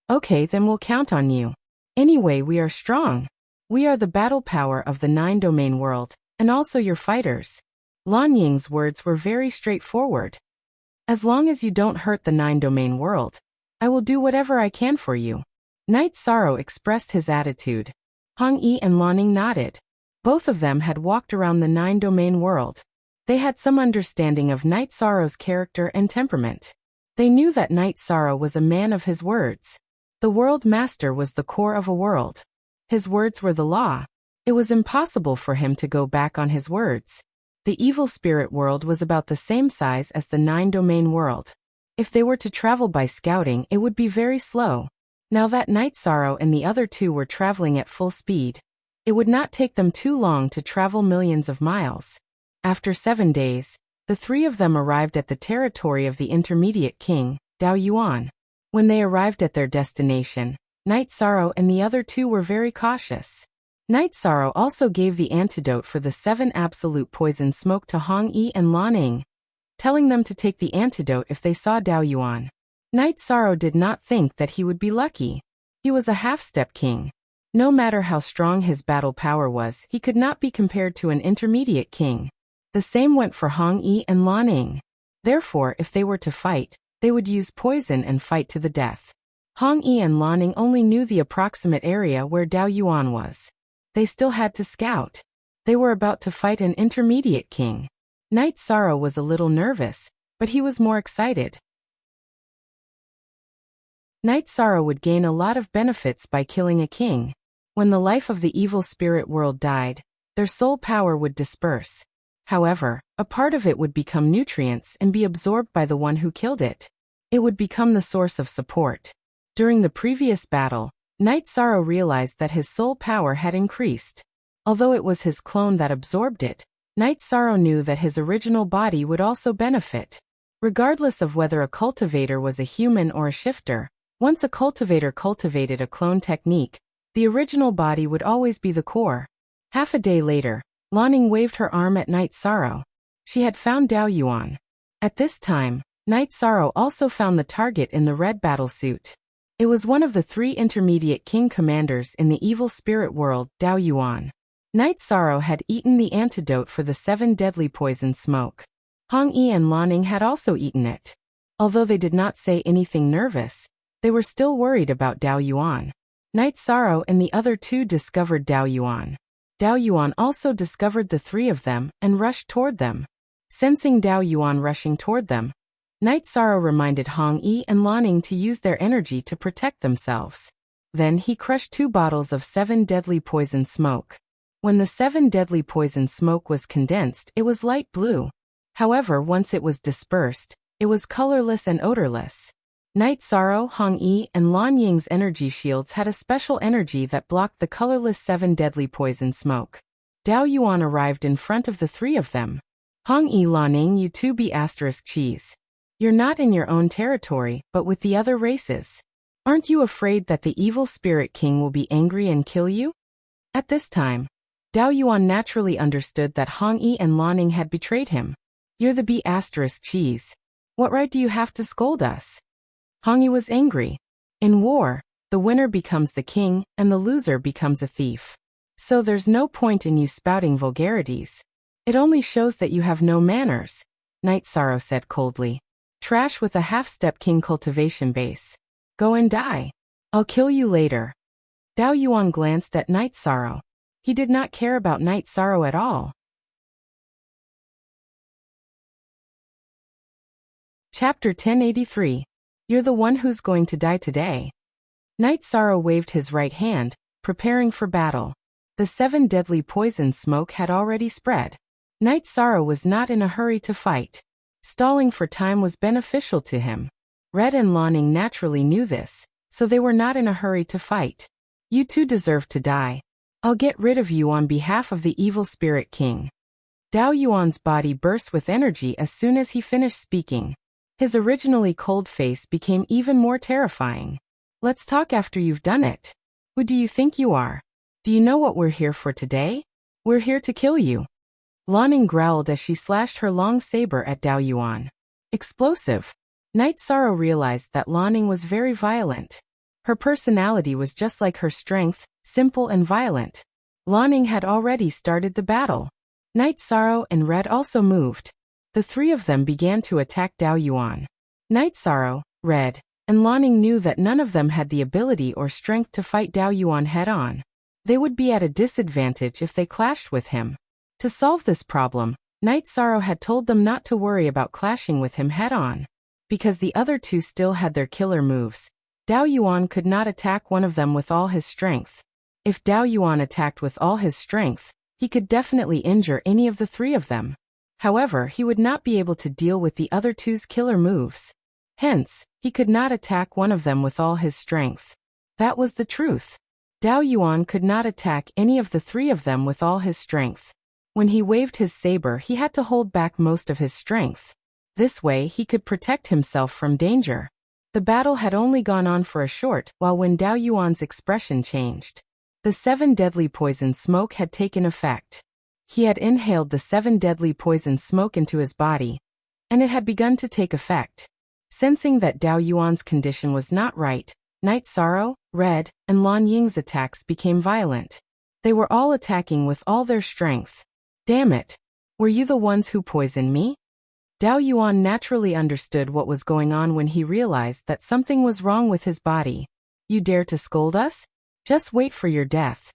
Okay, then we'll count on you. Anyway, we are strong. We are the battle power of the 9-domain world, and also your fighters. Lan Ying's words were very straightforward. As long as you don't hurt the 9-domain world, I will do whatever I can for you. Night Sorrow expressed his attitude. Hong Yi and Lan Ning nodded. Both of them had walked around the 9-domain world. They had some understanding of Night Sorrow's character and temperament. They knew that Night Sorrow was a man of his words. The world master was the core of a world. His words were the law. It was impossible for him to go back on his words. The evil spirit world was about the same size as the 9-domain world. If they were to travel by scouting, it would be very slow. Now that Night Sorrow and the other 2 were traveling at full speed, it would not take them too long to travel millions of miles. After 7 days, the 3 of them arrived at the territory of the intermediate king, Dao Yuan. When they arrived at their destination, Night Sorrow and the other 2 were very cautious. Night Sorrow also gave the antidote for the 7 absolute poison smoke to Hong Yi and Lan Ning, telling them to take the antidote if they saw Dao Yuan. Night Sorrow did not think that he would be lucky. He was a half-step king. No matter how strong his battle power was, he could not be compared to an intermediate king. The same went for Hong Yi and Lan Ning. Therefore, if they were to fight, they would use poison and fight to the death. Hong Yi and Lan Ning only knew the approximate area where Dao Yuan was. They still had to scout. They were about to fight an intermediate king. Night Sorrow was a little nervous, but he was more excited. Night Sorrow would gain a lot of benefits by killing a king. When the life of the evil spirit world died, their soul power would disperse. However, a part of it would become nutrients and be absorbed by the one who killed it. It would become the source of support. During the previous battle, Night Sorrow realized that his soul power had increased. Although it was his clone that absorbed it, Night Sorrow knew that his original body would also benefit. Regardless of whether a cultivator was a human or a shifter, once a cultivator cultivated a clone technique, the original body would always be the core. Half a day later, Lanning waved her arm at Night Sorrow. She had found Dao Yuan. At this time, Night Sorrow also found the target in the red battlesuit. It was one of the 3 intermediate king commanders in the evil spirit world, Dao Yuan. Night Sorrow had eaten the antidote for the 7 deadly poison smoke. Hong Yi and Lanning had also eaten it. Although they did not say anything nervous, they were still worried about Dao Yuan. Night Sorrow and the other 2 discovered Dao Yuan. Dao Yuan also discovered the 3 of them and rushed toward them. Sensing Dao Yuan rushing toward them, Night Sorrow reminded Hong Yi and Lanning to use their energy to protect themselves. Then he crushed 2 bottles of 7 deadly poison smoke. When the 7 deadly poison smoke was condensed, it was light blue. However, once it was dispersed, it was colorless and odorless. Night Sorrow, Hong Yi, and Lan Ying's energy shields had a special energy that blocked the colorless 7 deadly poison smoke. Dao Yuan arrived in front of the 3 of them. Hong Yi, Lanning, you 2 be asterisk cheese. You're not in your own territory, but with the other races. Aren't you afraid that the evil spirit king will be angry and kill you? At this time, Dao Yuan naturally understood that Hong Yi and Lanning had betrayed him. You're the B asterisk cheese. What right do you have to scold us? Hong Yi was angry. In war, the winner becomes the king and the loser becomes a thief. So there's no point in you spouting vulgarities. It only shows that you have no manners, Night Sorrow said coldly. Trash with a half-step king cultivation base. Go and die. I'll kill you later. Dao Yuan glanced at Night Sorrow. He did not care about Night Sorrow at all. Chapter 1083. You're the one who's going to die today. Night Sorrow waved his right hand, preparing for battle. The 7 deadly poison smoke had already spread. Night Sorrow was not in a hurry to fight. Stalling for time was beneficial to him. Red and Lanning naturally knew this, so they were not in a hurry to fight. You 2 deserve to die. I'll get rid of you on behalf of the evil spirit king. Dao Yuan's body burst with energy as soon as he finished speaking. His originally cold face became even more terrifying. Let's talk after you've done it. Who do you think you are? Do you know what we're here for today? We're here to kill you. Lanning growled as she slashed her long saber at Dao Yuan. Explosive. Night Sorrow realized that Lanning was very violent. Her personality was just like her strength, simple and violent. Lanning had already started the battle. Night Sorrow and Red also moved. The 3 of them began to attack Dao Yuan. Night Sorrow, Red, and Lanning knew that none of them had the ability or strength to fight Dao Yuan head-on. They would be at a disadvantage if they clashed with him. To solve this problem, Night Sorrow had told them not to worry about clashing with him head-on. Because the other 2 still had their killer moves, Dao Yuan could not attack one of them with all his strength. If Dao Yuan attacked with all his strength, he could definitely injure any of the 3 of them. However, he would not be able to deal with the other 2's killer moves. Hence, he could not attack one of them with all his strength. That was the truth. Dao Yuan could not attack any of the 3 of them with all his strength. When he waved his saber, he had to hold back most of his strength. This way, he could protect himself from danger. The battle had only gone on for a short while when Dao Yuan's expression changed. The 7 deadly poison smoke had taken effect. He had inhaled the 7 deadly poison smoke into his body, and it had begun to take effect. Sensing that Dao Yuan's condition was not right, Night Sorrow, Red, and Lan Ying's attacks became violent. They were all attacking with all their strength. Damn it! Were you the ones who poisoned me? Dao Yuan naturally understood what was going on when he realized that something was wrong with his body. You dare to scold us? Just wait for your death.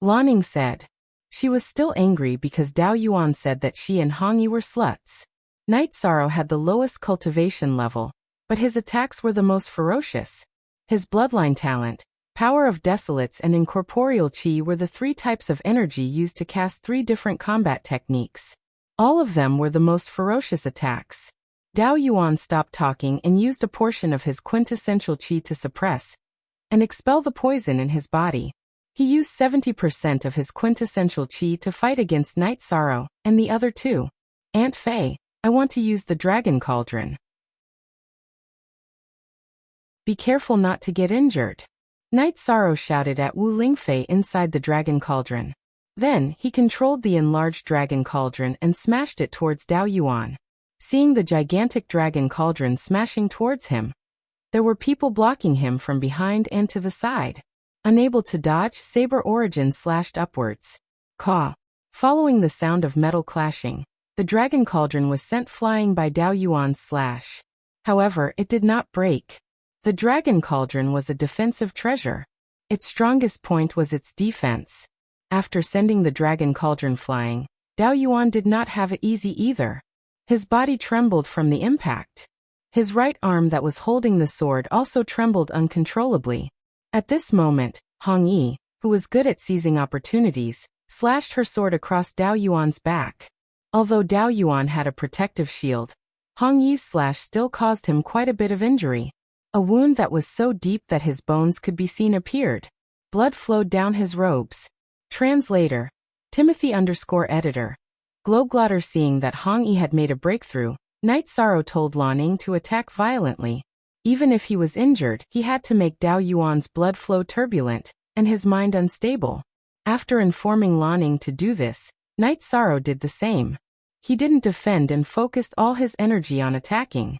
Lanning said. She was still angry because Dao Yuan said that she and Hong Yi were sluts. Night Sorrow had the lowest cultivation level, but his attacks were the most ferocious. His bloodline talent, Power of Desolates and Incorporeal Chi were the 3 types of energy used to cast 3 different combat techniques. All of them were the most ferocious attacks. Dao Yuan stopped talking and used a portion of his quintessential Chi to suppress and expel the poison in his body. He used 70% of his quintessential Chi to fight against Night Sorrow, and the other 2. Aunt Fei, I want to use the Dragon Cauldron. Be careful not to get injured. Night Sorrow shouted at Wu Lingfei inside the Dragon Cauldron. Then, he controlled the enlarged Dragon Cauldron and smashed it towards Dao Yuan. Seeing the gigantic Dragon Cauldron smashing towards him, there were people blocking him from behind and to the side. Unable to dodge, Saber Origin slashed upwards. Caw. Following the sound of metal clashing, the Dragon Cauldron was sent flying by Dao Yuan's slash. However, it did not break. The Dragon Cauldron was a defensive treasure. Its strongest point was its defense. After sending the Dragon Cauldron flying, Dao Yuan did not have it easy either. His body trembled from the impact. His right arm that was holding the sword also trembled uncontrollably. At this moment, Hong Yi, who was good at seizing opportunities, slashed her sword across Dao Yuan's back. Although Dao Yuan had a protective shield, Hong Yi's slash still caused him quite a bit of injury. A wound that was so deep that his bones could be seen appeared. Blood flowed down his robes. Translator. Timothy_editor. Globeglotter. Seeing that Hong Yi had made a breakthrough, Night Sorrow told Lan Ning to attack violently. Even if he was injured, he had to make Dao Yuan's blood flow turbulent, and his mind unstable. After informing Lan Ning to do this, Night Sorrow did the same. He didn't defend and focused all his energy on attacking.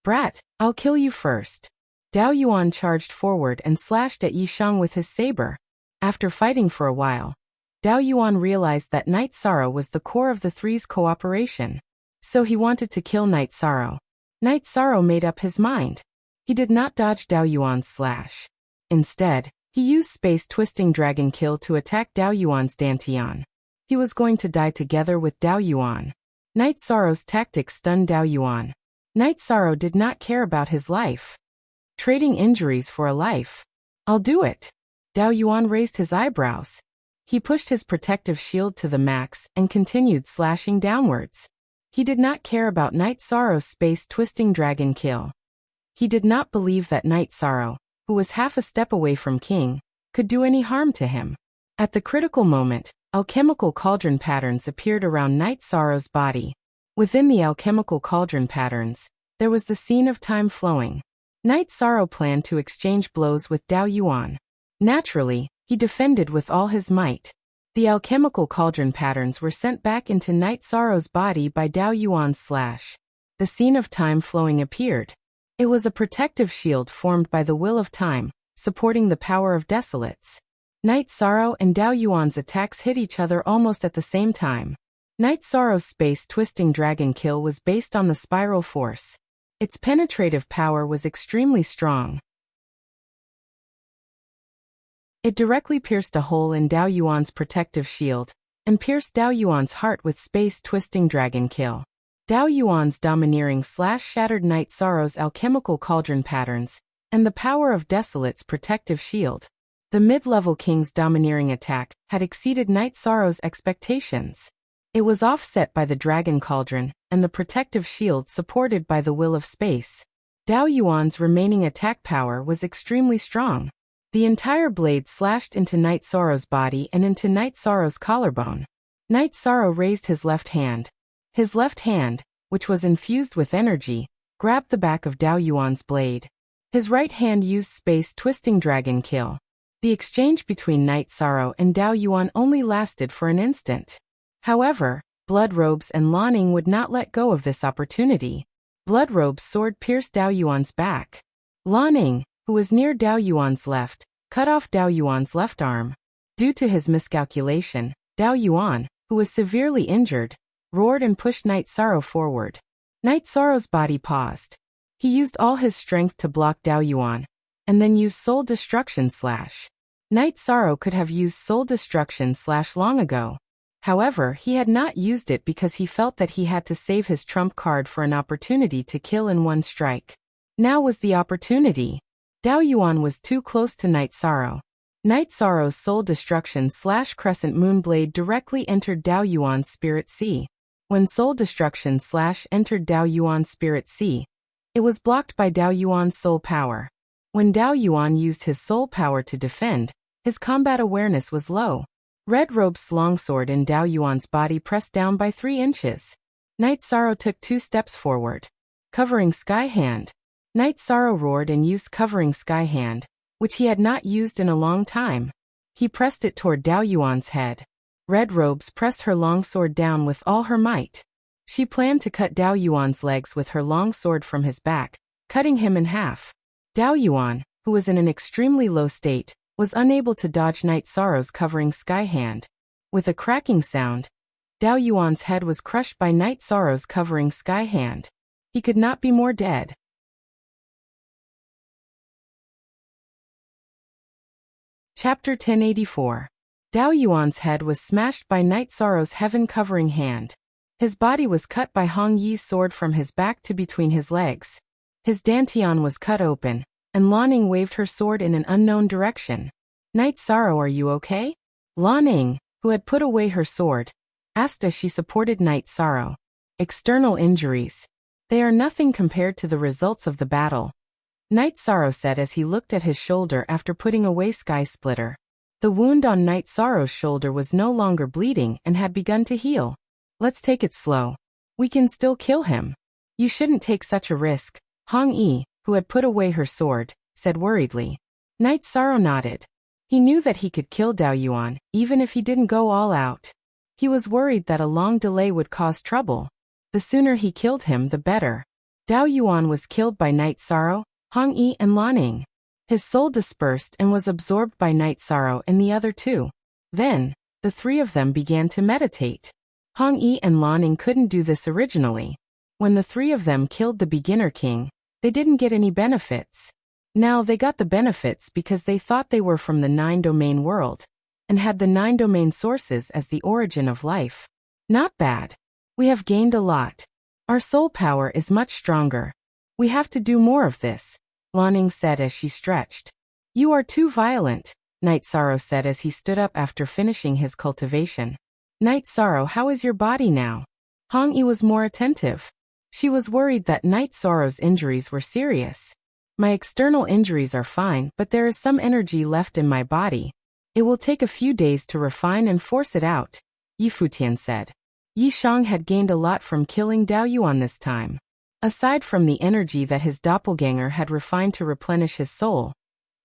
Brat, I'll kill you first. Dao Yuan charged forward and slashed at Yisheng with his saber. After fighting for a while, Dao Yuan realized that Night Sorrow was the core of the three's cooperation. So he wanted to kill Night Sorrow. Night Sorrow made up his mind. He did not dodge Dao Yuan's slash. Instead, he used Space Twisting Dragon Kill to attack Dao Yuan's Dantian. He was going to die together with Dao Yuan. Night Sorrow's tactics stunned Dao Yuan. Night Sorrow did not care about his life. Trading injuries for a life. I'll do it. Dao Yuan raised his eyebrows. He pushed his protective shield to the max and continued slashing downwards. He did not care about Night Sorrow's Space Twisting Dragon Kill. He did not believe that Night Sorrow, who was half a step away from King, could do any harm to him. At the critical moment, alchemical cauldron patterns appeared around Night Sorrow's body. Within the alchemical cauldron patterns, there was the scene of time flowing. Night Sorrow planned to exchange blows with Dao Yuan. Naturally, he defended with all his might. The alchemical cauldron patterns were sent back into Night Sorrow's body by Dao Yuan's slash. The scene of time flowing appeared. It was a protective shield formed by the will of time, supporting the power of desolates. Night Sorrow and Dao Yuan's attacks hit each other almost at the same time. Night Sorrow's Space Twisting Dragon Kill was based on the spiral force. Its penetrative power was extremely strong. It directly pierced a hole in Dao Yuan's protective shield, and pierced Dao Yuan's heart with Space Twisting Dragon Kill. Dao Yuan's domineering slash shattered Night Sorrow's alchemical cauldron patterns, and the power of Desolate's protective shield. The mid-level King's domineering attack had exceeded Night Sorrow's expectations. It was offset by the Dragon Cauldron, and the protective shield supported by the Will of Space. Dao Yuan's remaining attack power was extremely strong. The entire blade slashed into Night Sorrow's body and into Night Sorrow's collarbone. Night Sorrow raised his left hand. His left hand, which was infused with energy, grabbed the back of Dao Yuan's blade. His right hand used Space Twisting Dragon Kill. The exchange between Night Sorrow and Dao Yuan only lasted for an instant. However, Blood Robes and Lan Ning would not let go of this opportunity. Blood Robe's sword pierced Dao Yuan's back. Lan Ning, who was near Dao Yuan's left, cut off Dao Yuan's left arm. Due to his miscalculation, Dao Yuan, who was severely injured, roared and pushed Night Sorrow forward. Night Sorrow's body paused. He used all his strength to block Dao Yuan, and then used Soul Destruction slash. Night Sorrow could have used Soul Destruction slash long ago. However, he had not used it because he felt that he had to save his trump card for an opportunity to kill in one strike. Now was the opportunity. Dao Yuan was too close to Night Sorrow. Night Sorrow's soul destruction / crescent moon blade directly entered Dao Yuan's spirit sea. When soul destruction / entered Dao Yuan's spirit sea, it was blocked by Dao Yuan's soul power. When Dao Yuan used his soul power to defend, his combat awareness was low. Red Robe's longsword in Dao Yuan's body pressed down by 3 inches. Night Sorrow took 2 steps forward. Covering Sky Hand. Night Sorrow roared and used Covering Sky Hand, which he had not used in a long time. He pressed it toward Dao Yuan's head. Red Robes pressed her longsword down with all her might. She planned to cut Dao Yuan's legs with her longsword from his back, cutting him in half. Dao Yuan, who was in an extremely low state, was unable to dodge Night Sorrow's Covering Sky Hand. With a cracking sound, Dao Yuan's head was crushed by Night Sorrow's Covering Sky Hand. He could not be more dead. Chapter 1084. Dao Yuan's head was smashed by Night Sorrow's heaven-covering hand. His body was cut by Hong Yi's sword from his back to between his legs. His dantian was cut open, and Lanning waved her sword in an unknown direction. Night Sorrow, are you okay? Lanning, who had put away her sword, asked as she supported Night Sorrow. External injuries. They are nothing compared to the results of the battle, Night Sorrow said as he looked at his shoulder after putting away Sky Splitter. The wound on Night Sorrow's shoulder was no longer bleeding and had begun to heal. Let's take it slow. We can still kill him. You shouldn't take such a risk, Hong Yi, who had put away her sword, said worriedly. Night Sorrow nodded. He knew that he could kill Dao Yuan, even if he didn't go all out. He was worried that a long delay would cause trouble. The sooner he killed him, the better. Dao Yuan was killed by Night Sorrow, Hong Yi and Lanning. His soul dispersed and was absorbed by Night Sorrow and the other 2. Then, the 3 of them began to meditate. Hong Yi and Lanning couldn't do this originally. When the 3 of them killed the beginner king, they didn't get any benefits. Now they got the benefits because they thought they were from the 9-domain world, and had the 9-domain sources as the origin of life. Not bad. We have gained a lot. Our soul power is much stronger. We have to do more of this, Lanning said as she stretched. You are too violent, Night Sorrow said as he stood up after finishing his cultivation. Night Sorrow, how is your body now? Hong Yi was more attentive. She was worried that Night Sorrow's injuries were serious. My external injuries are fine, but there is some energy left in my body. It will take a few days to refine and force it out, Yi Futian said. Yi Shang had gained a lot from killing Dao Yuan this time. Aside from the energy that his doppelganger had refined to replenish his soul,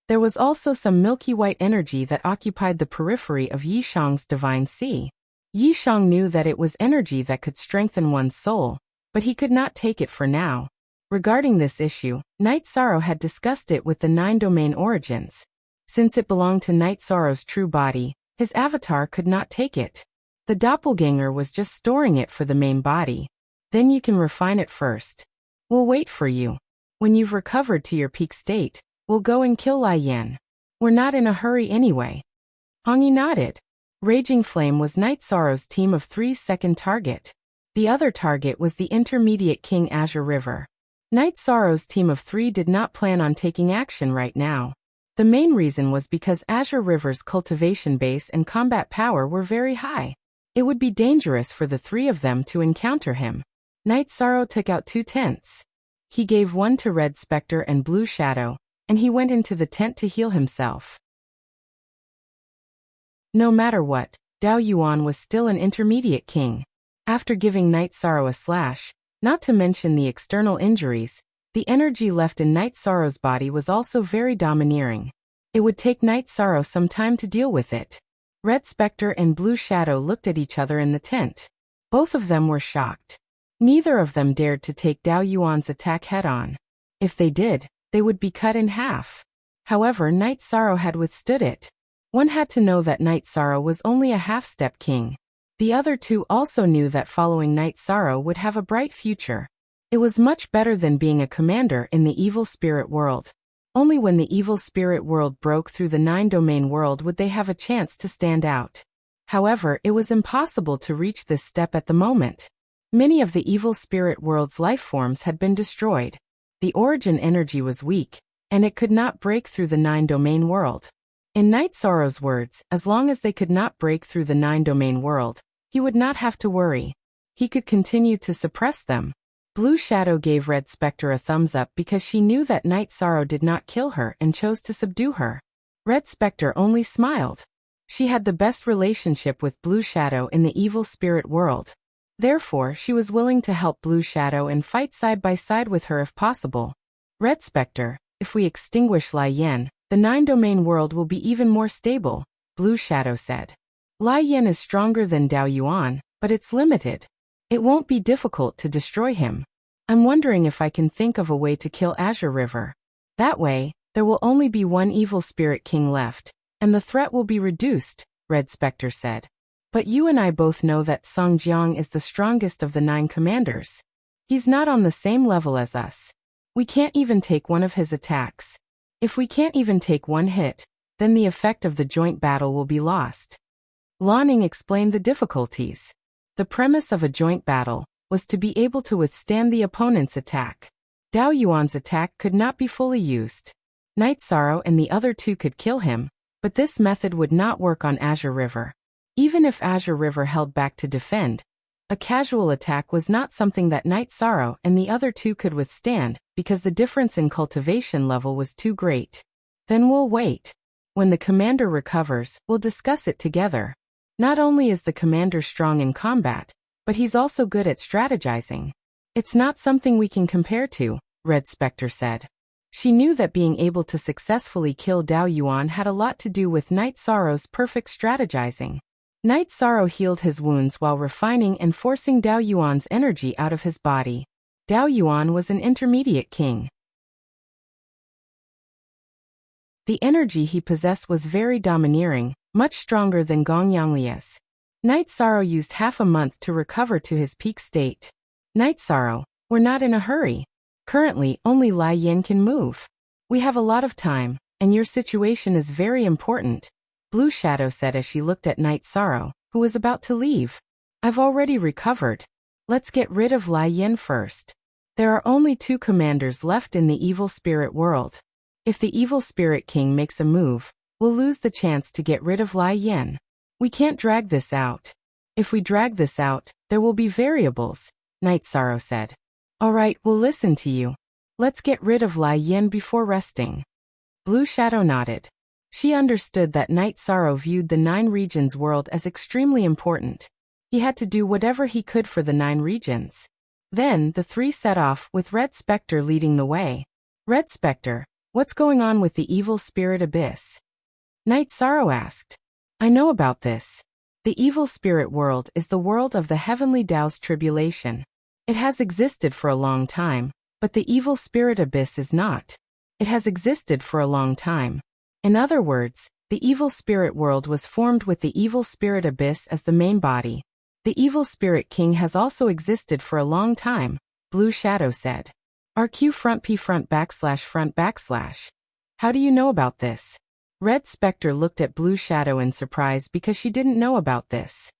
there was also some milky white energy that occupied the periphery of Yi Shang's divine sea. Yi Shang knew that it was energy that could strengthen one's soul, but he could not take it for now. Regarding this issue, Night Sorrow had discussed it with the 9-domain origins. Since it belonged to Night Sorrow's true body, his avatar could not take it. The doppelganger was just storing it for the main body. Then you can refine it first. We'll wait for you. When you've recovered to your peak state, we'll go and kill Lai Yan. We're not in a hurry anyway. Hong Yi nodded. Raging Flame was Night Sorrow's team of 3's second target. The other target was the intermediate King Azure River. Night Sorrow's team of 3 did not plan on taking action right now. The main reason was because Azure River's cultivation base and combat power were very high. It would be dangerous for the 3 of them to encounter him. Night Sorrow took out 2 tents. He gave one to Red Spectre and Blue Shadow, and he went into the tent to heal himself. No matter what, Dao Yuan was still an intermediate king. After giving Night Sorrow a slash, not to mention the external injuries, the energy left in Night Sorrow's body was also very domineering. It would take Night Sorrow some time to deal with it. Red Spectre and Blue Shadow looked at each other in the tent. Both of them were shocked. Neither of them dared to take Dao Yuan's attack head-on. If they did, they would be cut in half. However, Night Sorrow had withstood it. One had to know that Night Sorrow was only a half-step king. The other 2 also knew that following Night Sorrow would have a bright future. It was much better than being a commander in the evil spirit world. Only when the evil spirit world broke through the 9-domain world would they have a chance to stand out. However, it was impossible to reach this step at the moment. Many of the evil spirit world's life forms had been destroyed. The origin energy was weak, and it could not break through the 9-domain world. In Night Sorrow's words, as long as they could not break through the 9-domain world, he would not have to worry. He could continue to suppress them. Blue Shadow gave Red Spectre a thumbs up because she knew that Night Sorrow did not kill her and chose to subdue her. Red Spectre only smiled. She had the best relationship with Blue Shadow in the evil spirit world. Therefore, she was willing to help Blue Shadow and fight side by side with her if possible. Red Spectre, if we extinguish Lai Yen, the 9-domain world will be even more stable, Blue Shadow said. Lai Yen is stronger than Dao Yuan, but it's limited. It won't be difficult to destroy him. I'm wondering if I can think of a way to kill Azure River. That way, there will only be one evil spirit king left, and the threat will be reduced, Red Spectre said. But you and I both know that Song Jiang is the strongest of the 9 commanders. He's not on the same level as us. We can't even take one of his attacks. If we can't even take one hit, then the effect of the joint battle will be lost. Lanning explained the difficulties. The premise of a joint battle was to be able to withstand the opponent's attack. Dao Yuan's attack could not be fully used. Night Sorrow and the other 2 could kill him, but this method would not work on Azure River. Even if Azure River held back to defend, a casual attack was not something that Night Sorrow and the other 2 could withstand because the difference in cultivation level was too great. Then we'll wait. When the commander recovers, we'll discuss it together. Not only is the commander strong in combat, but he's also good at strategizing. It's not something we can compare to, Red Spectre said. She knew that being able to successfully kill Dao Yuan had a lot to do with Night Sorrow's perfect strategizing. Night Sorrow healed his wounds while refining and forcing Dao Yuan's energy out of his body. Dao Yuan was an intermediate king. The energy he possessed was very domineering, much stronger than Gong Yanglia's. Night Sorrow used half a month to recover to his peak state. Night Sorrow, we're not in a hurry. Currently, only Lai Yen can move. We have a lot of time, and your situation is very important, Blue Shadow said as she looked at Night Sorrow, who was about to leave. I've already recovered. Let's get rid of Lai Yen first. There are only 2 commanders left in the evil spirit world. If the evil spirit king makes a move, we'll lose the chance to get rid of Lai Yen. We can't drag this out. If we drag this out, there will be variables, Night Sorrow said. All right, we'll listen to you. Let's get rid of Lai Yen before resting. Blue Shadow nodded. She understood that Night Sorrow viewed the 9 regions world as extremely important. He had to do whatever he could for the 9 regions. Then, the 3 set off, with Red Spectre leading the way. Red Spectre, what's going on with the evil spirit abyss? Night Sorrow asked. I know about this. The evil spirit world is the world of the heavenly Tao's tribulation. It has existed for a long time, but the evil spirit abyss is not. It has existed for a long time. In other words, the evil spirit world was formed with the evil spirit abyss as the main body. The evil spirit king has also existed for a long time, Blue Shadow said. RQ front P front /front/. How do you know about this? Red Spectre looked at Blue Shadow in surprise because she didn't know about this.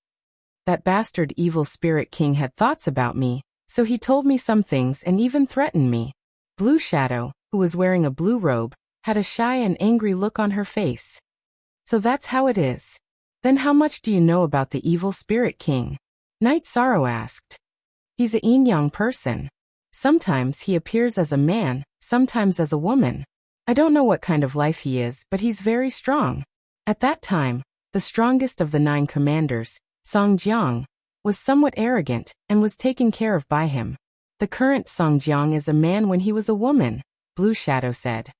That bastard evil spirit king had thoughts about me, so he told me some things and even threatened me. Blue Shadow, who was wearing a blue robe, had a shy and angry look on her face. So that's how it is. Then how much do you know about the evil spirit king? Night Sorrow asked. He's a yin-yang person. Sometimes he appears as a man, sometimes as a woman. I don't know what kind of life he is, but he's very strong. At that time, the strongest of the 9 commanders, Song Jiang, was somewhat arrogant and was taken care of by him. The current Song Jiang is a man when he was a woman, Blue Shadow said.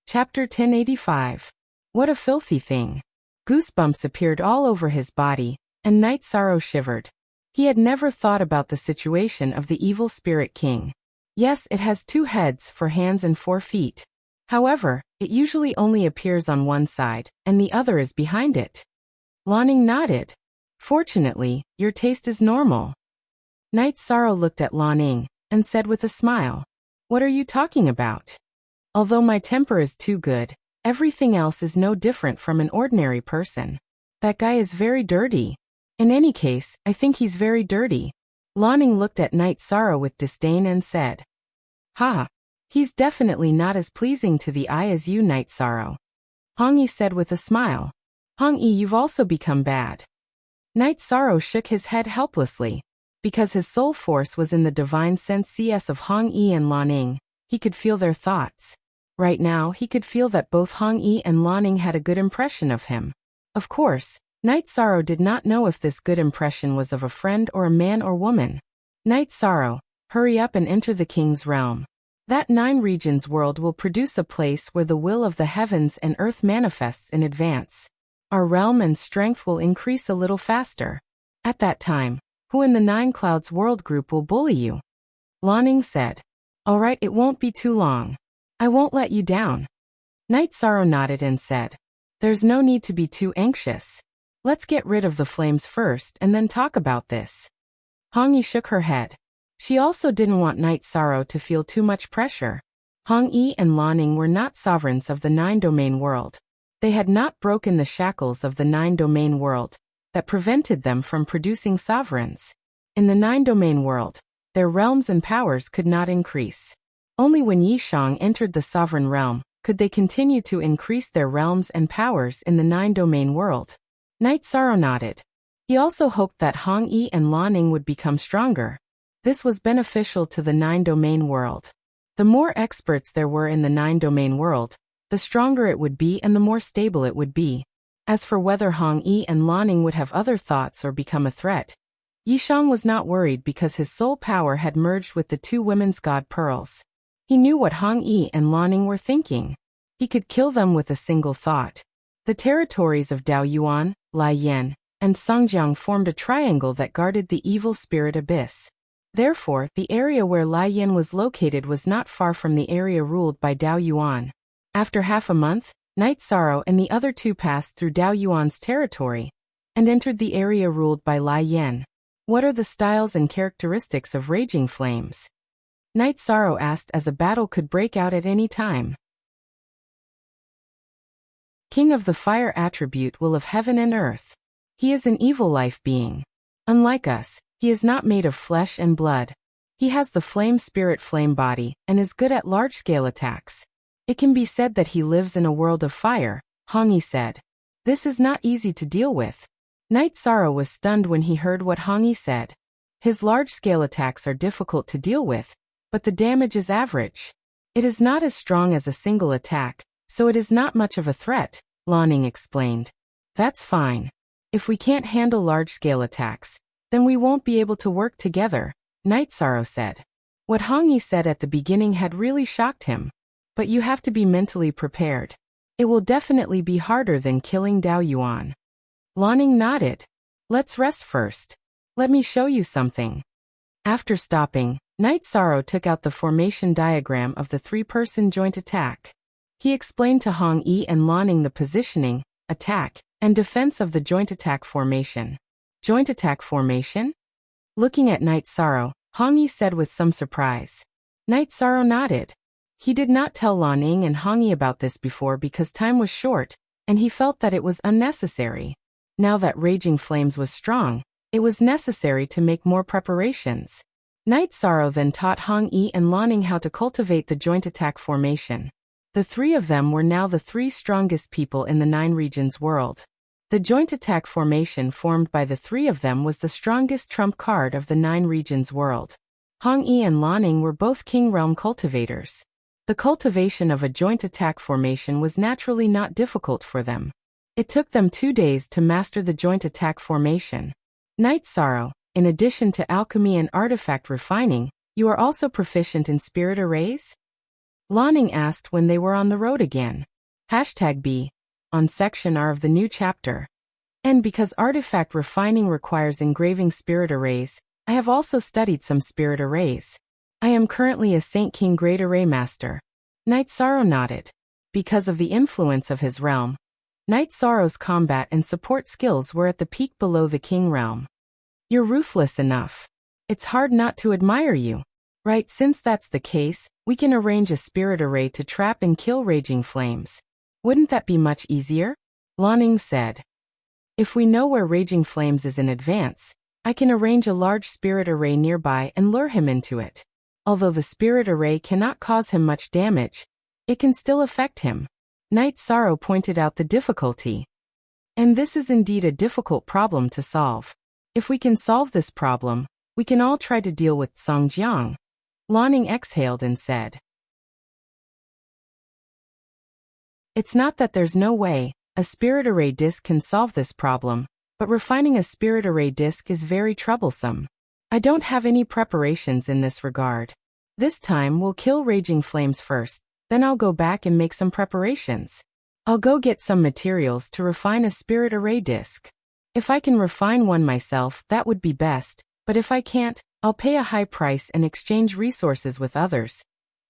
Chapter 1085. What a filthy thing. Goosebumps appeared all over his body, and Night Sorrow shivered. He had never thought about the situation of the evil spirit king. Yes, it has 2 heads for hands and 4 feet. However, it usually only appears on one side, and the other is behind it. Lanning nodded. Fortunately, your taste is normal. Night Sorrow looked at Lanning, and said with a smile, What are you talking about? Although my temper is too good, everything else is no different from an ordinary person. That guy is very dirty. In any case, I think he's very dirty. Lanning looked at Night Sorrow with disdain and said, "Ha! He's definitely not as pleasing to the eye as you, Night Sorrow." Hong Yi said with a smile. "Hong Yi, you've also become bad." Night Sorrow shook his head helplessly. Because his soul force was in the divine sense of Hong Yi and Lanning, he could feel their thoughts. Right now he could feel that both Hong Yi and Lanning had a good impression of him. Of course, Night Sorrow did not know if this good impression was of a friend or a man or woman. Night Sorrow, hurry up and enter the king's realm. That 9 regions world will produce a place where the will of the heavens and earth manifests in advance. Our realm and strength will increase a little faster. At that time, who in the 9 clouds world group will bully you?" Lanning said. "All right, it won't be too long. I won't let you down." Night Sorrow nodded and said, "There's no need to be too anxious. Let's get rid of the flames first and then talk about this." Hong Yi shook her head. She also didn't want Night Sorrow to feel too much pressure. Hong Yi and Lanning were not sovereigns of the 9-domain world. They had not broken the shackles of the 9-domain world that prevented them from producing sovereigns. In the 9-domain world, their realms and powers could not increase. Only when Yishang entered the sovereign realm could they continue to increase their realms and powers in the 9-domain world. Night Sorrow nodded. He also hoped that Hong Yi and Lanning would become stronger. This was beneficial to the 9-domain world. The more experts there were in the 9-domain world, the stronger it would be and the more stable it would be. As for whether Hong Yi and Lanning would have other thoughts or become a threat, Yishang was not worried because his soul power had merged with the 2 women's god pearls. He knew what Hong Yi and Lanning were thinking. He could kill them with a single thought. The territories of Daoyuan, Laiyan, and Songjiang formed a triangle that guarded the evil spirit abyss. Therefore, the area where Laiyan was located was not far from the area ruled by Daoyuan. After half a month, Night Sorrow and the other 2 passed through Daoyuan's territory and entered the area ruled by Laiyan. "What are the styles and characteristics of raging flames?" Night Sorrow asked, as a battle could break out at any time. King of the fire attribute will of heaven and earth. He is an evil life being. Unlike us, he is not made of flesh and blood. He has the flame spirit flame body and is good at large-scale attacks. It can be said that he lives in a world of fire, Hong Yi said. This is not easy to deal with. Night Sorrow was stunned when he heard what Hong Yi said. His large-scale attacks are difficult to deal with, but the damage is average. It is not as strong as a single attack, so it is not much of a threat, Lanning explained. That's fine. If we can't handle large-scale attacks, then we won't be able to work together, Night Sorrow said. What Hong Yi said at the beginning had really shocked him. But you have to be mentally prepared. It will definitely be harder than killing Daoyuan. Lanning nodded. Let's rest first. Let me show you something. After stopping, Night Sorrow took out the formation diagram of the 3-person joint attack. He explained to Hong Yi and Lanning the positioning, attack, and defense of the joint attack formation. Joint attack formation? Looking at Night Sorrow, Hong Yi said with some surprise. Night Sorrow nodded. He did not tell Lanning and Hong Yi about this before because time was short, and he felt that it was unnecessary. Now that Raging Flames was strong, it was necessary to make more preparations. Night Sorrow then taught Hong Yi and Lanning how to cultivate the joint attack formation. The 3 of them were now the 3 strongest people in the 9 regions world. The joint attack formation formed by the 3 of them was the strongest trump card of the 9 regions world. Hong Yi and Lanning were both King Realm cultivators. The cultivation of a joint attack formation was naturally not difficult for them. It took them 2 days to master the joint attack formation. Night Sorrow, in addition to alchemy and artifact refining, you are also proficient in spirit arrays? Lanning asked when they were on the road again. #B. On section R of the new chapter. And because artifact refining requires engraving spirit arrays, I have also studied some spirit arrays. I am currently a Saint King Great Array Master. Night Sorrow nodded. Because of the influence of his realm, Night Sorrow's combat and support skills were at the peak below the King realm. You're ruthless enough. It's hard not to admire you. Right, since that's the case, we can arrange a spirit array to trap and kill Raging Flames. Wouldn't that be much easier? Lanning said. If we know where Raging Flames is in advance, I can arrange a large spirit array nearby and lure him into it. Although the spirit array cannot cause him much damage, it can still affect him. Night Sorrow pointed out the difficulty. And this is indeed a difficult problem to solve. If we can solve this problem, we can all try to deal with Songjiang. Lanning exhaled and said, "It's not that there's no way a spirit array disk can solve this problem, but refining a spirit array disk is very troublesome. I don't have any preparations in this regard. This time we'll kill raging flames first, then I'll go back and make some preparations. I'll go get some materials to refine a spirit array disk. If I can refine one myself, that would be best, but if I can't, I'll pay a high price and exchange resources with others,"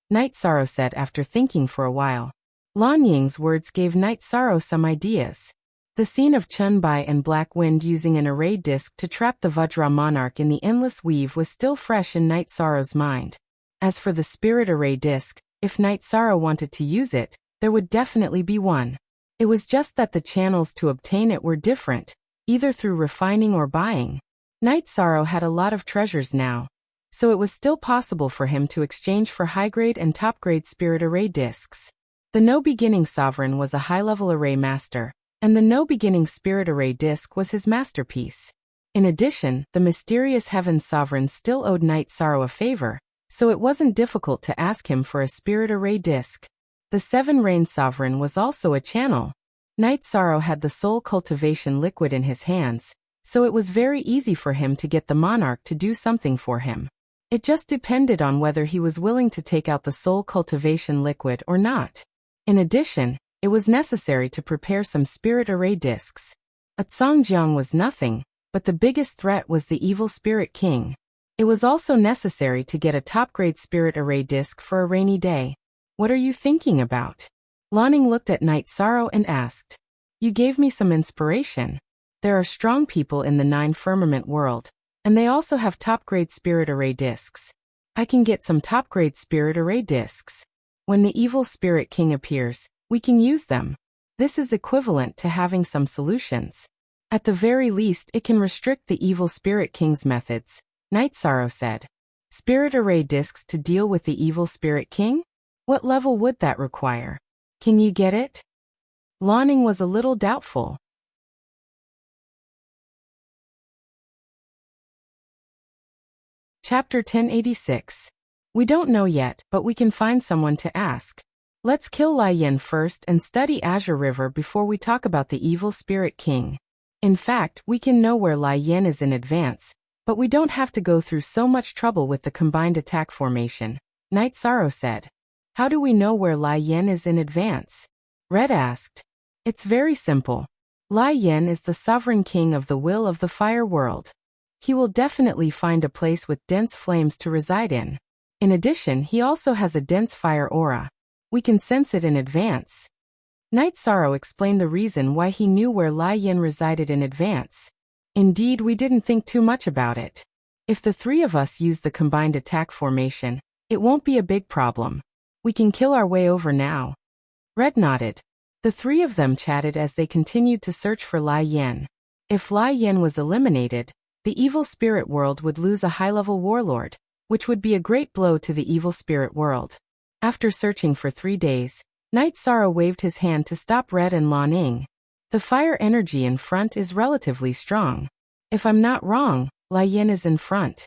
Night Sorrow said after thinking for a while. Lan Ying's words gave Night Sorrow some ideas. The scene of Chun Bai and Black Wind using an array disk to trap the Vajra monarch in the endless weave was still fresh in Night Sorrow's mind. As for the spirit array disk, if Night Sorrow wanted to use it, there would definitely be one. It was just that the channels to obtain it were different, either through refining or buying. Night Sorrow had a lot of treasures now, so it was still possible for him to exchange for high-grade and top-grade spirit array disks. The No Beginning Sovereign was a high-level array master, and the No Beginning Spirit Array Disk was his masterpiece. In addition, the Mysterious Heaven's Sovereign still owed Night Sorrow a favor, so it wasn't difficult to ask him for a Spirit Array Disk. The Seven Rain Sovereign was also a channel. Night Sorrow had the Soul Cultivation Liquid in his hands, so it was very easy for him to get the monarch to do something for him. It just depended on whether he was willing to take out the Soul Cultivation Liquid or not. In addition, it was necessary to prepare some spirit array disks. A Songjiang was nothing, but the biggest threat was the evil Spirit King. It was also necessary to get a top-grade spirit array disk for a rainy day. "What are you thinking about?" Lanning looked at Night Sorrow and asked. "You gave me some inspiration. There are strong people in the Nine Firmament world, and they also have top-grade spirit array disks. I can get some top-grade spirit array disks. When the evil Spirit King appears, we can use them. This is equivalent to having some solutions. At the very least, it can restrict the evil Spirit King's methods," Night Sorrow said. "Spirit array disks to deal with the evil Spirit King? What level would that require? Can you get it?" Lanning was a little doubtful. Chapter 1086. We don't know yet, but we can find someone to ask. Let's kill Lai Yin first and study Azure River before we talk about the evil Spirit King. In fact, we can know where Lai Yin is in advance, but we don't have to go through so much trouble with the combined attack formation, Night Sorrow said. How do we know where Lai Yin is in advance? Red asked. It's very simple. Lai Yin is the sovereign king of the will of the fire world. He will definitely find a place with dense flames to reside in. In addition, he also has a dense fire aura. We can sense it in advance. Night Sorrow explained the reason why he knew where Lai Yin resided in advance. Indeed, we didn't think too much about it. If the three of us use the combined attack formation, it won't be a big problem. We can kill our way over now. Red nodded. The three of them chatted as they continued to search for Lai Yin. If Lai Yin was eliminated, the evil spirit world would lose a high-level warlord, which would be a great blow to the evil spirit world. After searching for 3 days, Night Sorrow waved his hand to stop Red and Lanning. The fire energy in front is relatively strong. If I'm not wrong, Lai Yin is in front.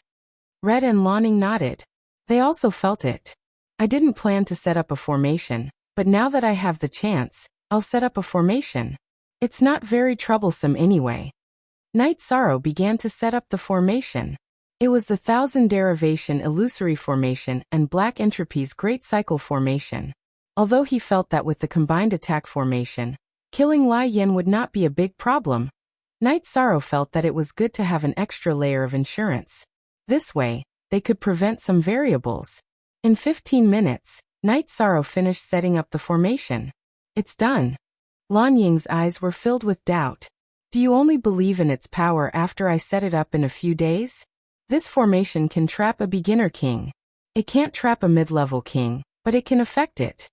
Red and Lanning nodded. They also felt it. I didn't plan to set up a formation, but now that I have the chance, I'll set up a formation. It's not very troublesome anyway. Night Sorrow began to set up the formation. It was the Thousand Derivation Illusory Formation and Black Entropy's Great Cycle Formation. Although he felt that with the combined attack formation, killing Lai Yin would not be a big problem, Night Sorrow felt that it was good to have an extra layer of insurance. This way, they could prevent some variables. In 15 minutes, Night Sorrow finished setting up the formation. It's done. Lan Ying's eyes were filled with doubt. Do you only believe in its power after I set it up in a few days? This formation can trap a beginner king. It can't trap a mid-level king, but it can affect it.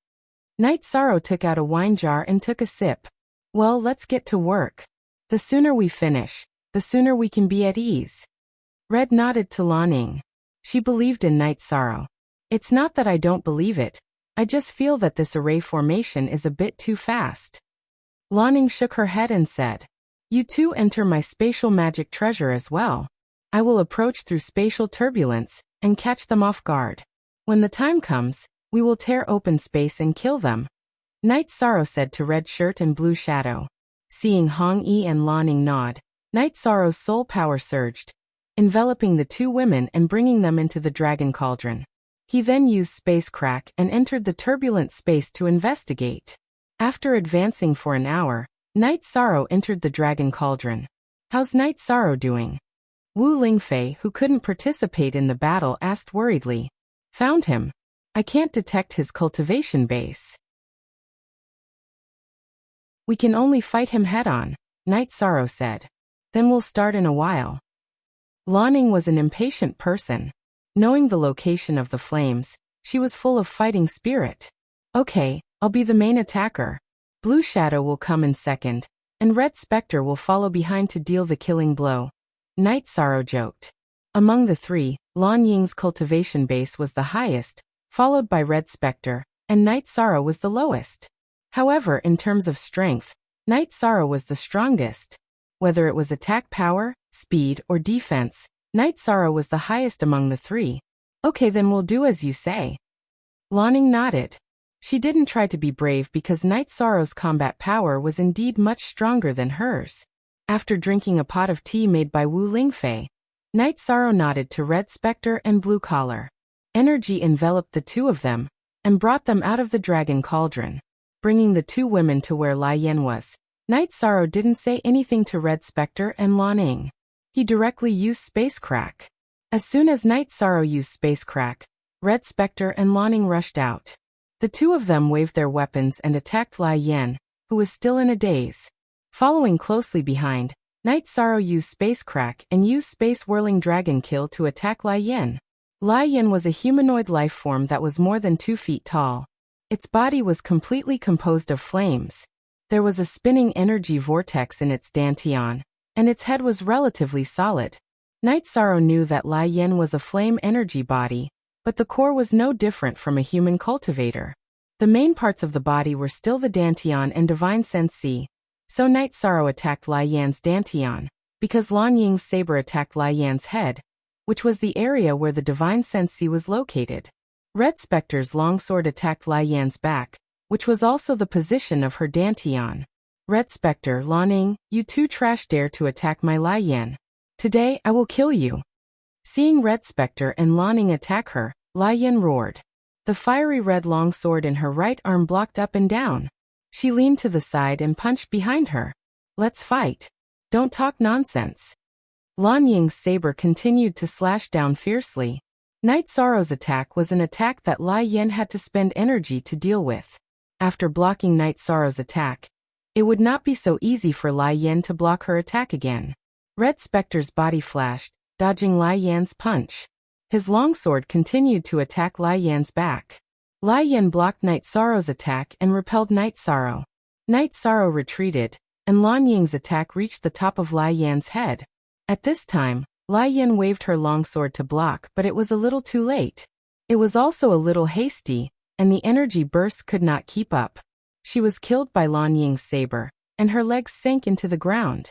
Night Sorrow took out a wine jar and took a sip. Well, let's get to work. The sooner we finish, the sooner we can be at ease. Red nodded to Lan Ying. She believed in Night Sorrow. It's not that I don't believe it, I just feel that this array formation is a bit too fast. Lan Ying shook her head and said, You too enter my spatial magic treasure as well. I will approach through spatial turbulence and catch them off guard. When the time comes, we will tear open space and kill them. Night Sorrow said to Red Shirt and Blue Shadow. Seeing Hong Yi and Lan Ying nod, Night Sorrow's soul power surged, enveloping the two women and bringing them into the dragon cauldron. He then used Space Crack and entered the turbulent space to investigate. After advancing for an hour, Night Sorrow entered the dragon cauldron. How's Night Sorrow doing? Wu Lingfei, who couldn't participate in the battle, asked worriedly. Found him. I can't detect his cultivation base. We can only fight him head-on, Night Sorrow said. Then we'll start in a while. Lan Ying was an impatient person. Knowing the location of the flames, she was full of fighting spirit. Okay, I'll be the main attacker. Blue Shadow will come in second, and Red Spectre will follow behind to deal the killing blow. Night Sorrow joked. Among the three, Lan Ying's cultivation base was the highest, followed by Red Spectre, and Night Sorrow was the lowest. However, in terms of strength, Night Sorrow was the strongest. Whether it was attack power, speed, or defense, Night Sorrow was the highest among the three. Okay, then we'll do as you say. Lan Ying nodded. She didn't try to be brave because Night Sorrow's combat power was indeed much stronger than hers. After drinking a pot of tea made by Wu Lingfei, Night Sorrow nodded to Red Spectre and Blue Collar. Energy enveloped the two of them and brought them out of the dragon cauldron, bringing the two women to where Lai Yan was. Night Sorrow didn't say anything to Red Spectre and Lan Ying. He directly used Space Crack. As soon as Night Sorrow used Space Crack, Red Spectre and Lan Ying rushed out. The two of them waved their weapons and attacked Lai Yan, who was still in a daze. Following closely behind, Night Sorrow used Space Crack and used Space Whirling Dragon Kill to attack Lai Yan. Lai Yan was a humanoid life form that was more than 2 feet tall. Its body was completely composed of flames. There was a spinning energy vortex in its dantian, and its head was relatively solid. Night Sorrow knew that Lai Yan was a flame energy body, but the core was no different from a human cultivator. The main parts of the body were still the dantian and divine sensi, so Night Sorrow attacked Lai Yan's dantian, because Lan Ying's saber attacked Lai Yan's head, which was the area where the divine sensi was located. Red Spectre's longsword attacked Lai Yan's back, which was also the position of her dantian. Red Spectre, Lan Ying, you two trash dare to attack my Lai Yan. Today I will kill you. Seeing Red Spectre and Lan Ying attack her, Lai Yan roared. The fiery red longsword in her right arm blocked up and down. She leaned to the side and punched behind her. Let's fight. Don't talk nonsense. Lan Ying's saber continued to slash down fiercely. Night Sorrow's attack was an attack that Lai Yan had to spend energy to deal with. After blocking Night Sorrow's attack, it would not be so easy for Lai Yan to block her attack again. Red Spectre's body flashed, dodging Lai Yan's punch. His longsword continued to attack Lai Yan's back. Lai Yan blocked Night Sorrow's attack and repelled Night Sorrow. Night Sorrow retreated, and Lan Ying's attack reached the top of Lai Yan's head. At this time, Lai Yan waved her longsword to block, but it was a little too late. It was also a little hasty, and the energy burst could not keep up. She was killed by Lan Ying's saber, and her legs sank into the ground.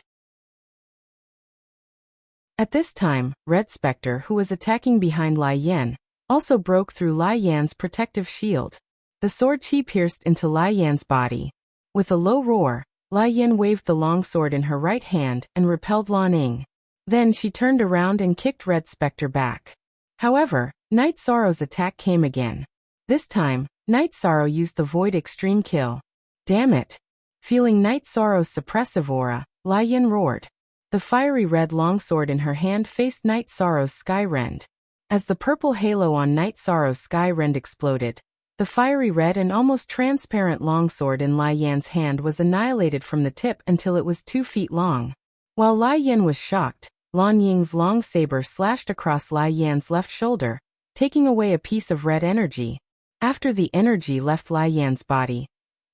At this time, Red Spectre, who was attacking behind Lai Yan, also broke through Lai Yan's protective shield. The sword chi pierced into Lai Yan's body. With a low roar, Lai Yan waved the longsword in her right hand and repelled Lan Ying. Then she turned around and kicked Red Spectre back. However, Night Sorrow's attack came again. This time, Night Sorrow used the Void Extreme Kill. Damn it! Feeling Night Sorrow's suppressive aura, Lai Yan roared. The fiery red longsword in her hand faced Night Sorrow's Sky Rend. As the purple halo on Night Sorrow's Sky Rend exploded, the fiery red and almost transparent longsword in Lai Yan's hand was annihilated from the tip until it was 2 feet long. While Lai Yan was shocked, Lan Ying's long saber slashed across Lai Yan's left shoulder, taking away a piece of red energy. After the energy left Lai Yan's body,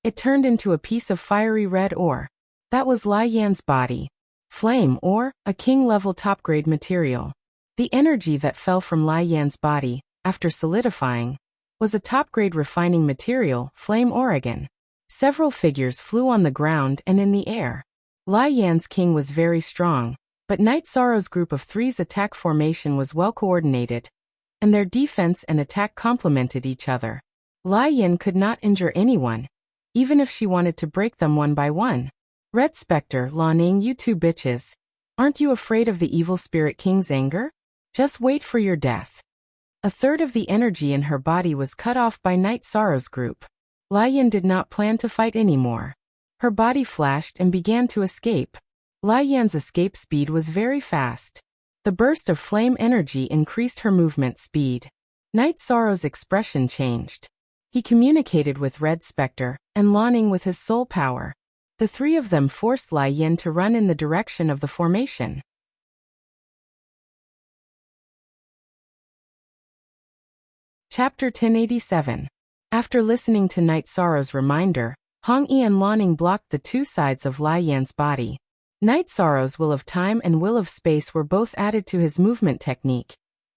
it turned into a piece of fiery red ore. That was Lai Yan's body. Flame ore, a king-level top-grade material. The energy that fell from Lai Yan's body, after solidifying, was a top-grade refining material, flame Oregon. Several figures flew on the ground and in the air. Lai Yan's king was very strong, but Night Sorrow's group of three's attack formation was well coordinated, and their defense and attack complemented each other. Lai Yan could not injure anyone, even if she wanted to break them one by one. Red Spectre, Lan Ning, you two bitches. Aren't you afraid of the evil spirit king's anger? Just wait for your death. A third of the energy in her body was cut off by Night Sorrow's group. Lai Yan did not plan to fight anymore. Her body flashed and began to escape. Lai Yan's escape speed was very fast. The burst of flame energy increased her movement speed. Night Sorrow's expression changed. He communicated with Red Spectre and Lan Ning with his soul power. The three of them forced Lai Yan to run in the direction of the formation. Chapter 1087. After listening to Night Sorrow's reminder, Hong Yi and Lan Ning blocked the two sides of Lai Yan's body. Night Sorrow's will of time and will of space were both added to his movement technique,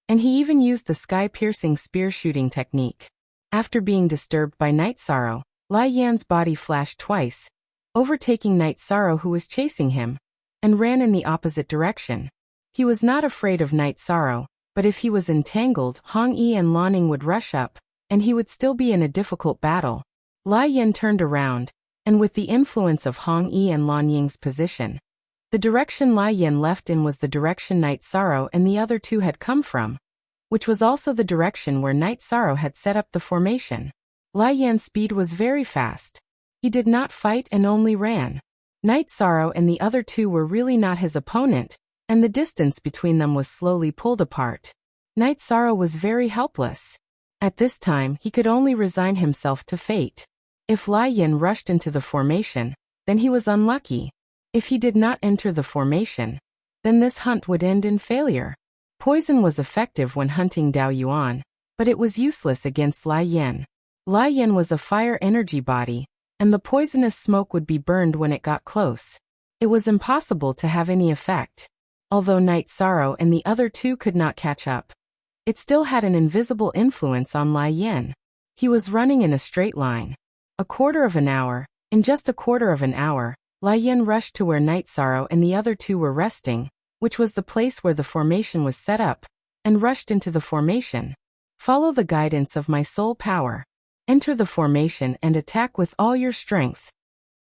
and he even used the sky-piercing spear shooting technique. After being disturbed by Night Sorrow, Lai Yan's body flashed twice, overtaking Night Sorrow who was chasing him, and ran in the opposite direction. He was not afraid of Night Sorrow, but if he was entangled, Hong Yi and Lan Ning would rush up, and he would still be in a difficult battle. Lai Yan turned around, and with the influence of Hong Yi and Lan Ying's position, the direction Lai Yan left in was the direction Night Sorrow and the other two had come from, which was also the direction where Night Sorrow had set up the formation. Lai Yan's speed was very fast. He did not fight and only ran. Night Sorrow and the other two were really not his opponent, and the distance between them was slowly pulled apart. Night Sorrow was very helpless. At this time, he could only resign himself to fate. If Lai Yan rushed into the formation, then he was unlucky. If he did not enter the formation, then this hunt would end in failure. Poison was effective when hunting Dao Yuan, but it was useless against Lai Yan. Lai Yan was a fire energy body, and the poisonous smoke would be burned when it got close. It was impossible to have any effect. Although Night Sorrow and the other two could not catch up, it still had an invisible influence on Lai Yan. He was running in a straight line. In just a quarter of an hour, Lai Yan rushed to where Night Sorrow and the other two were resting, which was the place where the formation was set up, and rushed into the formation. Follow the guidance of my soul power. Enter the formation and attack with all your strength.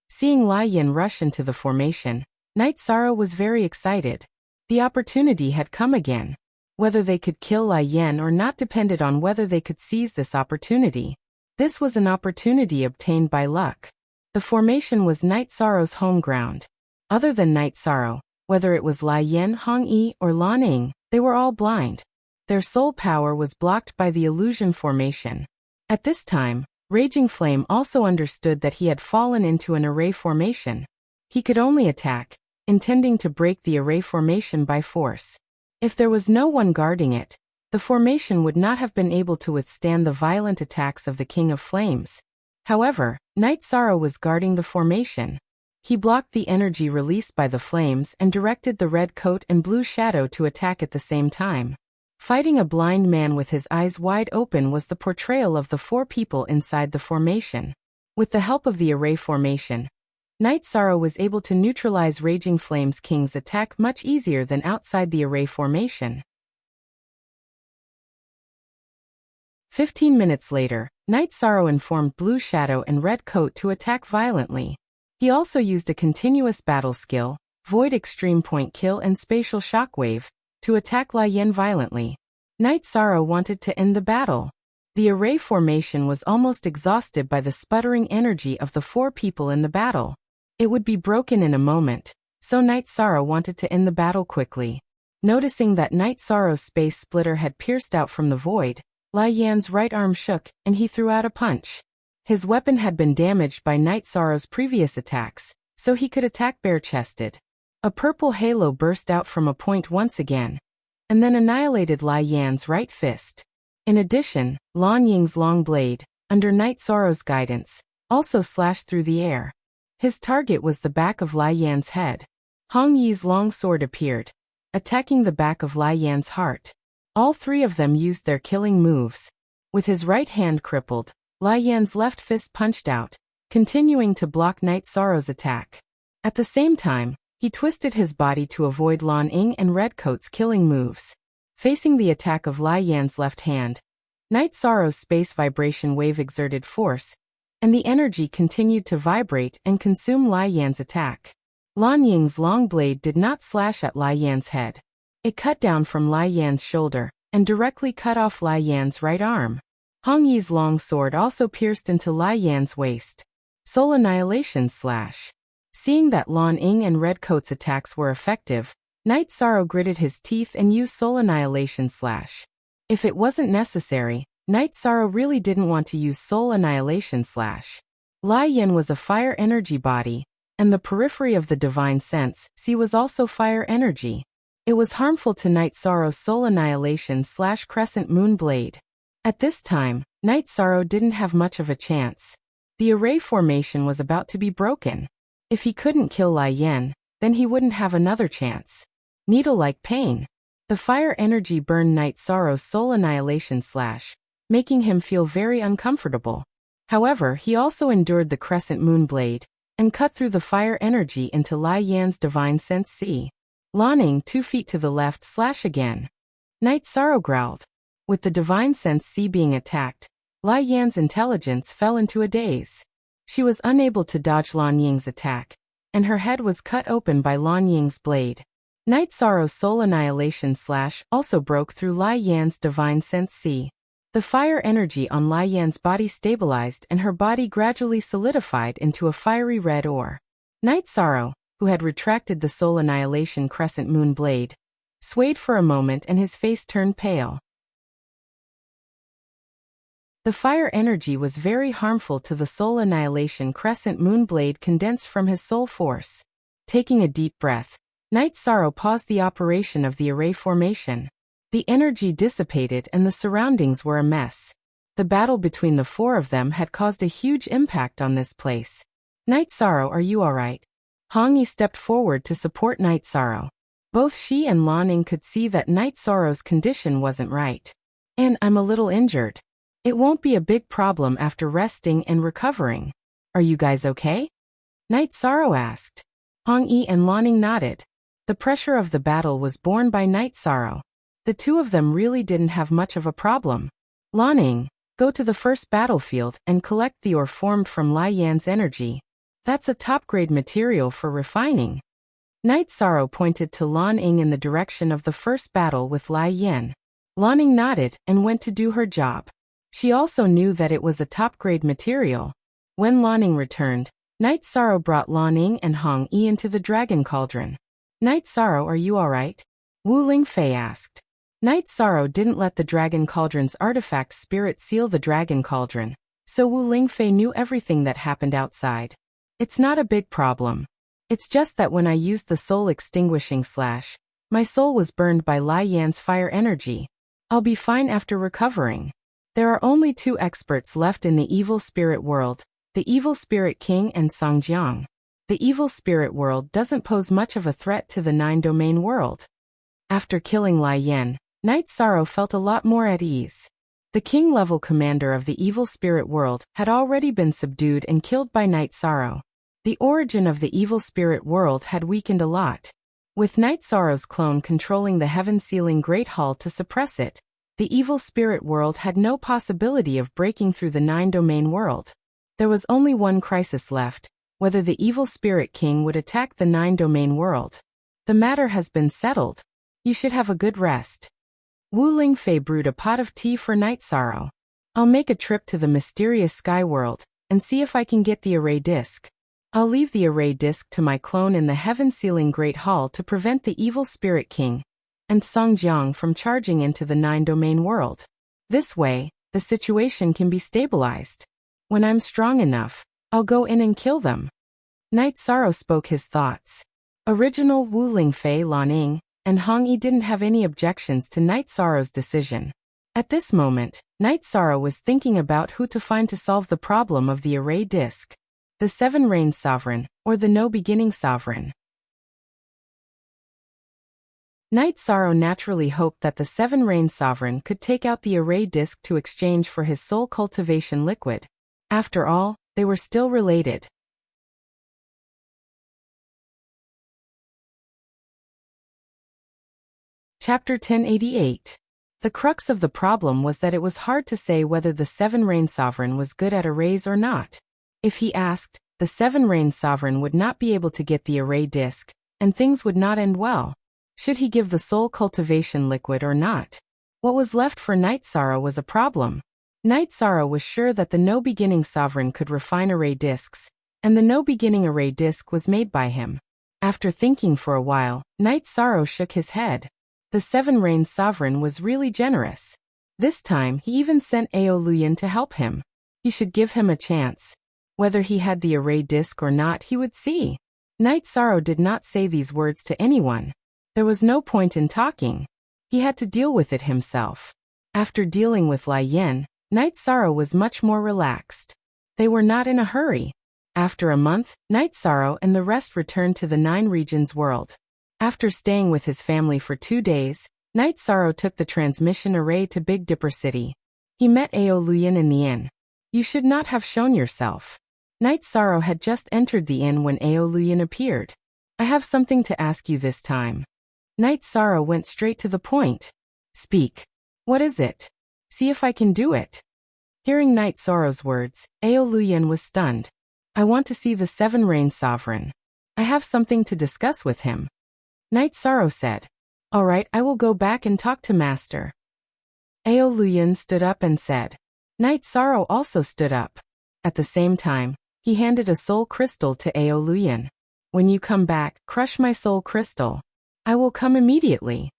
Seeing Lai Yan rush into the formation, Night Sorrow was very excited. The opportunity had come again. Whether they could kill Lai Yan or not depended on whether they could seize this opportunity. This was an opportunity obtained by luck. The formation was Night Sorrow's home ground. Other than Night Sorrow, whether it was Lai Yan, Hong Yi, or Lan Ning, they were all blind. Their soul power was blocked by the illusion formation. At this time, Raging Flame also understood that he had fallen into an array formation. He could only attack, intending to break the array formation by force. If there was no one guarding it, the formation would not have been able to withstand the violent attacks of the King of Flames. However, Night Sorrow was guarding the formation. He blocked the energy released by the flames and directed the red coat and blue shadow to attack at the same time. Fighting a blind man with his eyes wide open was the portrayal of the four people inside the formation. With the help of the array formation, Night Sorrow was able to neutralize Raging Flame's King's attack much easier than outside the array formation. 15 minutes later, Night Sorrow informed Blue Shadow and Red Coat to attack violently. He also used a continuous battle skill, Void Extreme Point Kill and Spatial Shockwave, to attack Lai Yan violently. Night Sorrow wanted to end the battle. The array formation was almost exhausted by the sputtering energy of the four people in the battle. It would be broken in a moment, so Night Sorrow wanted to end the battle quickly. Noticing that Night Sorrow's space splitter had pierced out from the void, Lai Yan's right arm shook, and he threw out a punch. His weapon had been damaged by Night Sorrow's previous attacks, so he could attack bare-chested. A purple halo burst out from a point once again, and then annihilated Lai Yan's right fist. In addition, Lan Ying's long blade, under Night Sorrow's guidance, also slashed through the air. His target was the back of Lai Yan's head. Hong Yi's long sword appeared, attacking the back of Lai Yan's heart. All three of them used their killing moves. With his right hand crippled, Lai Yan's left fist punched out, continuing to block Night Sorrow's attack. At the same time, he twisted his body to avoid Lan Ying and Redcoat's killing moves. Facing the attack of Lai Yan's left hand, Night Sorrow's space vibration wave exerted force, and the energy continued to vibrate and consume Lai Yan's attack. Lan Ying's long blade did not slash at Lai Yan's head. It cut down from Lai Yan's shoulder and directly cut off Lai Yan's right arm. Hong Yi's long sword also pierced into Lai Yan's waist. Soul Annihilation Slash. Seeing that Lan Ying and Redcoat's attacks were effective, Night Sorrow gritted his teeth and used Soul Annihilation Slash. If it wasn't necessary, Night Sorrow really didn't want to use Soul Annihilation Slash. Lai Yan was a fire energy body, and the periphery of the divine sense, C, was also fire energy. It was harmful to Night Sorrow's Soul Annihilation Slash Crescent Moon Blade. At this time, Night Sorrow didn't have much of a chance. The array formation was about to be broken. If he couldn't kill Lai Yan, then he wouldn't have another chance. Needle-like pain. The fire energy burned Night Sorrow's Soul Annihilation Slash, making him feel very uncomfortable. However, he also endured the Crescent Moon Blade, and cut through the fire energy into Lai Yan's Divine Sense C. Lan Ying 2 feet to the left slash again. Night Sorrow growled. With the Divine Sense C being attacked, Lai Yan's intelligence fell into a daze. She was unable to dodge Lan Ying's attack, and her head was cut open by Lan Ying's blade. Night Sorrow's Soul Annihilation Slash also broke through Lai Yan's Divine Sense C. The fire energy on Lai Yan's body stabilized and her body gradually solidified into a fiery red ore. Night Sorrow, who had retracted the Soul Annihilation Crescent Moon Blade, swayed for a moment and his face turned pale. The fire energy was very harmful to the Soul Annihilation Crescent Moon Blade condensed from his soul force. Taking a deep breath, Night Sorrow paused the operation of the array formation. The energy dissipated and the surroundings were a mess. The battle between the four of them had caused a huge impact on this place. Night Sorrow, are you alright? Hong Yi stepped forward to support Night Sorrow. Both she and Lan Ying could see that Night Sorrow's condition wasn't right. And I'm a little injured. It won't be a big problem after resting and recovering. Are you guys okay? Night Sorrow asked. Hong Yi and Lan Ying nodded. The pressure of the battle was borne by Night Sorrow. The two of them really didn't have much of a problem. Lan Ying, go to the first battlefield and collect the ore formed from Lai Yan's energy. That's a top-grade material for refining. Night Sorrow pointed to Lan Ying in the direction of the first battle with Lai Yan. Lan Ying nodded and went to do her job. She also knew that it was a top-grade material. When Lan Ying returned, Night Sorrow brought Lan Ying and Hong Yi into the Dragon Cauldron. Night Sorrow, are you alright? Wu Lingfei asked. Night Sorrow didn't let the Dragon Cauldron's artifact spirit seal the Dragon Cauldron, so Wu Lingfei knew everything that happened outside. It's not a big problem. It's just that when I used the soul extinguishing slash, my soul was burned by Lai Yan's fire energy. I'll be fine after recovering. There are only two experts left in the evil spirit world, the Evil Spirit King and Songjiang. The evil spirit world doesn't pose much of a threat to the nine-domain world. After killing Lai Yan, Night Sorrow felt a lot more at ease. The king-level commander of the evil spirit world had already been subdued and killed by Night Sorrow. The origin of the evil spirit world had weakened a lot. With Night Sorrow's clone controlling the heaven-sealing Great Hall to suppress it, the evil spirit world had no possibility of breaking through the nine-domain world. There was only one crisis left, whether the evil spirit king would attack the nine-domain world. The matter has been settled. You should have a good rest. Wu Lingfei brewed a pot of tea for Night Sorrow. I'll make a trip to the mysterious sky world and see if I can get the array disc. I'll leave the array disc to my clone in the heaven-sealing Great Hall to prevent the evil spirit king and Songjiang from charging into the nine-domain world. This way, the situation can be stabilized. When I'm strong enough, I'll go in and kill them. Night Sorrow spoke his thoughts. Original Wu Lingfei, Lan Ying, and Hong Yi didn't have any objections to Night Sorrow's decision. At this moment, Night Sorrow was thinking about who to find to solve the problem of the array disc. The Seven Rains Sovereign, or the No Beginning Sovereign. Night Sorrow naturally hoped that the Seven Rain Sovereign could take out the array disc to exchange for his soul cultivation liquid. After all, they were still related. Chapter 1088. The crux of the problem was that it was hard to say whether the Seven Rain Sovereign was good at arrays or not. If he asked, the Seven Rain Sovereign would not be able to get the array disc, and things would not end well. Should he give the soul cultivation liquid or not? What was left for Night Sorrow was a problem. Night Sorrow was sure that the no-beginning sovereign could refine array discs, and the no-beginning array disc was made by him. After thinking for a while, Night Sorrow shook his head. The Seven Rain Sovereign was really generous. This time he even sent Aoluyan to help him. He should give him a chance. Whether he had the array disc or not, he would see. Night Sorrow did not say these words to anyone. There was no point in talking. He had to deal with it himself. After dealing with Lai Yen, Night Sorrow was much more relaxed. They were not in a hurry. After a month, Night Sorrow and the rest returned to the Nine Regions world. After staying with his family for 2 days, Night Sorrow took the transmission array to Big Dipper City. He met Aoluyan in the inn. You should not have shown yourself. Night Sorrow had just entered the inn when Aoluyan appeared. I have something to ask you this time. Night Sorrow went straight to the point. Speak. What is it? See if I can do it. Hearing Night Sorrow's words, Aoluyan was stunned. I want to see the Seven Rain Sovereign. I have something to discuss with him. Night Sorrow said. All right, I will go back and talk to Master. Aoluyan stood up and said. Night Sorrow also stood up. At the same time, he handed a soul crystal to Aoluyan. When you come back, crush my soul crystal. I will come immediately.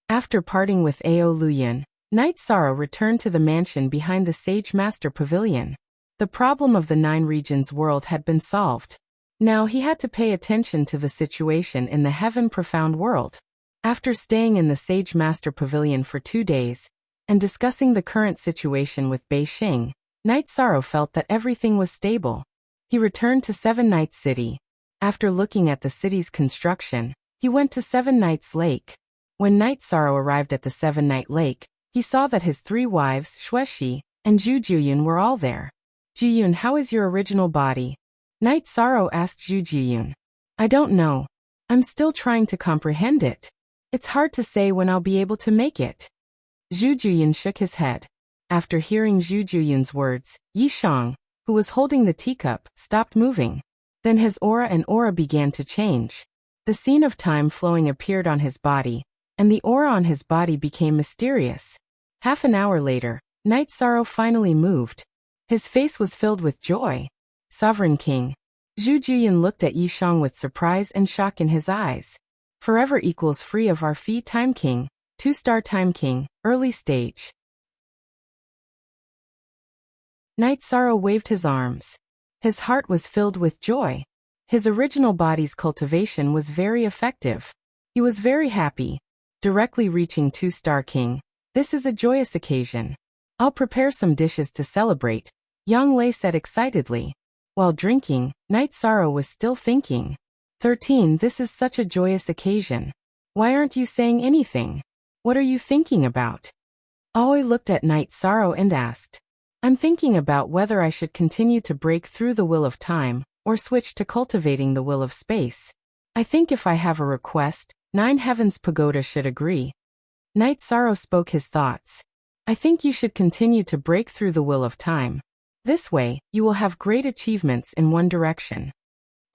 After parting with Aoluyan, Night Sorrow returned to the mansion behind the Sage Master Pavilion. The problem of the Nine Regions world had been solved. Now he had to pay attention to the situation in the Heaven Profound world. After staying in the Sage Master Pavilion for 2 days, and discussing the current situation with Bei Xing, Night Sorrow felt that everything was stable. He returned to Seven Nights City. After looking at the city's construction, he went to Seven Nights Lake. When Night Sorrow arrived at the Seven Night Lake, he saw that his 3 wives, Xuexi and Juyun, were all there. Juyun, how is your original body? Night Sorrow asked Juyun. I don't know. I'm still trying to comprehend it. It's hard to say when I'll be able to make it. Juyun shook his head. After hearing Juyun's words, Yishang, who was holding the teacup, stopped moving. Then his aura began to change. The scene of time flowing appeared on his body, and the aura on his body became mysterious. Half an hour later, Night Sorrow finally moved. His face was filled with joy. Sovereign King. Juyun looked at Yishang with surprise and shock in his eyes. Forever equals free of our fee Time King, 2-star Time King, early stage. Night Sorrow waved his arms. His heart was filled with joy. His original body's cultivation was very effective. He was very happy. Directly reaching 2-star King. This is a joyous occasion. I'll prepare some dishes to celebrate, Yang Lei said excitedly. While drinking, Night Sorrow was still thinking. 13. This is such a joyous occasion. Why aren't you saying anything? What are you thinking about? Aoi looked at Night Sorrow and asked. I'm thinking about whether I should continue to break through the will of time, or switch to cultivating the will of space. I think if I have a request, 9 Heavens Pagoda should agree. Night Sorrow spoke his thoughts. I think you should continue to break through the will of time. This way, you will have great achievements in one direction.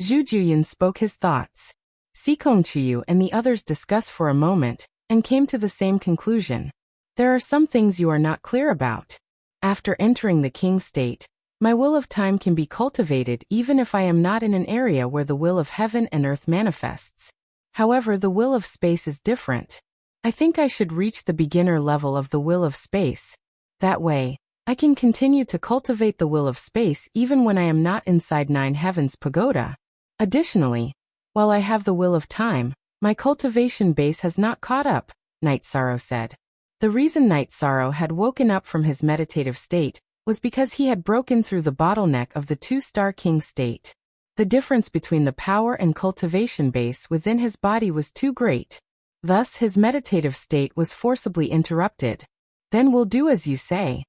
Juyun spoke his thoughts. Sikongchiyu and the others discussed for a moment, and came to the same conclusion. There are some things you are not clear about. After entering the king state, my will of time can be cultivated even if I am not in an area where the will of heaven and earth manifests. However, the will of space is different. I think I should reach the beginner level of the will of space. That way, I can continue to cultivate the will of space even when I am not inside 9 Heavens Pagoda. Additionally, while I have the will of time, my cultivation base has not caught up, Night Sorrow said. The reason Night Sorrow had woken up from his meditative state was because he had broken through the bottleneck of the 2-star king state. The difference between the power and cultivation base within his body was too great. Thus his meditative state was forcibly interrupted. Then we'll do as you say.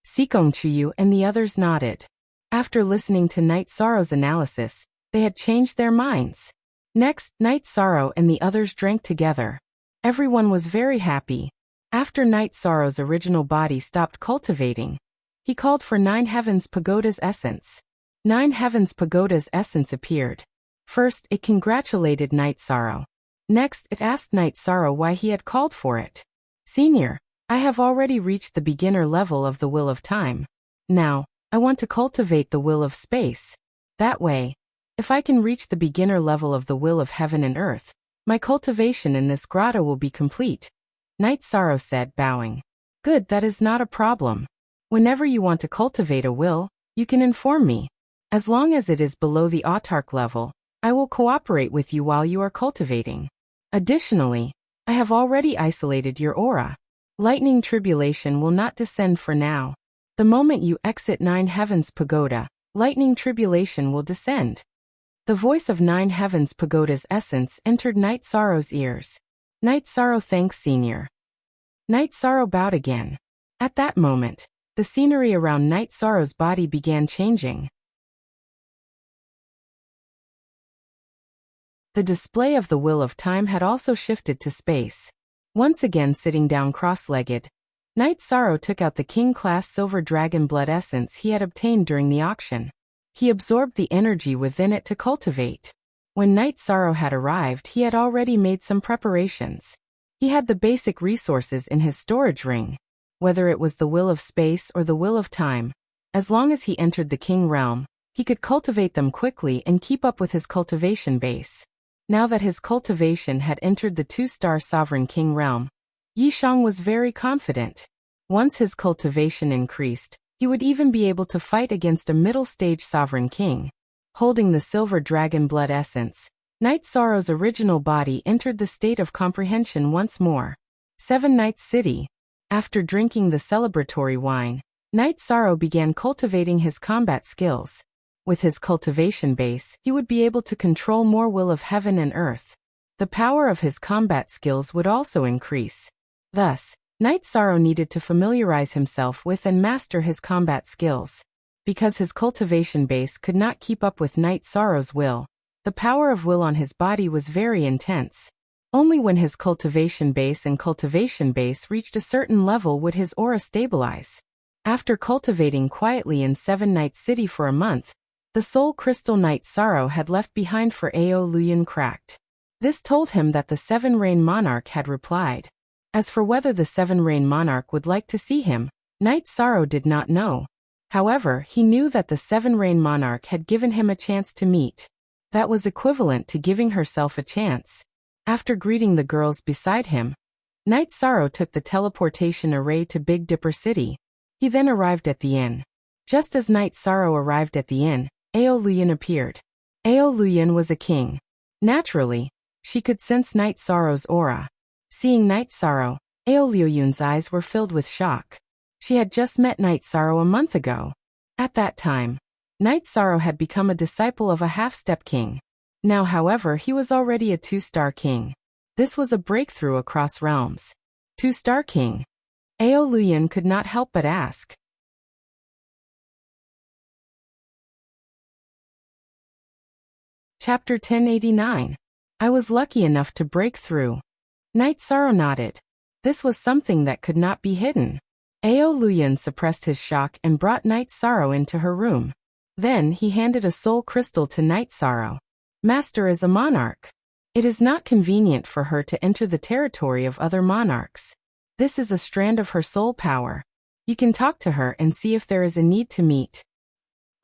Sikong Chuyu and the others nodded. After listening to Night Sorrow's analysis, they had changed their minds. Next, Night Sorrow and the others drank together. Everyone was very happy. After Night Sorrow's original body stopped cultivating, he called for Nine Heavens Pagoda's essence. Nine Heavens Pagoda's essence appeared. First, it congratulated Night Sorrow. Next, it asked Night Sorrow why he had called for it. Senior, I have already reached the beginner level of the will of time. Now, I want to cultivate the will of space. That way, if I can reach the beginner level of the will of heaven and earth, my cultivation in this grotto will be complete. Night Sorrow said, bowing. Good, that is not a problem. Whenever you want to cultivate a will, you can inform me. As long as it is below the autark level, I will cooperate with you while you are cultivating. Additionally, I have already isolated your aura. Lightning tribulation will not descend for now. The moment you exit Nine Heavens Pagoda, lightning tribulation will descend. The voice of Nine Heavens Pagoda's essence entered Night Sorrow's ears. Night Sorrow thanks Senior. Night Sorrow bowed again. At that moment, the scenery around Night Sorrow's body began changing. The display of the Will of Time had also shifted to space. Once again sitting down cross-legged, Night Sorrow took out the King-class Silver Dragon Blood essence he had obtained during the auction. He absorbed the energy within it to cultivate. When Night Sorrow had arrived, he had already made some preparations. He had the basic resources in his storage ring. Whether it was the Will of Space or the Will of Time, as long as he entered the King realm, he could cultivate them quickly and keep up with his cultivation base. Now that his cultivation had entered the 2-star Sovereign King realm, Yishang was very confident. Once his cultivation increased, he would even be able to fight against a middle-stage Sovereign King. Holding the Silver Dragon Blood essence, Night Sorrow's original body entered the state of comprehension once more. 7 Nights City. After drinking the celebratory wine, Night Sorrow began cultivating his combat skills. With his cultivation base, he would be able to control more will of heaven and earth. The power of his combat skills would also increase. Thus, Night Sorrow needed to familiarize himself with and master his combat skills. Because his cultivation base could not keep up with Night Sorrow's will, the power of will on his body was very intense. Only when his cultivation base reached a certain level would his aura stabilize. After cultivating quietly in 7 Nights City for a month, the soul crystal Night Sorrow had left behind for Ao Luyan cracked. This told him that the 7 Rain Monarch had replied. As for whether the 7 Rain Monarch would like to see him, Night Sorrow did not know. However, he knew that the 7 Rain Monarch had given him a chance to meet. That was equivalent to giving herself a chance. After greeting the girls beside him, Night Sorrow took the teleportation array to Big Dipper City. He then arrived at the inn. Just as Night Sorrow arrived at the inn, Ao Luyan appeared. Ao Luyan was a king. Naturally, she could sense Night Sorrow's aura. Seeing Night Sorrow, Ao Luyan's eyes were filled with shock. She had just met Night Sorrow a month ago. At that time, Night Sorrow had become a disciple of a half-step king. Now, however, he was already a 2-star king. This was a breakthrough across realms. 2-star king. Ao Luyan could not help but ask. Chapter 1089. I was lucky enough to break through. Night Sorrow nodded. This was something that could not be hidden. Ao Luyan suppressed his shock and brought Night Sorrow into her room. Then he handed a soul crystal to Night Sorrow. Master is a monarch. It is not convenient for her to enter the territory of other monarchs. This is a strand of her soul power. You can talk to her and see if there is a need to meet.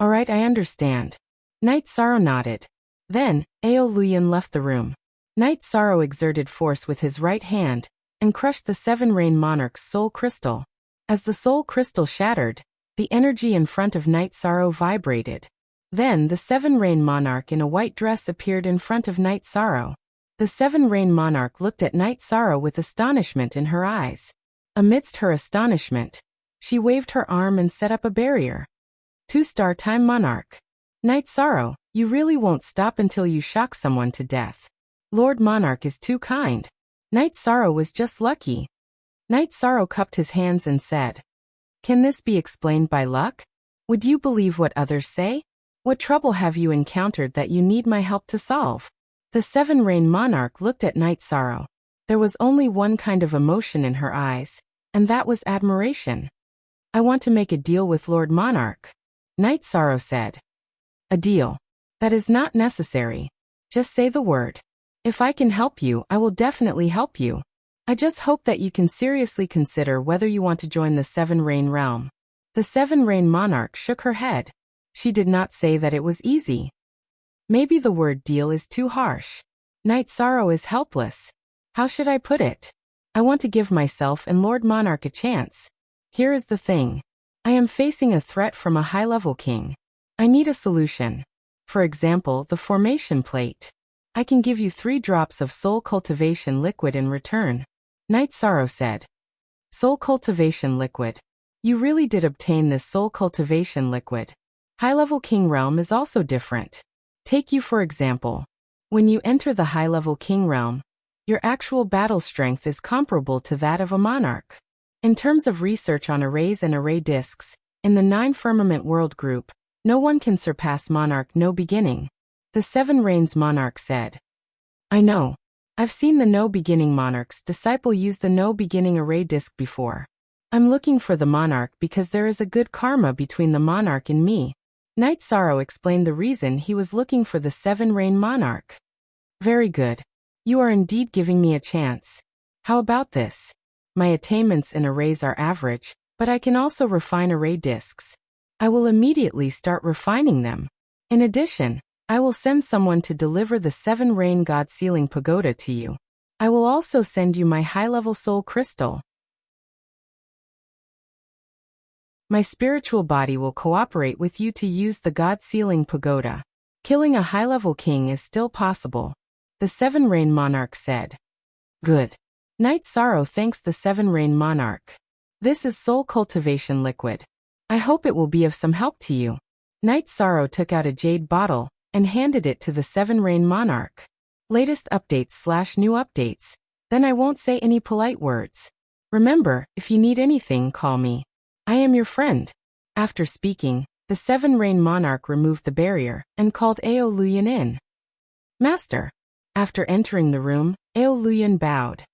Alright, I understand. Night Sorrow nodded. Then, Ao Luyan left the room. Night Sorrow exerted force with his right hand and crushed the 7 Rain Monarch's soul crystal. As the soul crystal shattered, the energy in front of Night Sorrow vibrated. Then the 7 Rain Monarch in a white dress appeared in front of Night Sorrow. The 7 Rain Monarch looked at Night Sorrow with astonishment in her eyes. Amidst her astonishment, she waved her arm and set up a barrier. 2-star Time Monarch. Night Sorrow, you really won't stop until you shock someone to death. Lord Monarch is too kind. Night Sorrow was just lucky. Night Sorrow cupped his hands and said, "Can this be explained by luck? Would you believe what others say? What trouble have you encountered that you need my help to solve?" The Seven Rain Monarch looked at Night Sorrow. There was only one kind of emotion in her eyes, and that was admiration. "I want to make a deal with Lord Monarch," Night Sorrow said. "A deal? That is not necessary. Just say the word. If I can help you, I will definitely help you. I just hope that you can seriously consider whether you want to join the Seven Rain realm." The Seven Rain Monarch shook her head. She did not say that it was easy. Maybe the word deal is too harsh. Night Sorrow is helpless. How should I put it? I want to give myself and Lord Monarch a chance. Here is the thing. I am facing a threat from a high-level king. I need a solution. For example, the formation plate. I can give you 3 drops of soul cultivation liquid in return, Night Sorrow said. Soul cultivation liquid. You really did obtain this soul cultivation liquid. High-level king realm is also different. Take you for example. When you enter the high-level king realm, your actual battle strength is comparable to that of a monarch. In terms of research on arrays and array disks, in the 9 Firmament World Group, no one can surpass Monarch No Beginning. The Seven Rains Monarch said. I know. I've seen the No Beginning Monarch's disciple use the No Beginning array disk before. I'm looking for the Monarch because there is a good karma between the Monarch and me. Night Sorrow explained the reason he was looking for the Seven Rain Monarch. Very good. You are indeed giving me a chance. How about this? My attainments in arrays are average, but I can also refine array disks. I will immediately start refining them. In addition, I will send someone to deliver the Seven Rain God Sealing Pagoda to you. I will also send you my high-level soul crystal. My spiritual body will cooperate with you to use the God Sealing Pagoda. Killing a high-level king is still possible, the Seven Rain Monarch said. Good. Night Sorrow thanks the Seven Rain Monarch. This is soul cultivation liquid. I hope it will be of some help to you. Night Sorrow took out a jade bottle and handed it to the Seven Rain Monarch. Latest updates/new updates. Then I won't say any polite words. Remember, if you need anything, call me. I am your friend. After speaking, the Seven Rain Monarch removed the barrier and called Ao Luyan in. Master. After entering the room, Ao Luyan bowed.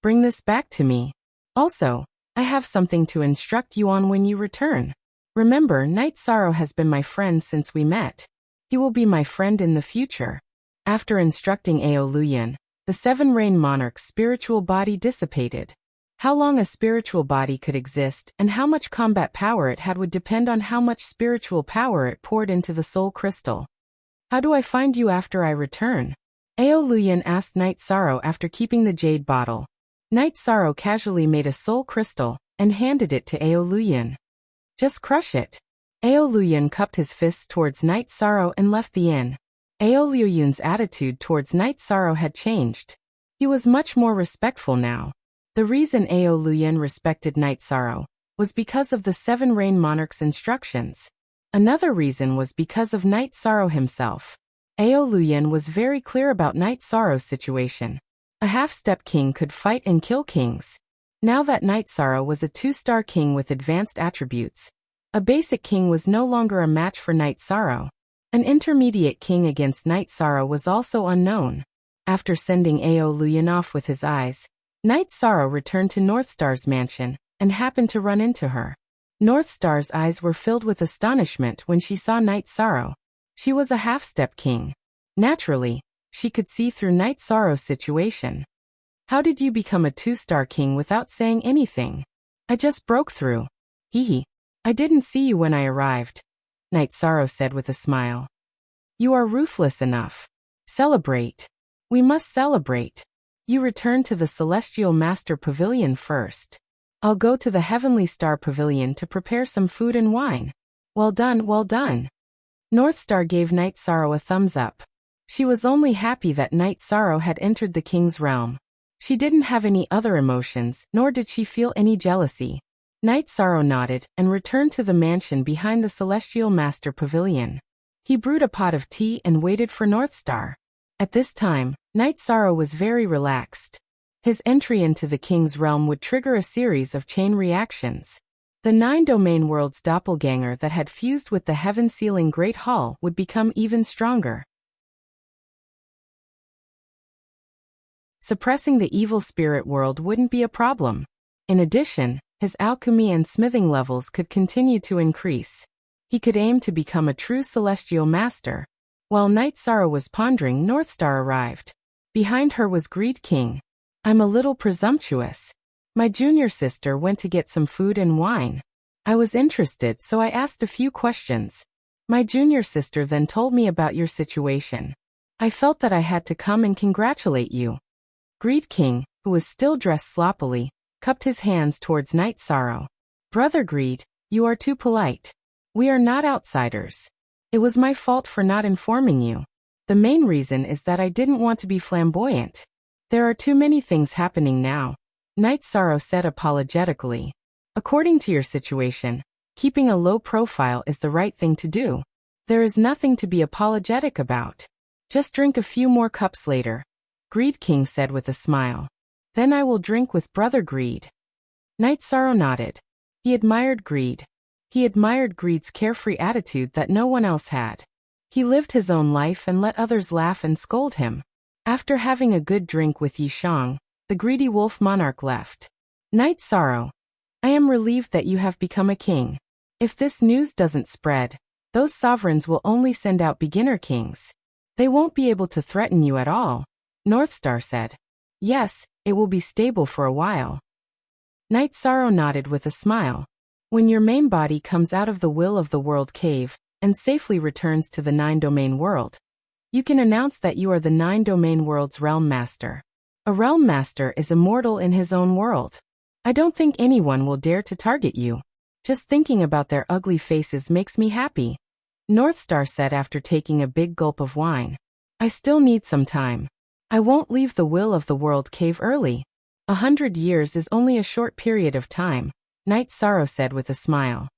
Bring this back to me. Also, I have something to instruct you on when you return. Remember, Night Sorrow has been my friend since we met. He will be my friend in the future. After instructing Ao Luyan, the Seven Rain Monarch's spiritual body dissipated. How long a spiritual body could exist and how much combat power it had would depend on how much spiritual power it poured into the soul crystal. How do I find you after I return? Ao Luyan asked Night Sorrow after keeping the jade bottle. Night Sorrow casually made a soul crystal and handed it to Ao Luyan. Just crush it. Ao Luyan cupped his fists towards Night Sorrow and left the inn. Ao Luyan's attitude towards Night Sorrow had changed. He was much more respectful now. The reason Ao Luyan respected Night Sorrow was because of the Seven Rain Monarch's instructions. Another reason was because of Night Sorrow himself. Ao Luyan was very clear about Night Sorrow's situation. A half-step king could fight and kill kings. Now that Night Sorrow was a 2-star king with advanced attributes, a basic king was no longer a match for Night Sorrow. An intermediate king against Night Sorrow was also unknown. After sending Ao Luyan off with his eyes, Night Sorrow returned to Northstar's mansion and happened to run into her. Northstar's eyes were filled with astonishment when she saw Night Sorrow. She was a half-step king. Naturally, she could see through Night Sorrow's situation. How did you become a 2-star king without saying anything? I just broke through. Hee. I didn't see you when I arrived, Night Sorrow said with a smile. You are ruthless enough. Celebrate. We must celebrate. You return to the Celestial Master Pavilion first. I'll go to the Heavenly Star Pavilion to prepare some food and wine. Well done, well done. Northstar gave Night Sorrow a thumbs up. She was only happy that Night Sorrow had entered the king's realm. She didn't have any other emotions, nor did she feel any jealousy. Night Sorrow nodded and returned to the mansion behind the Celestial Master Pavilion. He brewed a pot of tea and waited for Northstar. At this time, Night Sorrow was very relaxed. His entry into the king's realm would trigger a series of chain reactions. The 9-domain world's doppelganger that had fused with the heaven-sealing Great Hall would become even stronger. Suppressing the evil spirit world wouldn't be a problem. In addition, his alchemy and smithing levels could continue to increase. He could aim to become a true celestial master. While Night Sorrow was pondering, Northstar arrived. Behind her was Greed King. I'm a little presumptuous. My junior sister went to get some food and wine. I was interested, so I asked a few questions. My junior sister then told me about your situation. I felt that I had to come and congratulate you. Greed King, who was still dressed sloppily, cupped his hands towards Night Sorrow. Brother Greed, you are too polite. We are not outsiders. It was my fault for not informing you. The main reason is that I didn't want to be flamboyant. There are too many things happening now, Night Sorrow said apologetically. According to your situation, keeping a low profile is the right thing to do. There is nothing to be apologetic about. Just drink a few more cups later, Greed King said with a smile. Then I will drink with Brother Greed. Night Sorrow nodded. He admired Greed. He admired Greed's carefree attitude that no one else had. He lived his own life and let others laugh and scold him. After having a good drink with Yishang, the greedy wolf monarch left. Night Sorrow, I am relieved that you have become a king. If this news doesn't spread, those sovereigns will only send out beginner kings. They won't be able to threaten you at all, Northstar said. Yes, it will be stable for a while. Night Sorrow nodded with a smile. When your main body comes out of the Will of the World cave and safely returns to the 9-domain world, you can announce that you are the 9-domain world's realm master. A realm master is immortal in his own world. I don't think anyone will dare to target you. Just thinking about their ugly faces makes me happy, Northstar said after taking a big gulp of wine. I still need some time. I won't leave the Will of the World cave early. 100 years is only a short period of time, Night Sorrow said with a smile.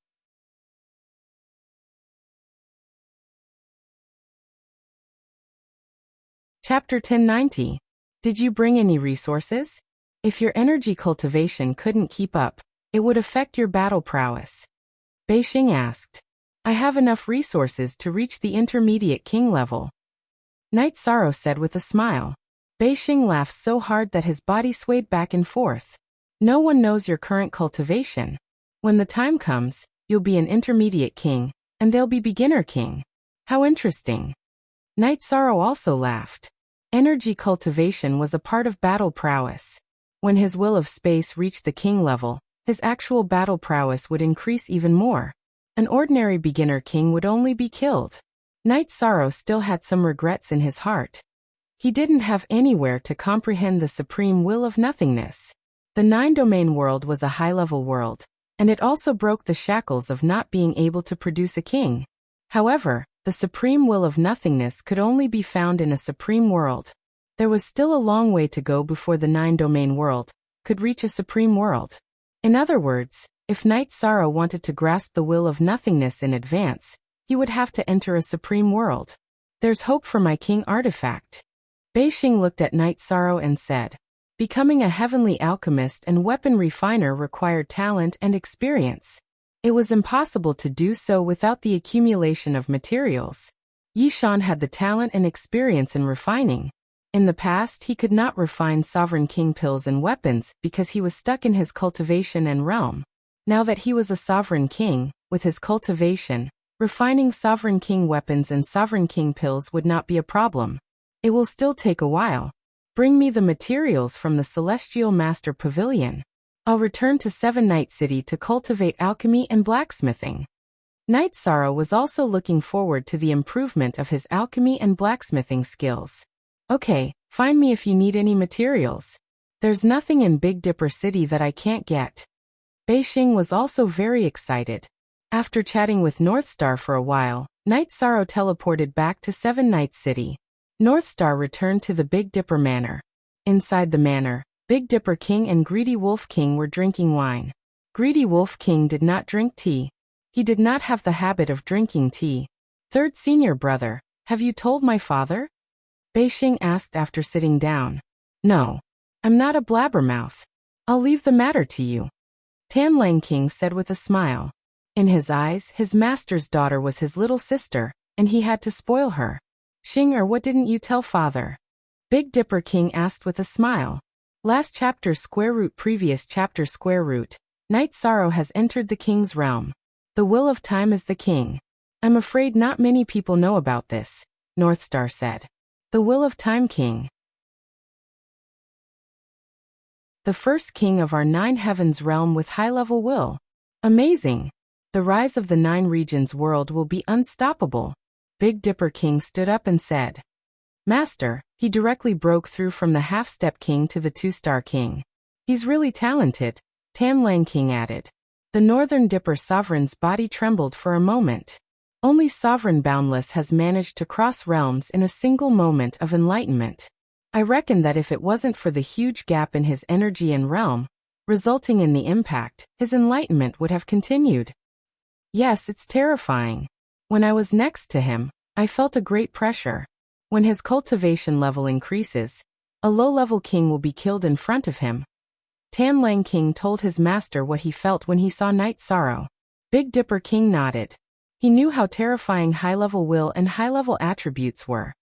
Chapter 1090. Did you bring any resources? If your energy cultivation couldn't keep up, it would affect your battle prowess. Beixing asked. I have enough resources to reach the intermediate king level, Night Sorrow said with a smile. Beixing laughed so hard that his body swayed back and forth. No one knows your current cultivation. When the time comes, you'll be an intermediate king, and they'll be beginner king. How interesting. Night Sorrow also laughed. Energy cultivation was a part of battle prowess. When his will of space reached the king level, his actual battle prowess would increase even more. An ordinary beginner king would only be killed. Night Sorrow still had some regrets in his heart. He didn't have anywhere to comprehend the supreme will of nothingness. The 9-domain world was a high-level world, and it also broke the shackles of not being able to produce a king. However, the supreme will of nothingness could only be found in a supreme world. There was still a long way to go before the 9-domain world could reach a supreme world. In other words, if Night Sorrow wanted to grasp the will of nothingness in advance, he would have to enter a supreme world. There's hope for my king artifact. Beixing looked at Night Sorrow and said, becoming a heavenly alchemist and weapon refiner required talent and experience. It was impossible to do so without the accumulation of materials. Yishan had the talent and experience in refining. In the past, he could not refine Sovereign King pills and weapons because he was stuck in his cultivation and realm. Now that he was a Sovereign King, with his cultivation, refining Sovereign King weapons and Sovereign King pills would not be a problem. It will still take a while. Bring me the materials from the Celestial Master Pavilion. I'll return to Seven Night City to cultivate alchemy and blacksmithing. Night Sorrow was also looking forward to the improvement of his alchemy and blacksmithing skills. Okay, find me if you need any materials. There's nothing in Big Dipper City that I can't get. Beixing was also very excited. After chatting with Northstar for a while, Night Sorrow teleported back to Seven Night City. Northstar returned to the Big Dipper Manor. Inside the manor, Big Dipper King and Greedy Wolf King were drinking wine. Greedy Wolf King did not drink tea. He did not have the habit of drinking tea. Third senior brother, have you told my father? Beixing asked after sitting down. No. I'm not a blabbermouth. I'll leave the matter to you, Tan Lang King said with a smile. In his eyes, his master's daughter was his little sister, and he had to spoil her. Xing what didn't you tell father? Big Dipper King asked with a smile. Last chapter square root previous chapter square root. Night Sorrow has entered the king's realm. The will of time is the king. I'm afraid not many people know about this, Northstar said. The will of time king. The first king of our 9 heavens realm with high-level will. Amazing. The rise of the 9 regions world will be unstoppable. Big Dipper King stood up and said. Master, he directly broke through from the half-step king to the 2-star king. He's really talented, Tan Lang King added. The Northern Dipper Sovereign's body trembled for a moment. Only Sovereign Boundless has managed to cross realms in a single moment of enlightenment. I reckon that if it wasn't for the huge gap in his energy and realm, resulting in the impact, his enlightenment would have continued. Yes, it's terrifying. When I was next to him, I felt a great pressure. When his cultivation level increases, a low-level king will be killed in front of him. Tan Lang King told his master what he felt when he saw Night Sorrow. Big Dipper King nodded. He knew how terrifying high-level will and high-level attributes were.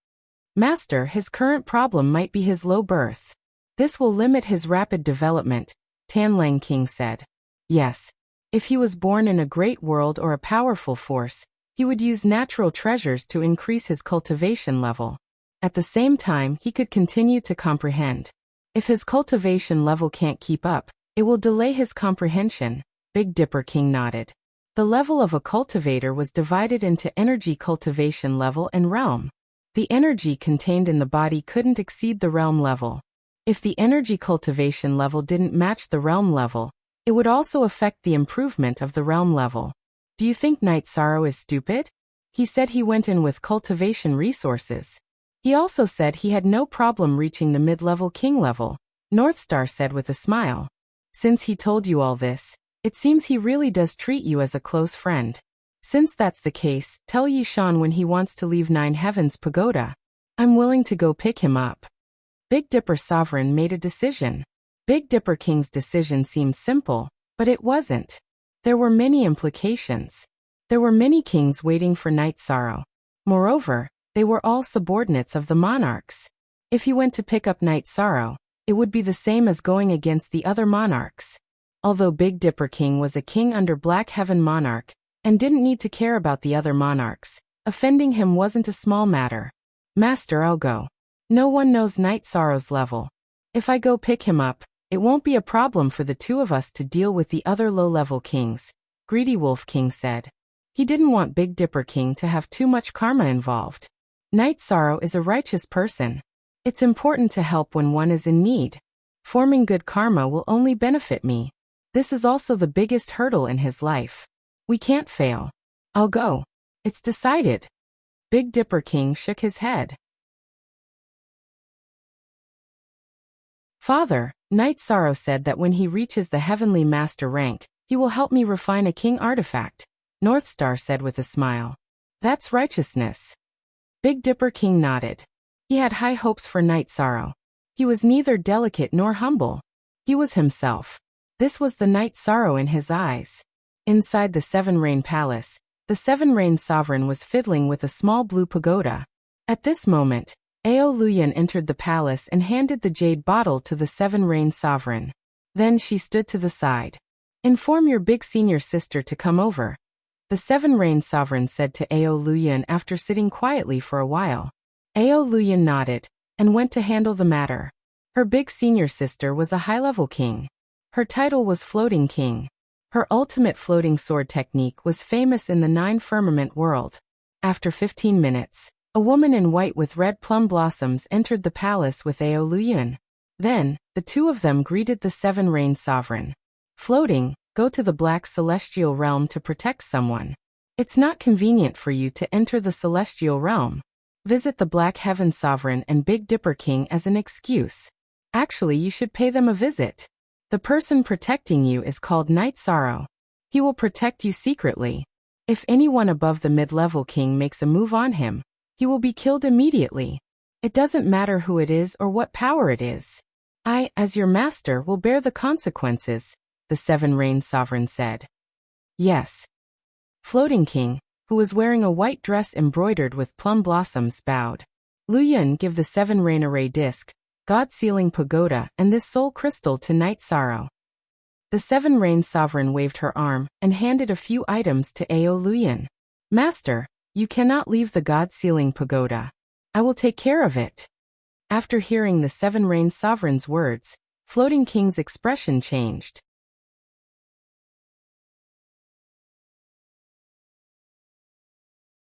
Master, his current problem might be his low birth. This will limit his rapid development, Tan Lang King said. Yes. If he was born in a great world or a powerful force, he would use natural treasures to increase his cultivation level. At the same time, he could continue to comprehend. If his cultivation level can't keep up, it will delay his comprehension, Big Dipper King nodded. The level of a cultivator was divided into energy cultivation level and realm. The energy contained in the body couldn't exceed the realm level. If the energy cultivation level didn't match the realm level, it would also affect the improvement of the realm level. Do you think Night Sorrow is stupid? He said he went in with cultivation resources. He also said he had no problem reaching the mid-level king level, Northstar said with a smile. Since he told you all this, it seems he really does treat you as a close friend. Since that's the case, tell Yishan when he wants to leave 9 Heavens Pagoda. I'm willing to go pick him up. Big Dipper Sovereign made a decision. Big Dipper King's decision seemed simple, but it wasn't. There were many implications. There were many kings waiting for Night Sorrow. Moreover, they were all subordinates of the monarchs. If he went to pick up Night Sorrow, it would be the same as going against the other monarchs. Although Big Dipper King was a king under Black Heaven Monarch, and didn't need to care about the other monarchs, offending him wasn't a small matter. Master, I'll go. No one knows Night Sorrow's level. If I go pick him up, it won't be a problem for the 2 of us to deal with the other low-level kings, Greedy Wolf King said. He didn't want Big Dipper King to have too much karma involved. Night Sorrow is a righteous person. It's important to help when one is in need. Forming good karma will only benefit me. This is also the biggest hurdle in his life. We can't fail. I'll go. It's decided. Big Dipper King shook his head. Father, Night Sorrow said that when he reaches the Heavenly Master rank, he will help me refine a king artifact, Northstar said with a smile. That's righteousness. Big Dipper King nodded. He had high hopes for Night Sorrow. He was neither delicate nor humble. He was himself. This was the Night Sorrow in his eyes. Inside the 7 Rain Palace, the 7 Rain Sovereign was fiddling with a small blue pagoda. At this moment, Ao Luyan entered the palace and handed the jade bottle to the 7 Rain Sovereign. Then she stood to the side. Inform your big senior sister to come over, the 7 Rain Sovereign said to Ao Luyan after sitting quietly for a while. Ao Luyan nodded, and went to handle the matter. Her big senior sister was a high-level king. Her title was Floating King. Her ultimate floating sword technique was famous in the 9 firmament world. After 15 minutes, a woman in white with red plum blossoms entered the palace with Ao Luyan. Then, the 2 of them greeted the 7 Rain Sovereign. Floating, go to the Black Celestial Realm to protect someone. It's not convenient for you to enter the Celestial Realm. Visit the Black Heaven Sovereign and Big Dipper King as an excuse. Actually, you should pay them a visit. The person protecting you is called Night Sorrow. He will protect you secretly. If anyone above the mid-level king makes a move on him, he will be killed immediately. It doesn't matter who it is or what power it is. I, as your master, will bear the consequences, the Seven Rains sovereign said. Yes. Floating King, who was wearing a white dress embroidered with plum blossoms, bowed. Luyan, give the Seven Rain Array disc, God-sealing pagoda, and this soul crystal to Night Sorrow. The Seven Rains sovereign waved her arm and handed a few items to Ao Luyan. Master, you cannot leave the God-sealing pagoda. I will take care of it. After hearing the Seven Rains sovereign's words, Floating King's expression changed.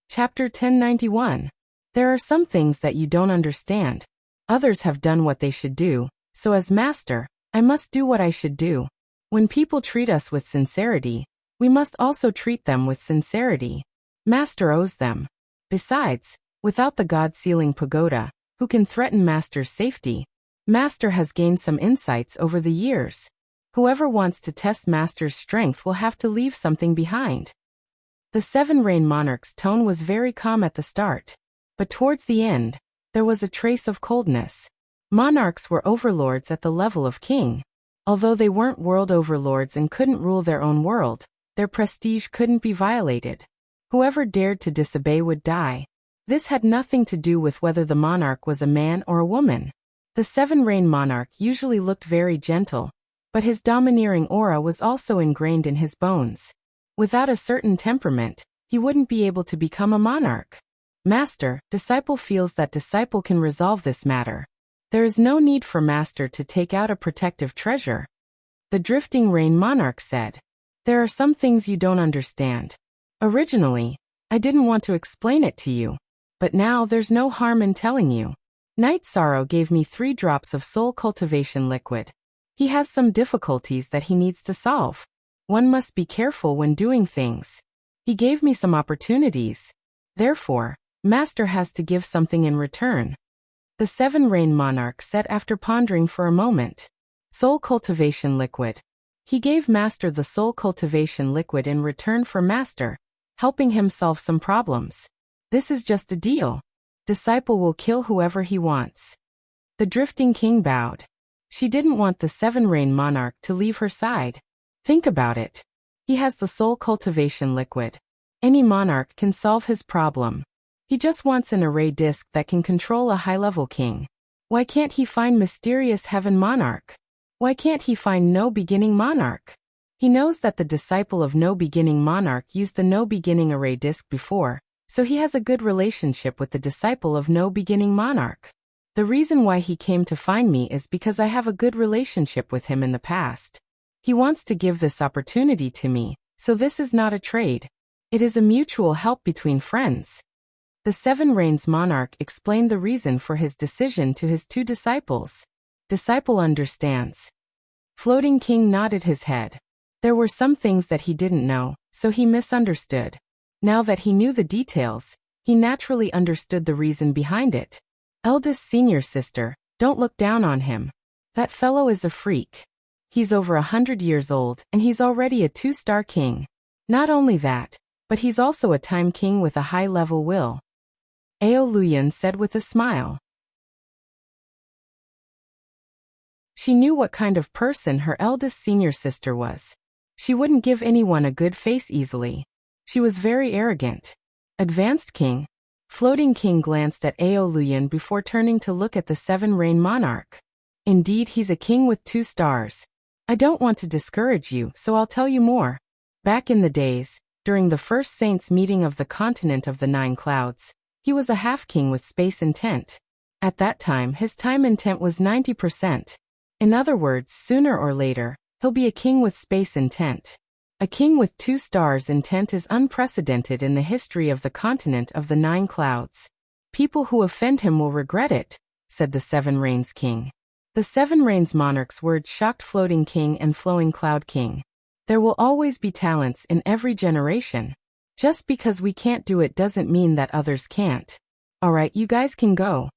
Chapter 1091. There are some things that you don't understand. Others have done what they should do, so as master, I must do what I should do. When people treat us with sincerity, we must also treat them with sincerity. Master owes them. Besides, without the God-sealing pagoda, who can threaten Master's safety, Master has gained some insights over the years. Whoever wants to test Master's strength will have to leave something behind. The Seven Rain Monarch's tone was very calm at the start, but towards the end, there was a trace of coldness. Monarchs were overlords at the level of king. Although they weren't world overlords and couldn't rule their own world, their prestige couldn't be violated. Whoever dared to disobey would die. This had nothing to do with whether the monarch was a man or a woman. The Seven Rain Monarch usually looked very gentle, but his domineering aura was also ingrained in his bones. Without a certain temperament, he wouldn't be able to become a monarch. Master, disciple feels that disciple can resolve this matter. There is no need for Master to take out a protective treasure. The Drifting Rain Monarch said. There are some things you don't understand. Originally, I didn't want to explain it to you, but now there's no harm in telling you. Night Sorrow gave me 3 drops of soul cultivation liquid. He has some difficulties that he needs to solve. One must be careful when doing things. He gave me some opportunities. Therefore, Master has to give something in return. The Seven Rain Monarch said after pondering for a moment. Soul cultivation liquid. He gave Master the soul cultivation liquid in return for Master, helping him solve some problems. This is just a deal. Disciple will kill whoever he wants. The Drifting King bowed. She didn't want the Seven Rain Monarch to leave her side. Think about it. He has the soul cultivation liquid. Any monarch can solve his problem. He just wants an array disc that can control a high-level king. Why can't he find mysterious heaven monarch? Why can't he find no beginning monarch? He knows that the disciple of no beginning monarch used the no beginning array disc before, so he has a good relationship with the disciple of no beginning monarch. The reason why he came to find me is because I have a good relationship with him in the past. He wants to give this opportunity to me, so this is not a trade. It is a mutual help between friends. The Seven Rains Monarch explained the reason for his decision to his 2 disciples. Disciple understands. Floating King nodded his head. There were some things that he didn't know, so he misunderstood. Now that he knew the details, he naturally understood the reason behind it. Eldest senior sister, don't look down on him. That fellow is a freak. He's over 100 years old and he's already a 2-star king. Not only that, but he's also a time king with a high-level will. Ao Luyan said with a smile. She knew what kind of person her eldest senior sister was. She wouldn't give anyone a good face easily. She was very arrogant. Advanced King. Floating King glanced at Ao Luyan before turning to look at the Seven Rain Monarch. Indeed, he's a king with 2 stars. I don't want to discourage you, so I'll tell you more. Back in the days, during the first Saints meeting of the continent of the 9 clouds, he was a half-king with space intent. At that time, his time intent was 90%. In other words, sooner or later, he'll be a king with space intent. A king with 2 stars intent is unprecedented in the history of the continent of the 9 clouds. People who offend him will regret it, said the Seven Rains King. The Seven Rains Monarch's words shocked Floating King and Flowing Cloud King. There will always be talents in every generation. Just because we can't do it doesn't mean that others can't. Alright, you guys can go.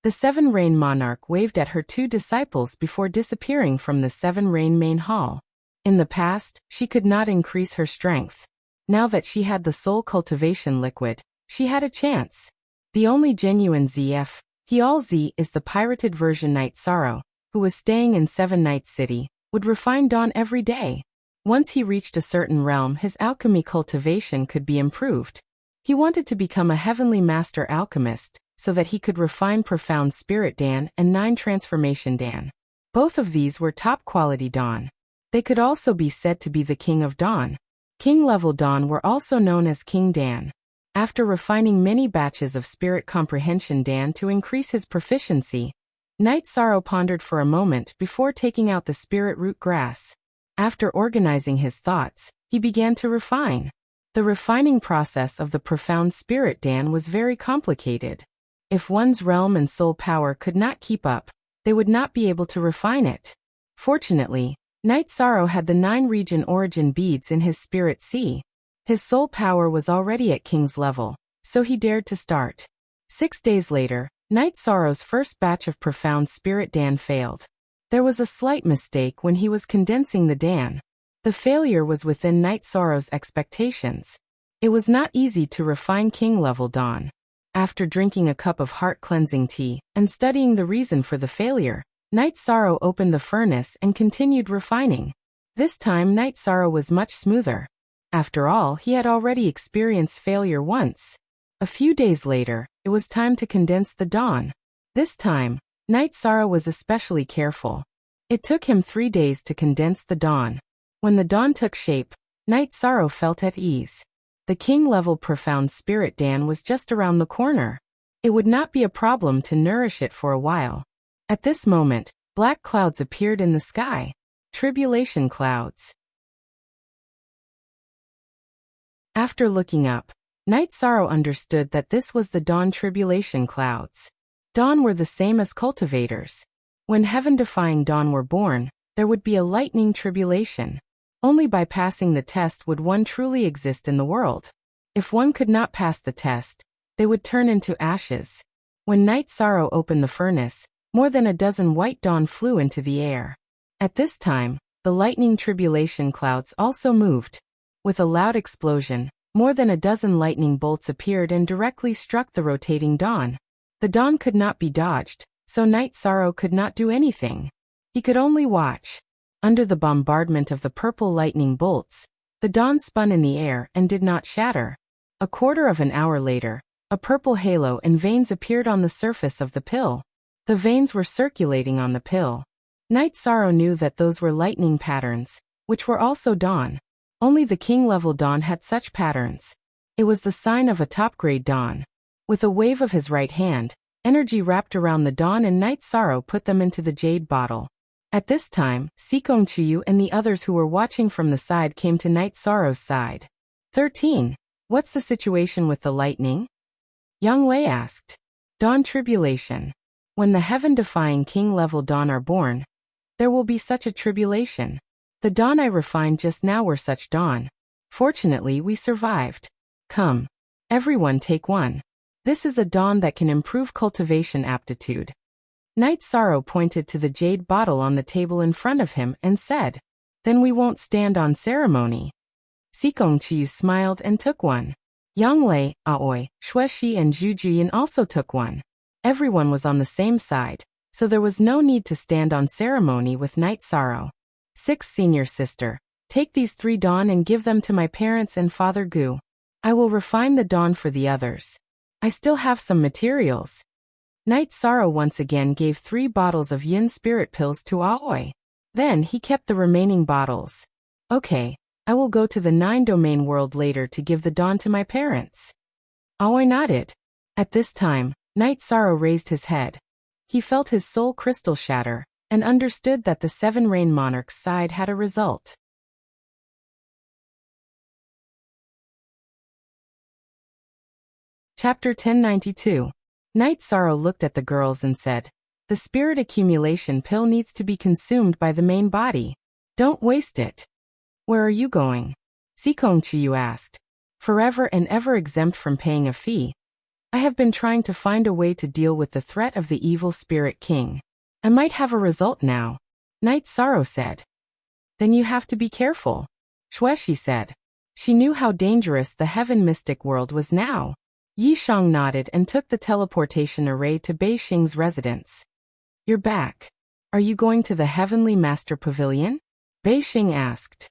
The Seven Rain Monarch waved at her 2 disciples before disappearing from the Seven Rain main hall. In the past, she could not increase her strength. Now that she had the soul cultivation liquid, she had a chance. The only genuine ZF, Heal Z, is the pirated version Night Sorrow, who was staying in Seven Nights City, would refine dawn every day. Once he reached a certain realm, his alchemy cultivation could be improved. He wanted to become a heavenly master alchemist, so that he could refine profound spirit Dan and 9 transformation Dan. Both of these were top-quality dawn. They could also be said to be the king of dawn. King-level dawn were also known as King Dan. After refining many batches of spirit comprehension Dan to increase his proficiency, Night Sorrow pondered for a moment before taking out the spirit root grass. After organizing his thoughts, he began to refine. The refining process of the profound spirit Dan was very complicated. If one's realm and soul power could not keep up, they would not be able to refine it. Fortunately, Night Sorrow had the 9 region origin beads in his spirit sea. His soul power was already at king's level, so he dared to start. 6 days later, Night Sorrow's first batch of profound spirit Dan failed. There was a slight mistake when he was condensing the Dan. The failure was within Night Sorrow's expectations. It was not easy to refine king-level dawn. After drinking a cup of heart-cleansing tea and studying the reason for the failure, Night Sorrow opened the furnace and continued refining. This time Night Sorrow was much smoother. After all, he had already experienced failure once. A few days later, it was time to condense the dawn. This time, Night Sorrow was especially careful. It took him 3 days to condense the dawn. When the dawn took shape, Night Sorrow felt at ease. The king-level profound spirit Dan was just around the corner. It would not be a problem to nourish it for a while. At this moment, black clouds appeared in the sky. Tribulation clouds. After looking up, Night Sorrow understood that this was the dawn tribulation clouds. Dawn were the same as cultivators. When heaven-defying dawn were born, there would be a lightning tribulation. Only by passing the test would one truly exist in the world. If one could not pass the test, they would turn into ashes. When Night Sorrow opened the furnace, more than a dozen white dawn flew into the air. At this time, the lightning tribulation clouds also moved. With a loud explosion, more than a dozen lightning bolts appeared and directly struck the rotating dawn. The dawn could not be dodged, so Night Sorrow could not do anything. He could only watch. Under the bombardment of the purple lightning bolts, the dawn spun in the air and did not shatter. A quarter of an hour later, a purple halo and veins appeared on the surface of the pill. The veins were circulating on the pill. Night Sorrow knew that those were lightning patterns, which were also dawn. Only the king-level dawn had such patterns. It was the sign of a top-grade dawn. With a wave of his right hand, energy wrapped around the dawn and Night Sorrow put them into the jade bottle. At this time, Sikong Chiyu and the others who were watching from the side came to Night Sorrow's side. 13. What's the situation with the lightning? Young Lei asked. Dawn tribulation. When the heaven-defying king-level dawn are born, there will be such a tribulation. The dawn I refined just now were such dawn. Fortunately, we survived. Come. Everyone take one. This is a dawn that can improve cultivation aptitude. Night Sorrow pointed to the jade bottle on the table in front of him and said, Then we won't stand on ceremony. Sikong Chiyu smiled and took one. Yang Lei, Aoi, Shueshi and Zhu Jian also took one. Everyone was on the same side, so there was no need to stand on ceremony with Night Sorrow. 6. Senior sister, take these 3 dawn and give them to my parents and Father Gu. I will refine the dawn for the others. I still have some materials. Night Sorrow once again gave 3 bottles of yin spirit pills to Aoi. Then he kept the remaining bottles. Okay, I will go to the 9-domain world later to give the dawn to my parents. Aoi nodded. At this time, Night Sorrow raised his head. He felt his soul crystal shatter, and understood that the 7 Rain Monarchs' side had a result. Chapter 1092. Night Sorrow looked at the girls and said, The spirit accumulation pill needs to be consumed by the main body. Don't waste it. Where are you going? Sikong Chiyu asked. Forever and ever exempt from paying a fee. I have been trying to find a way to deal with the threat of the evil spirit king. I might have a result now. Night Sorrow said. Then you have to be careful. Shueshi said. She knew how dangerous the heaven mystic world was now. Yi Shang nodded and took the teleportation array to Bei Xing's residence. You're back. Are Are you going to the Heavenly Master Pavilion? Bei Xing asked.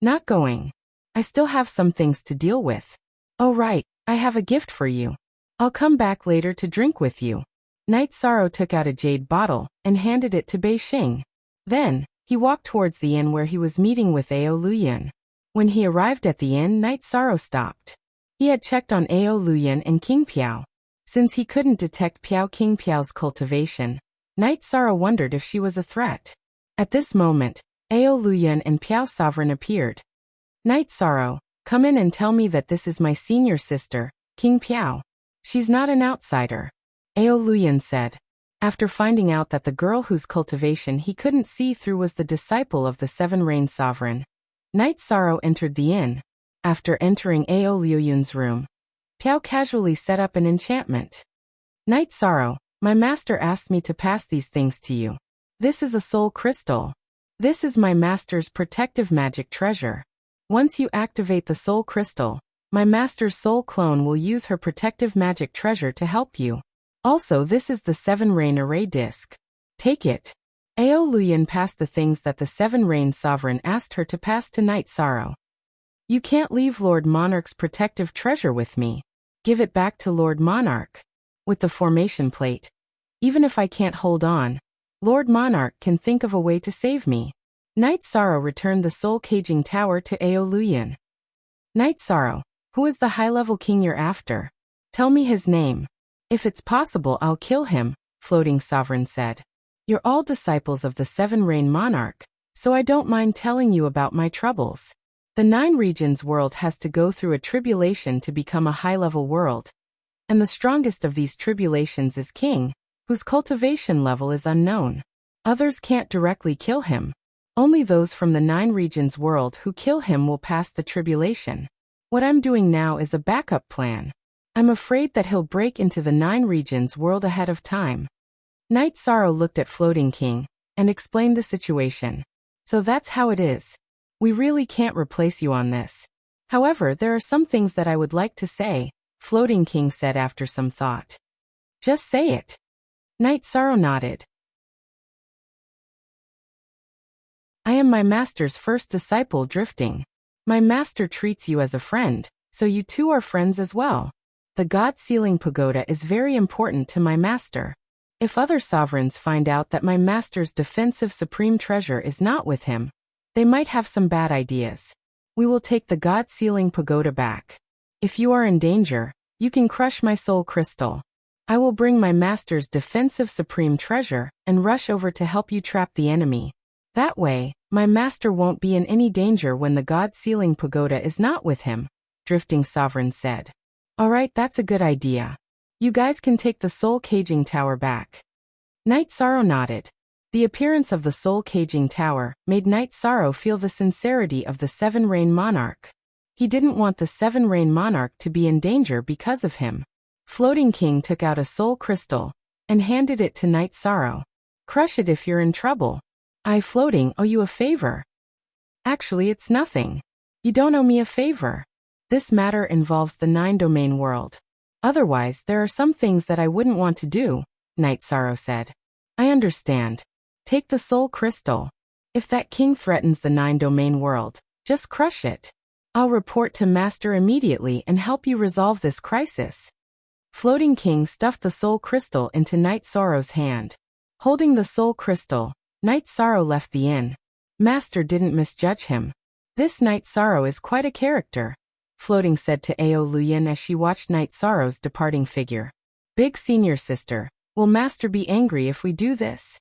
Not going. I still have some things to deal with. Oh right, I have a gift for you. I'll come back later to drink with you. Night Sorrow took out a jade bottle and handed it to Bei Xing. Then, he walked towards the inn where he was meeting with Ao Luyan. When he arrived at the inn, Night Sorrow stopped. He had checked on Ao Luyan and King Piao. Since he couldn't detect King Piao's cultivation, Night Sorrow wondered if she was a threat. At this moment, Ao Luyan and Piao Sovereign appeared. Night Sorrow, come in and tell me that this is my senior sister, King Piao. She's not an outsider. Ao Luyan said. After finding out that the girl whose cultivation he couldn't see through was the disciple of the Seven Rain Sovereign, Night Sorrow entered the inn. After entering Ao Luyan's room, Piao casually set up an enchantment. Night Sorrow, my master asked me to pass these things to you. This is a soul crystal. This is my master's protective magic treasure. Once you activate the soul crystal, my master's soul clone will use her protective magic treasure to help you. Also, this is the Seven Rain Array disc. Take it. Ao Luyan passed the things that the Seven Rain Sovereign asked her to pass to Night Sorrow. You can't leave Lord Monarch's protective treasure with me. Give it back to Lord Monarch. With the formation plate. Even if I can't hold on, Lord Monarch can think of a way to save me. Night Sorrow returned the soul caging tower to Ao Luyan. Night Sorrow, who is the high-level king you're after? Tell me his name. If it's possible, I'll kill him, Floating Sovereign said. You're all disciples of the Seven Rain Monarch, so I don't mind telling you about my troubles. The Nine Regions world has to go through a tribulation to become a high-level world. And the strongest of these tribulations is King, whose cultivation level is unknown. Others can't directly kill him. Only those from the Nine Regions world who kill him will pass the tribulation. What I'm doing now is a backup plan. I'm afraid that he'll break into the Nine Regions world ahead of time. Night Sorrow looked at Floating King and explained the situation. So that's how it is. We really can't replace you on this. However, there are some things that I would like to say, Floating King said after some thought. Just say it. Night Sorrow nodded. I am my master's first disciple, Drifting. My master treats you as a friend, so you two are friends as well. The God Sealing Pagoda is very important to my master. If other sovereigns find out that my master's defensive supreme treasure is not with him, they might have some bad ideas. We will take the God Sealing Pagoda back. If you are in danger, you can crush my soul crystal. I will bring my master's defensive supreme treasure and rush over to help you trap the enemy. That way, my master won't be in any danger when the God Sealing Pagoda is not with him, Drifting Sovereign said. Alright, that's a good idea. You guys can take the soul caging tower back. Night Sorrow nodded. The appearance of the soul caging tower made Night Sorrow feel the sincerity of the Seven Rain Monarch. He didn't want the Seven Rain Monarch to be in danger because of him. Floating King took out a soul crystal and handed it to Night Sorrow. Crush it if you're in trouble. I, Floating, owe you a favor. Actually, it's nothing. You don't owe me a favor. This matter involves the Nine-Domain world. Otherwise, there are some things that I wouldn't want to do, Night Sorrow said. I understand. Take the soul crystal. If that king threatens the Nine-Domain world, just crush it. I'll report to Master immediately and help you resolve this crisis. Floating King stuffed the soul crystal into Night Sorrow's hand. Holding the soul crystal, Night Sorrow left the inn. Master didn't misjudge him. This Night Sorrow is quite a character, Floating said to Ao Luyan as she watched Night Sorrow's departing figure. Big senior sister, will Master be angry if we do this?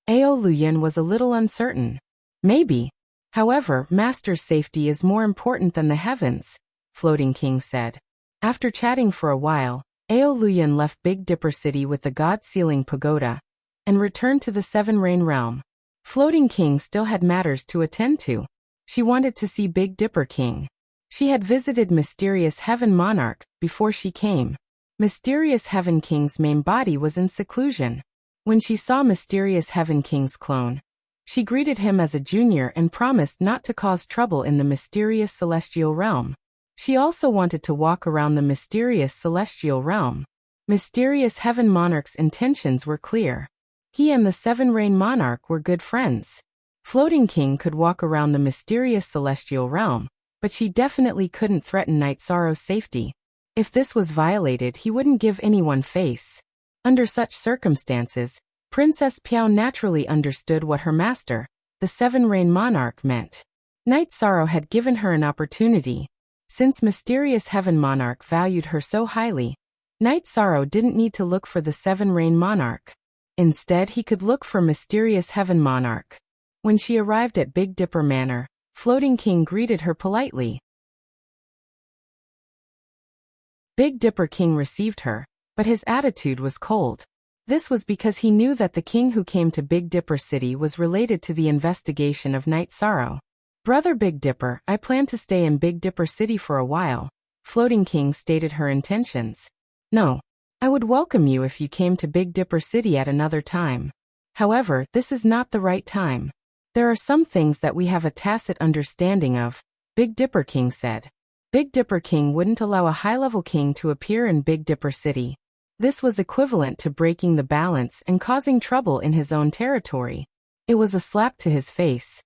Ao Luyan was a little uncertain. Maybe. However, Master's safety is more important than the heavens, Floating King said. After chatting for a while, Ao Luyan left Big Dipper City with the God Sealing Pagoda and returned to the Seven Rain Realm. Floating King still had matters to attend to. She wanted to see Big Dipper King. She had visited Mysterious Heaven Monarch before she came. Mysterious Heaven King's main body was in seclusion. When she saw Mysterious Heaven King's clone, she greeted him as a junior and promised not to cause trouble in the mysterious celestial realm. She also wanted to walk around the mysterious celestial realm. Mysterious Heaven Monarch's intentions were clear. He and the Seven Rain Monarch were good friends. Floating King could walk around the mysterious celestial realm, but she definitely couldn't threaten Night Sorrow's safety. If this was violated, he wouldn't give anyone face. Under such circumstances, Princess Piao naturally understood what her master, the Seven Rain Monarch, meant. Night Sorrow had given her an opportunity. Since Mysterious Heaven Monarch valued her so highly, Night Sorrow didn't need to look for the Seven Rain Monarch. Instead, he could look for Mysterious Heaven Monarch. When she arrived at Big Dipper Manor, Floating King greeted her politely. Big Dipper King received her, but his attitude was cold. This was because he knew that the king who came to Big Dipper City was related to the investigation of Night Sorrow. Brother Big Dipper, I plan to stay in Big Dipper City for a while. Floating King stated her intentions. No. I would welcome you if you came to Big Dipper City at another time. However, this is not the right time. There are some things that we have a tacit understanding of, Big Dipper King said. Big Dipper King wouldn't allow a high-level king to appear in Big Dipper City. This was equivalent to breaking the balance and causing trouble in his own territory. It was a slap to his face.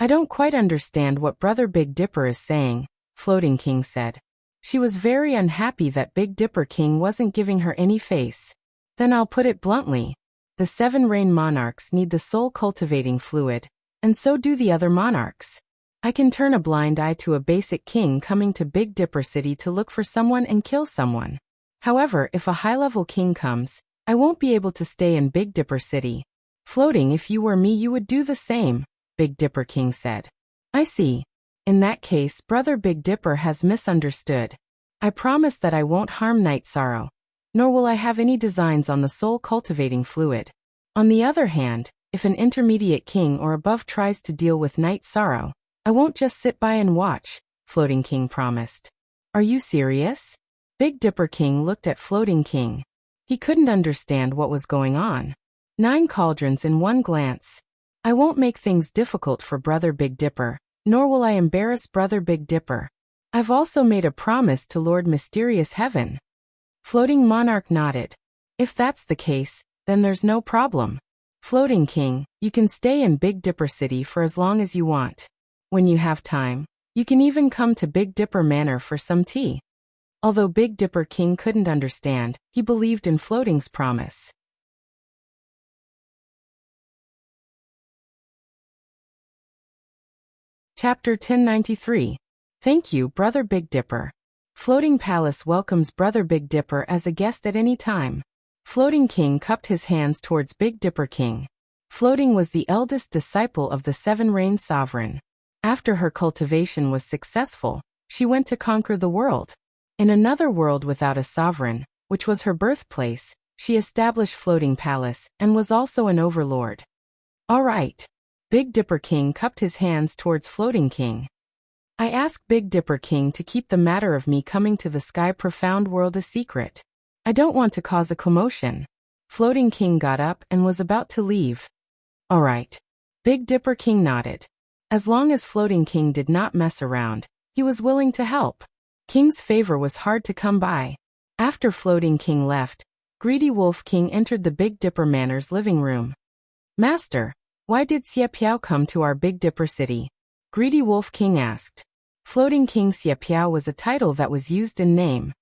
I don't quite understand what Brother Big Dipper is saying, Floating King said. She was very unhappy that Big Dipper King wasn't giving her any face. Then I'll put it bluntly. The Seven Rain Monarchs need the soul-cultivating fluid, and so do the other monarchs. I can turn a blind eye to a basic king coming to Big Dipper City to look for someone and kill someone. However, if a high-level king comes, I won't be able to stay in Big Dipper City. Floating, if you were me, you would do the same, Big Dipper King said. I see. In that case, Brother Big Dipper has misunderstood. I promise that I won't harm Night Sorrow, nor will I have any designs on the soul-cultivating fluid. On the other hand, if an intermediate king or above tries to deal with Night Sorrow, I won't just sit by and watch, Floating King promised. Are you serious? Big Dipper King looked at Floating King. He couldn't understand what was going on. 9 cauldrons in one glance. I won't make things difficult for Brother Big Dipper, nor will I embarrass Brother Big Dipper. I've also made a promise to Lord Mysterious Heaven. Floating Monarch nodded. If that's the case, then there's no problem. Floating King, you can stay in Big Dipper City for as long as you want. When you have time, you can even come to Big Dipper Manor for some tea. Although Big Dipper King couldn't understand, he believed in Floating's promise. Chapter 1093. Thank you, Brother Big Dipper. Floating Palace welcomes Brother Big Dipper as a guest at any time. Floating King cupped his hands towards Big Dipper King. Floating was the eldest disciple of the Seven Rain Sovereign. After her cultivation was successful, she went to conquer the world. In another world without a sovereign, which was her birthplace, she established Floating Palace and was also an overlord. All right. Big Dipper King cupped his hands towards Floating King. I asked Big Dipper King to keep the matter of me coming to the Sky Profound World a secret. I don't want to cause a commotion. Floating King got up and was about to leave. All right. Big Dipper King nodded. As long as Floating King did not mess around, he was willing to help. King's favor was hard to come by. After Floating King left, Greedy Wolf King entered the Big Dipper Manor's living room. Master, why did Xie Piao come to our Big Dipper City? Greedy Wolf King asked. Floating King Xie Piao was a title that was used in name.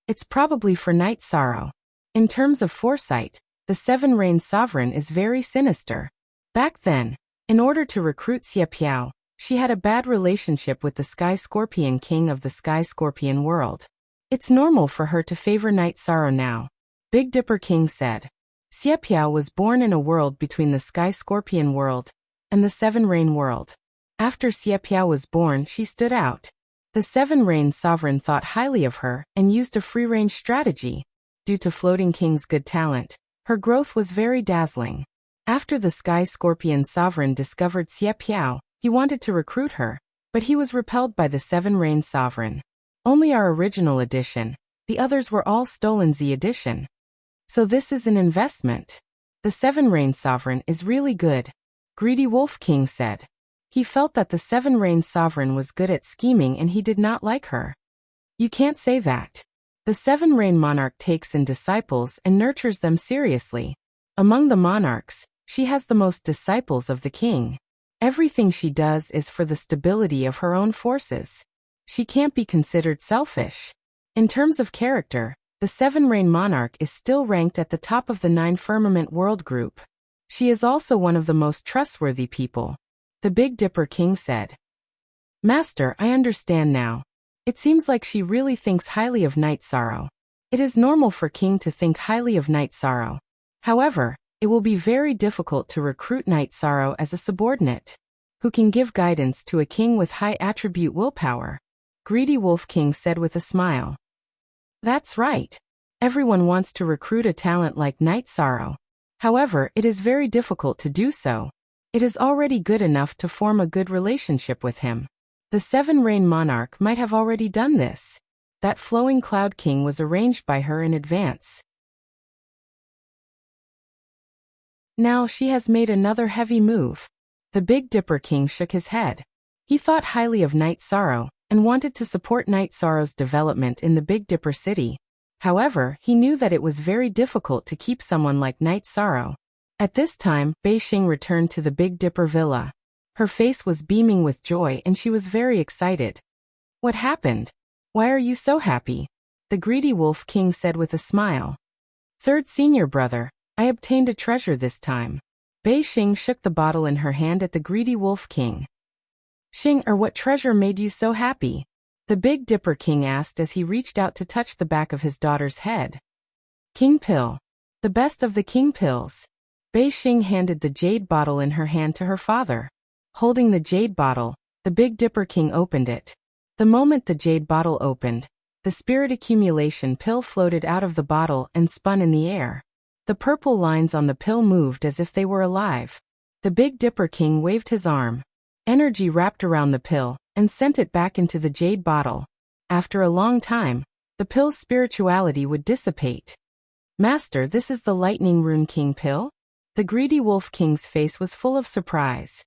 It's probably for Night Sorrow. In terms of foresight, the Seven Rain Sovereign is very sinister. Back then, in order to recruit Xie Piao, she had a bad relationship with the Sky Scorpion King of the Sky Scorpion world. It's normal for her to favor Night Sorrow now, Big Dipper King said. Xie Piao was born in a world between the Sky Scorpion world and the Seven Rain world. After Xie Piao was born, she stood out. The Seven Rain Sovereign thought highly of her and used a free-range strategy. Due to Floating King's good talent, her growth was very dazzling. After the Sky Scorpion Sovereign discovered Xie Piao, he wanted to recruit her, but he was repelled by the Seven Rain Sovereign. Only our original edition. The others were all stolen Z edition. So this is an investment. The Seven Rain Sovereign is really good, Greedy Wolf King said. He felt that the Seven Rain Sovereign was good at scheming and he did not like her. You can't say that. The Seven Rain Monarch takes in disciples and nurtures them seriously. Among the monarchs, she has the most disciples of the king. Everything she does is for the stability of her own forces. She can't be considered selfish. In terms of character, the Seven-Rain Monarch is still ranked at the top of the Nine Firmament World Group. She is also one of the most trustworthy people. The Big Dipper King said. Master, I understand now. It seems like she really thinks highly of Night Sorrow. It is normal for King to think highly of Night Sorrow. However, it will be very difficult to recruit Night Sorrow as a subordinate, who can give guidance to a king with high attribute willpower. Greedy Wolf King said with a smile. That's right. Everyone wants to recruit a talent like Night Sorrow. However, it is very difficult to do so. It is already good enough to form a good relationship with him. The Seven-Rain Monarch might have already done this. That Flowing Cloud King was arranged by her in advance. Now she has made another heavy move. The Big Dipper King shook his head. He thought highly of Night Sorrow and wanted to support Night Sorrow's development in the Big Dipper City. However, he knew that it was very difficult to keep someone like Night Sorrow. At this time, Bei Xing returned to the Big Dipper Villa. Her face was beaming with joy and she was very excited. What happened? Why are you so happy? The Greedy Wolf King said with a smile. Third senior brother, I obtained a treasure this time. Bei Xing shook the bottle in her hand at the Greedy Wolf King. Xing, what treasure made you so happy? The Big Dipper King asked as he reached out to touch the back of his daughter's head. King Pill. The best of the King Pills. Bei Xing handed the jade bottle in her hand to her father. Holding the jade bottle, the Big Dipper King opened it. The moment the jade bottle opened, the spirit accumulation pill floated out of the bottle and spun in the air. The purple lines on the pill moved as if they were alive. The Big Dipper King waved his arm. Energy wrapped around the pill and sent it back into the jade bottle. After a long time, the pill's spirituality would dissipate. Master, this is the Lightning Rune King pill? The Greedy Wolf King's face was full of surprise.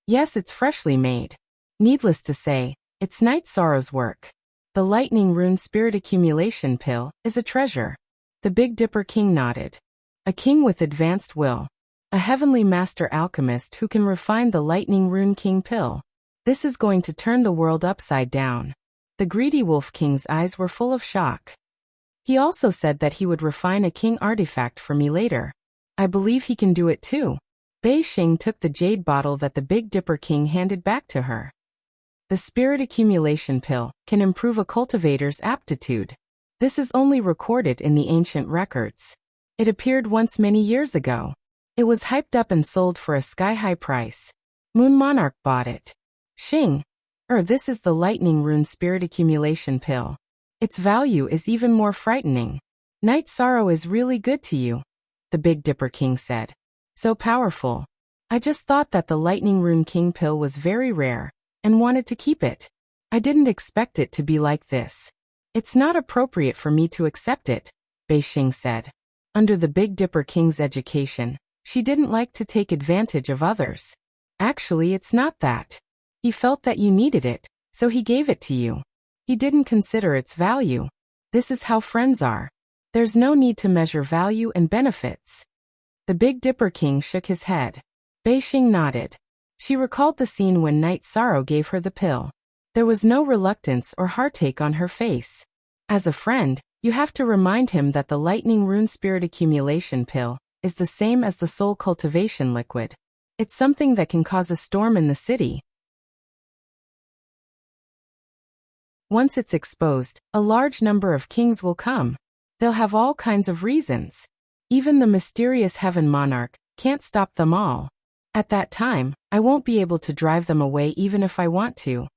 Yes, it's freshly made. Needless to say, it's Night Sorrow's work. The Lightning Rune Spirit Accumulation Pill is a treasure. The Big Dipper King nodded. A king with advanced will. A heavenly master alchemist who can refine the Lightning Rune King pill. This is going to turn the world upside down. The Greedy Wolf King's eyes were full of shock. He also said that he would refine a king artifact for me later. I believe he can do it too. Bei Xing took the jade bottle that the Big Dipper King handed back to her. The Spirit Accumulation Pill can improve a cultivator's aptitude. This is only recorded in the ancient records. It appeared once many years ago. It was hyped up and sold for a sky-high price. Moon Monarch bought it. Xing. This is the Lightning Rune Spirit Accumulation Pill. Its value is even more frightening. Night Sorrow is really good to you, the Big Dipper King said. So powerful. I just thought that the Lightning Rune King pill was very rare, and wanted to keep it. I didn't expect it to be like this. It's not appropriate for me to accept it, Bei Xing said. Under the Big Dipper King's education, she didn't like to take advantage of others. Actually, it's not that. He felt that you needed it, so he gave it to you. He didn't consider its value. This is how friends are. There's no need to measure value and benefits. The Big Dipper King shook his head. Bei Xing nodded. She recalled the scene when Night Sorrow gave her the pill. There was no reluctance or heartache on her face. As a friend, you have to remind him that the Lightning Rune Spirit Accumulation Pill is the same as the Soul Cultivation Liquid. It's something that can cause a storm in the city. Once it's exposed, a large number of kings will come. They'll have all kinds of reasons. Even the mysterious Heaven Monarch can't stop them all. At that time, I won't be able to drive them away even if I want to.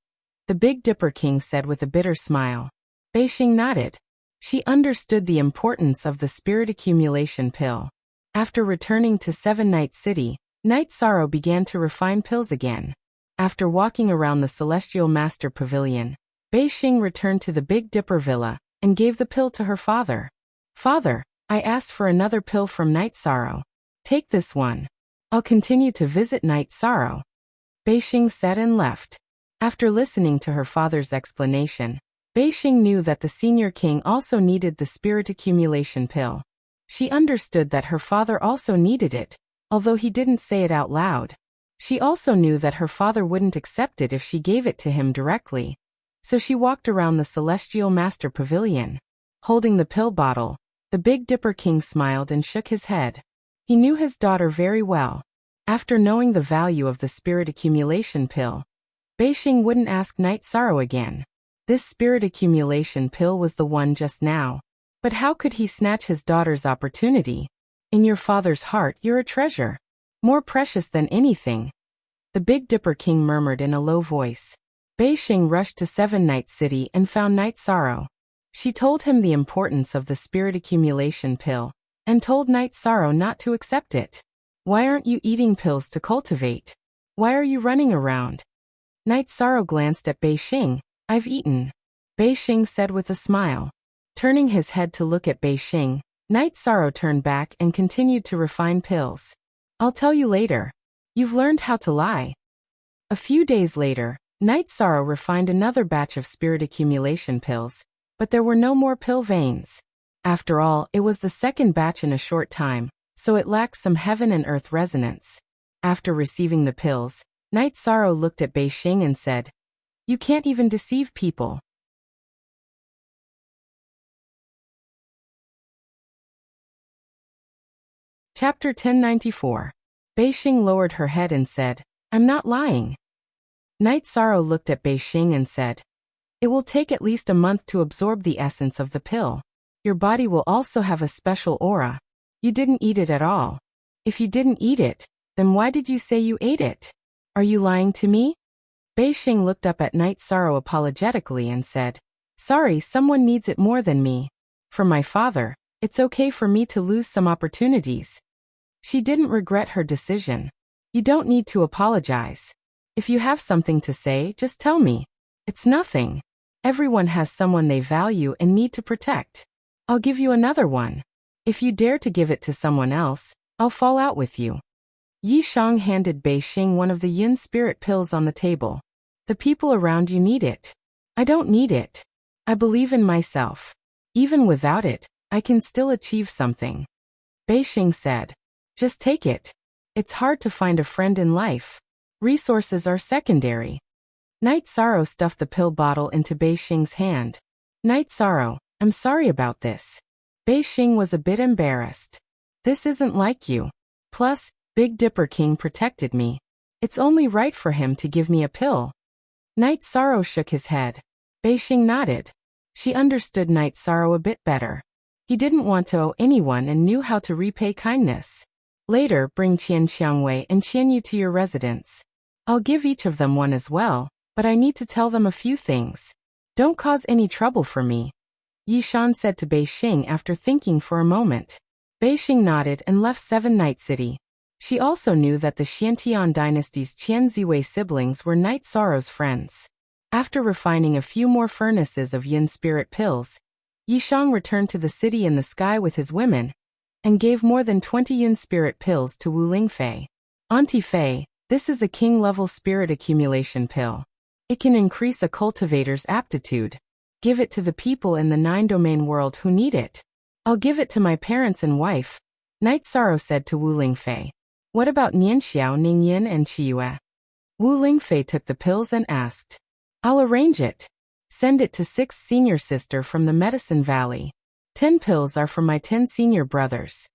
The Big Dipper King said with a bitter smile. Bei Xing nodded. She understood the importance of the Spirit Accumulation Pill. After returning to Seven Night City, Night Sorrow began to refine pills again. After walking around the Celestial Master Pavilion, Bei Xing returned to the Big Dipper Villa and gave the pill to her father. Father, I asked for another pill from Night Sorrow. Take this one. I'll continue to visit Night Sorrow. Bei Xing said and left. After listening to her father's explanation, Bei Xing knew that the senior king also needed the Spirit Accumulation Pill. She understood that her father also needed it, although he didn't say it out loud. She also knew that her father wouldn't accept it if she gave it to him directly. So she walked around the Celestial Master Pavilion. Holding the pill bottle, the Big Dipper King smiled and shook his head. He knew his daughter very well. After knowing the value of the spirit accumulation pill, Beixing wouldn't ask Night Sorrow again. This spirit accumulation pill was the one just now. But how could he snatch his daughter's opportunity? In your father's heart, you're a treasure. More precious than anything. The Big Dipper King murmured in a low voice. Beixing rushed to Seven Night City and found Night Sorrow. She told him the importance of the spirit accumulation pill, and told Night Sorrow not to accept it. Why aren't you eating pills to cultivate? Why are you running around? Night Sorrow glanced at Beixing. I've eaten, Beixing said with a smile. Turning his head to look at Beixing, Night Sorrow turned back and continued to refine pills. I'll tell you later. You've learned how to lie. A few days later, Night Sorrow refined another batch of spirit accumulation pills, but there were no more pill veins. After all, it was the second batch in a short time, so it lacked some heaven and earth resonance. After receiving the pills, Night Sorrow looked at Beixing and said, "You can't even deceive people." Chapter 1094. Beixing lowered her head and said, "I'm not lying." Night Sorrow looked at Beixing and said, "It will take at least a month to absorb the essence of the pill. Your body will also have a special aura. You didn't eat it at all. If you didn't eat it, then why did you say you ate it? Are you lying to me?" Beixing looked up at Night Sorrow apologetically and said, "Sorry, someone needs it more than me. For my father, it's okay for me to lose some opportunities." She didn't regret her decision. You don't need to apologize. If you have something to say, just tell me. It's nothing. Everyone has someone they value and need to protect. I'll give you another one. If you dare to give it to someone else, I'll fall out with you. Yi Shang handed Beixing one of the yin spirit pills on the table. The people around you need it. I don't need it. I believe in myself. Even without it, I can still achieve something. Beixing said, "Just take it. It's hard to find a friend in life. Resources are secondary." Night Sorrow stuffed the pill bottle into Beixing's hand. "Night Sorrow, I'm sorry about this." Beixing was a bit embarrassed. "This isn't like you. Plus, Big Dipper King protected me. It's only right for him to give me a pill." Night Sorrow shook his head. Beixing nodded. She understood Night Sorrow a bit better. He didn't want to owe anyone and knew how to repay kindness. "Later, bring Qian Qiangwei and Qianyu to your residence. I'll give each of them one as well, but I need to tell them a few things. Don't cause any trouble for me," Yi Shan said to Beixing after thinking for a moment. Beixing nodded and left Seven Night City. She also knew that the Xiantian dynasty's Qian Ziwei siblings were Night Sorrow's friends. After refining a few more furnaces of yin spirit pills, Yi Shang returned to the city in the sky with his women, and gave more than 20 yin spirit pills to Wu Lingfei. "Auntie Fei, this is a king-level spirit accumulation pill. It can increase a cultivator's aptitude. Give it to the people in the 9-domain world who need it." "I'll give it to my parents and wife," Night Sorrow said to Wu Lingfei. "What about Nianxiao, Ningyin, and Qiyue?" Wu Lingfei took the pills and asked. "I'll arrange it. Send it to 6th senior sister from the Medicine Valley. 10 pills are for my 10 senior brothers."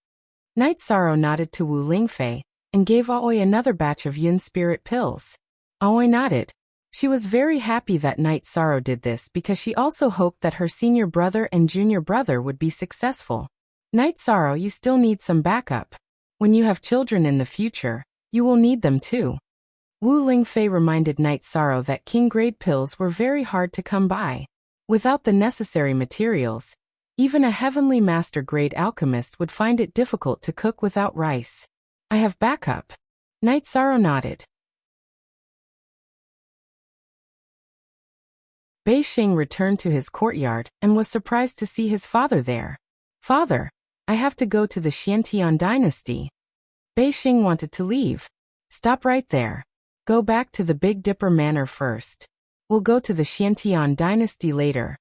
Night Sorrow nodded to Wu Lingfei, and gave Aoi another batch of yin spirit pills. Aoi nodded. She was very happy that Night Sorrow did this because she also hoped that her senior brother and junior brother would be successful. "Night Sorrow, you still need some backup. When you have children in the future, you will need them too." Wu Lingfei reminded Night Sorrow that king-grade pills were very hard to come by. Without the necessary materials, even a heavenly master-grade alchemist would find it difficult to cook without rice. "I have backup." Night Sorrow nodded. Beixing returned to his courtyard and was surprised to see his father there. "Father, I have to go to the Xiantian dynasty." Beixing wanted to leave. "Stop right there. Go back to the Big Dipper Manor first. We'll go to the Xiantian dynasty later."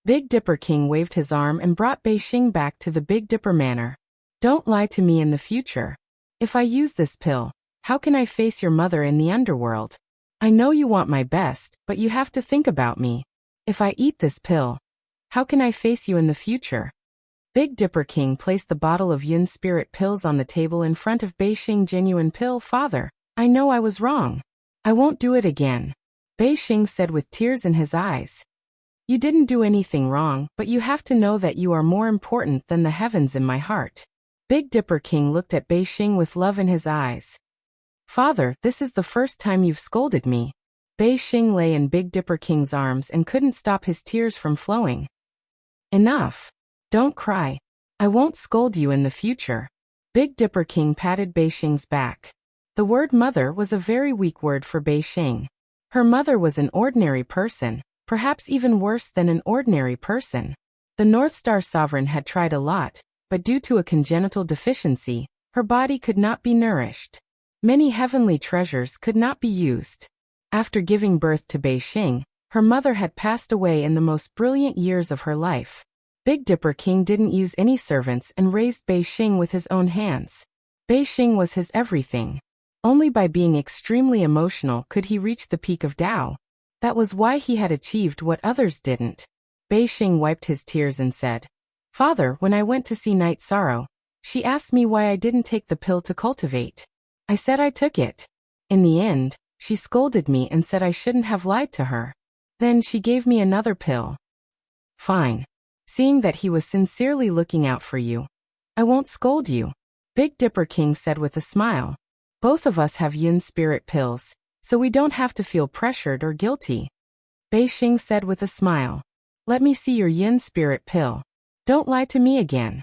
Big Dipper King waved his arm and brought Beixing back to the Big Dipper Manor. Don't lie to me in the future. If I use this pill, how can I face your mother in the underworld? I know you want my best, but you have to think about me. If I eat this pill, how can I face you in the future? Big Dipper King placed the bottle of Yun spirit pills on the table in front of Beixing genuine pill. Father, I know I was wrong. I won't do it again. Beixing said with tears in his eyes. You didn't do anything wrong, but you have to know that you are more important than the heavens in my heart. Big Dipper King looked at Beixing with love in his eyes. Father, this is the first time you've scolded me. Beixing lay in Big Dipper King's arms and couldn't stop his tears from flowing. Enough. Don't cry. I won't scold you in the future. Big Dipper King patted Beixing's back. The word mother was a very weak word for Beixing. Her mother was an ordinary person, perhaps even worse than an ordinary person. The North Star Sovereign had tried a lot, but due to a congenital deficiency, her body could not be nourished. Many heavenly treasures could not be used. After giving birth to Beixing, her mother had passed away in the most brilliant years of her life. Big Dipper King didn't use any servants and raised Beixing with his own hands. Beixing was his everything. Only by being extremely emotional could he reach the peak of Tao. That was why he had achieved what others didn't. Beixing wiped his tears and said, Father, when I went to see Night Sorrow, she asked me why I didn't take the pill to cultivate. I said I took it. In the end, she scolded me and said I shouldn't have lied to her. Then she gave me another pill. Fine. Seeing that he was sincerely looking out for you, I won't scold you, Big Dipper King said with a smile. Both of us have Yun spirit pills, so we don't have to feel pressured or guilty. Beixing said with a smile. Let me see your Yun spirit pill. Don't lie to me again.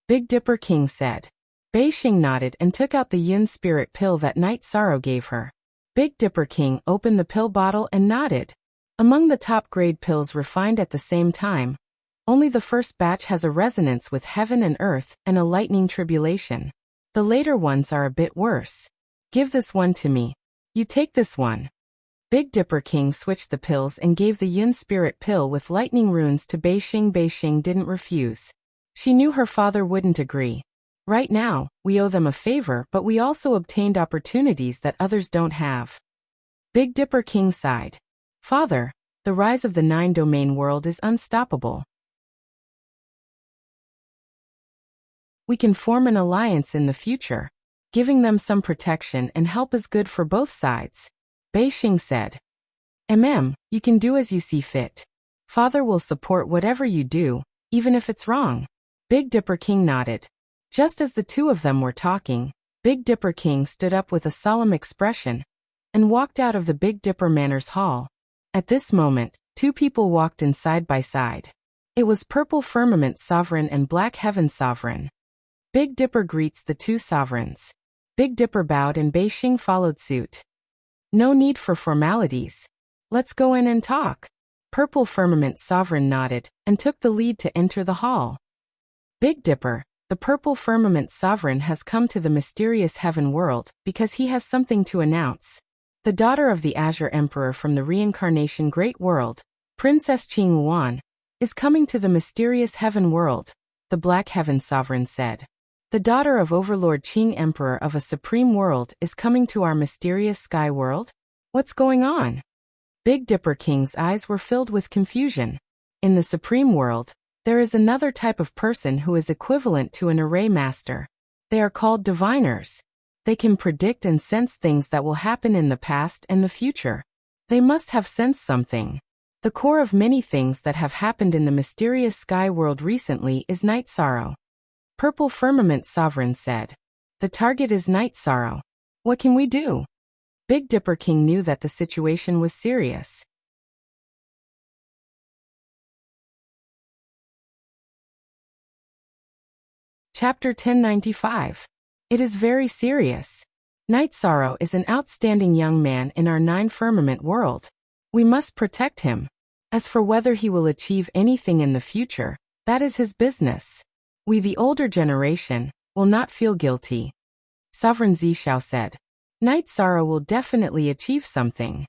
Big Dipper King said. Beixing nodded and took out the Yun spirit pill that Night Sorrow gave her. Big Dipper King opened the pill bottle and nodded. Among the top grade pills refined at the same time, only the first batch has a resonance with heaven and earth and a lightning tribulation. The later ones are a bit worse. Give this one to me. You take this one. Big Dipper King switched the pills and gave the Yun spirit pill with lightning runes to Beixing. Beixing didn't refuse. She knew her father wouldn't agree. Right now, we owe them a favor, but we also obtained opportunities that others don't have. Big Dipper King sighed. Father, the rise of the 9-domain world is unstoppable. We can form an alliance in the future. Giving them some protection and help is good for both sides. Beixing said. You can do as you see fit. Father will support whatever you do, even if it's wrong. Big Dipper King nodded. Just as the two of them were talking, Big Dipper King stood up with a solemn expression and walked out of the Big Dipper Manor's hall. At this moment, two people walked in side by side. It was Purple Firmament Sovereign and Black Heaven Sovereign. Big Dipper greets the two sovereigns. Big Dipper bowed and Beixing followed suit. No need for formalities. Let's go in and talk. Purple Firmament Sovereign nodded and took the lead to enter the hall. Big Dipper, the Purple Firmament Sovereign has come to the mysterious heaven world because he has something to announce. The daughter of the Azure Emperor from the reincarnation Great World, Princess Qing Yuan, is coming to the mysterious heaven world, the Black Heaven Sovereign said. The daughter of Overlord Qing Emperor of a supreme world is coming to our mysterious sky world? What's going on? Big Dipper King's eyes were filled with confusion. In the supreme world, there is another type of person who is equivalent to an array master. They are called diviners. They can predict and sense things that will happen in the past and the future. They must have sensed something. The core of many things that have happened in the mysterious sky world recently is Night Sorrow. Purple Firmament Sovereign said. The target is Night Sorrow. What can we do? Big Dipper King knew that the situation was serious. Chapter 1095. It is very serious. Night Sorrow is an outstanding young man in our 9-firmament world. We must protect him. As for whether he will achieve anything in the future, that is his business. We, the older generation, will not feel guilty. Sovereign Zishao said. Night Sorrow will definitely achieve something.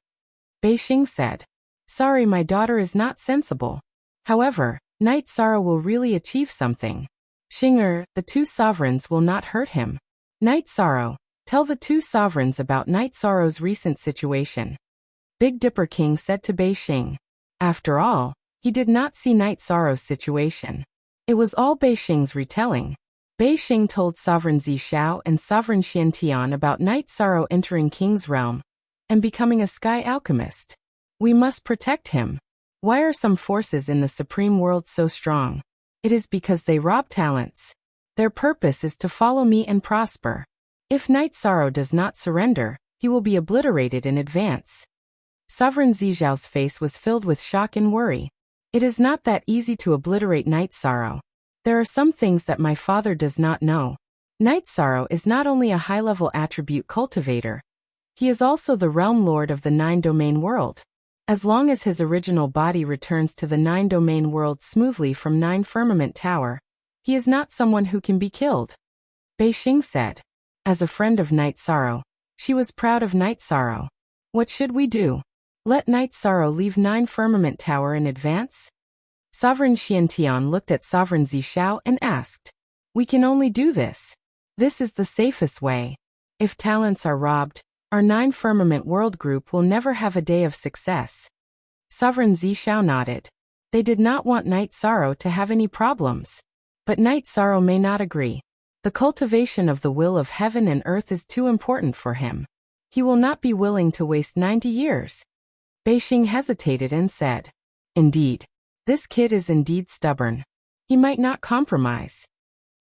Beixing said. Sorry, my daughter is not sensible. However, Night Sorrow will really achieve something. Xing'er, the two sovereigns will not hurt him. Night Sorrow, tell the two sovereigns about Night Sorrow's recent situation. Big Dipper King said to Bei Xing. After all, he did not see Night Sorrow's situation. It was all Bei Xing's retelling. Bei Xing told Sovereign Zishao and Sovereign Xiantian about Night Sorrow entering King's realm and becoming a sky alchemist. We must protect him. Why are some forces in the supreme world so strong? It is because they rob talents. Their purpose is to follow me and prosper. If Night Sorrow does not surrender, he will be obliterated in advance. Sovereign Zixiao's face was filled with shock and worry. It is not that easy to obliterate Night Sorrow. There are some things that my father does not know. Night Sorrow is not only a high-level attribute cultivator, he is also the realm lord of the nine-domain world. As long as his original body returns to the nine-domain world smoothly from Nine Firmament Tower, he is not someone who can be killed. Bei Xing said. As a friend of Night Sorrow, she was proud of Night Sorrow. What should we do? Let Night Sorrow leave Nine Firmament Tower in advance? Sovereign Xiantian looked at Sovereign Zishao and asked. We can only do this. This is the safest way. If talents are robbed, our Nine Firmament World Group will never have a day of success. Sovereign Zishao nodded. They did not want Night Sorrow to have any problems. But Night Sorrow may not agree. The cultivation of the will of heaven and earth is too important for him. He will not be willing to waste 90 years. Bei Xing hesitated and said. Indeed. This kid is indeed stubborn. He might not compromise.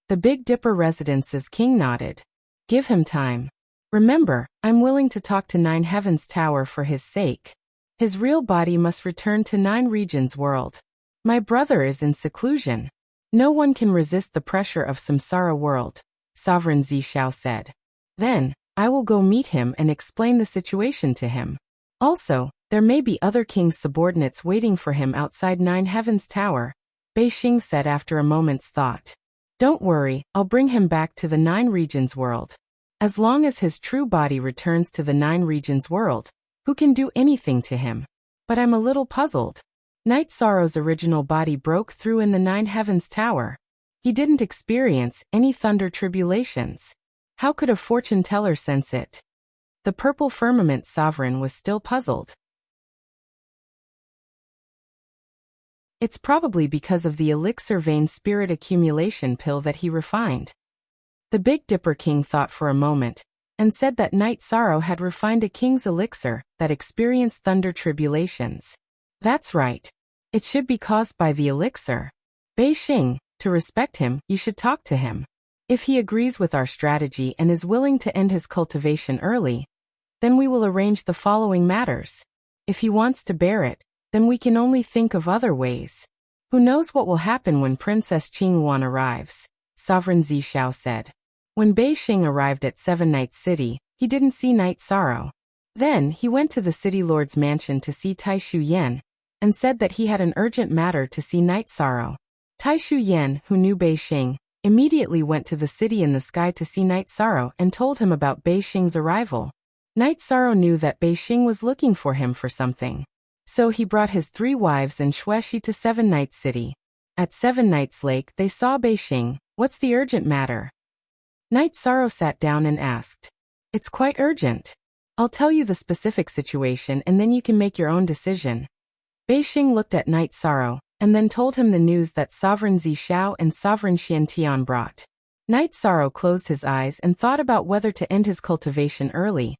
The Big Dipper Residence's king nodded. Give him time. Remember, I'm willing to talk to Nine Heavens Tower for his sake. His real body must return to Nine Regions world. My brother is in seclusion. No one can resist the pressure of Samsara world, Sovereign Zishao said. Then, I will go meet him and explain the situation to him. Also, there may be other king's subordinates waiting for him outside Nine Heavens Tower, Bei Xing said after a moment's thought. Don't worry, I'll bring him back to the Nine Regions world. As long as his true body returns to the Nine Regions world, who can do anything to him? But I'm a little puzzled. Night Sorrow's original body broke through in the Nine Heavens Tower. He didn't experience any thunder tribulations. How could a fortune teller sense it? The Purple Firmament Sovereign was still puzzled. It's probably because of the elixir vein spirit accumulation pill that he refined. The Big Dipper King thought for a moment, and said that Night Sorrow had refined a king's elixir that experienced thunder tribulations. That's right. It should be caused by the elixir. Bei Xing, to respect him, you should talk to him. If he agrees with our strategy and is willing to end his cultivation early, then we will arrange the following matters. If he wants to bear it, then we can only think of other ways. Who knows what will happen when Princess Qingyuan arrives, Sovereign Zishao said. When Bei Xing arrived at Seven Nights City, he didn't see Night Sorrow. Then he went to the city lord's mansion to see Tai Shu Yan, and said that he had an urgent matter to see Night Sorrow. Tai Shu Yan, who knew Bei Xing, immediately went to the city in the sky to see Night Sorrow and told him about Bei Xing's arrival. Night Sorrow knew that Bei Xing was looking for him for something. So he brought his 3 wives and Xueshi to Seven Nights City. At Seven Nights Lake they saw Bei Xing. What's the urgent matter? Night Sorrow sat down and asked. It's quite urgent. I'll tell you the specific situation and then you can make your own decision. Bei Xing looked at Night Sorrow, and then told him the news that Sovereign Zishao and Sovereign Xiantian brought. Night Sorrow closed his eyes and thought about whether to end his cultivation early,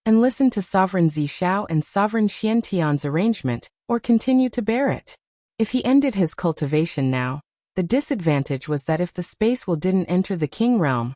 and listen to Sovereign Zishao and Sovereign Xiantian's arrangement, or continue to bear it. If he ended his cultivation now, the disadvantage was that if the space will didn't enter the king realm,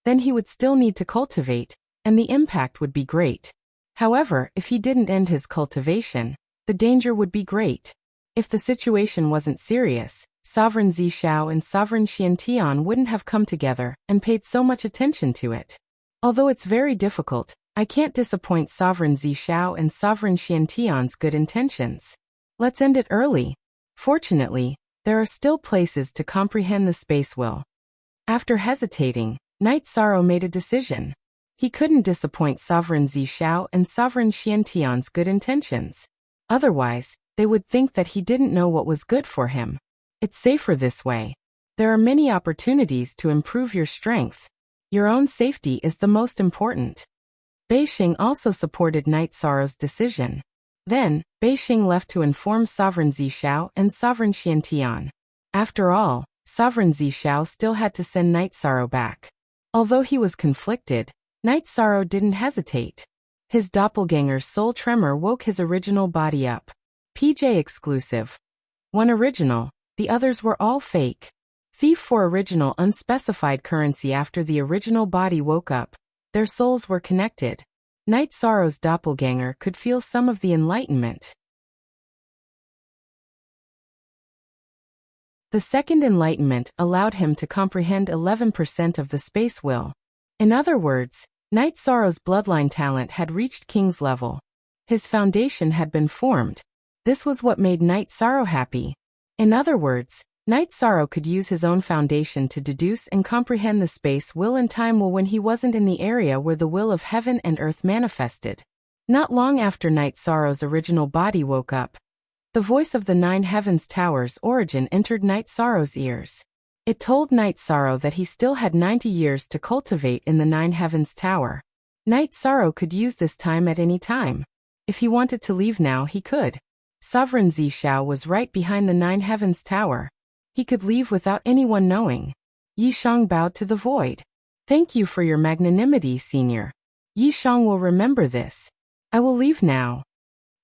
then he would still need to cultivate, and the impact would be great. However, if he didn't end his cultivation, the danger would be great. If the situation wasn't serious, Sovereign Zishao and Sovereign Xiantian wouldn't have come together and paid so much attention to it. Although it's very difficult, I can't disappoint Sovereign Zishao and Sovereign Xiantian's good intentions. Let's end it early. Fortunately, there are still places to comprehend the space will. After hesitating, Night Sorrow made a decision. He couldn't disappoint Sovereign Zishao and Sovereign Xiantian's good intentions. Otherwise, they would think that he didn't know what was good for him. It's safer this way. There are many opportunities to improve your strength. Your own safety is the most important. Beixing also supported Knight Sorrow's decision. Then, Beixing left to inform Sovereign Zishao and Sovereign Xiantian. After all, Sovereign Zishao still had to send Knight Sorrow back. Although he was conflicted, Knight Sorrow didn't hesitate. His doppelganger's soul tremor woke his original body up. PJ exclusive. One original, the others were all fake. Thief for original unspecified currency. After the original body woke up, their souls were connected. Knight Sorrow's doppelganger could feel some of the enlightenment. The second enlightenment allowed him to comprehend 11% of the space will. In other words, Knight Sorrow's bloodline talent had reached King's level. His foundation had been formed. This was what made Knight Sorrow happy. In other words, Knight Sorrow could use his own foundation to deduce and comprehend the space will and time will when he wasn't in the area where the will of heaven and earth manifested. Not long after Knight Sorrow's original body woke up, the voice of the Nine Heavens Tower's origin entered Knight Sorrow's ears. It told Knight Sorrow that he still had 90 years to cultivate in the Nine Heavens Tower. Knight Sorrow could use this time at any time. If he wanted to leave now, he could. Sovereign Zishao was right behind the Nine Heavens Tower. He could leave without anyone knowing. Yishang bowed to the void. Thank you for your magnanimity, Senior. Yishang will remember this. I will leave now.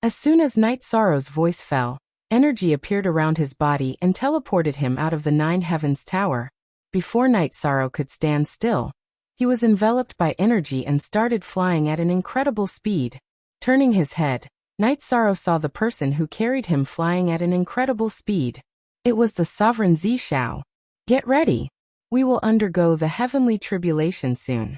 As soon as Knight Sorrow's voice fell, energy appeared around his body and teleported him out of the Nine Heavens Tower. Before Knight Sorrow could stand still, he was enveloped by energy and started flying at an incredible speed. Turning his head, Knight Sorrow saw the person who carried him flying at an incredible speed. It was the Sovereign Zishao. Get ready. We will undergo the heavenly tribulation soon.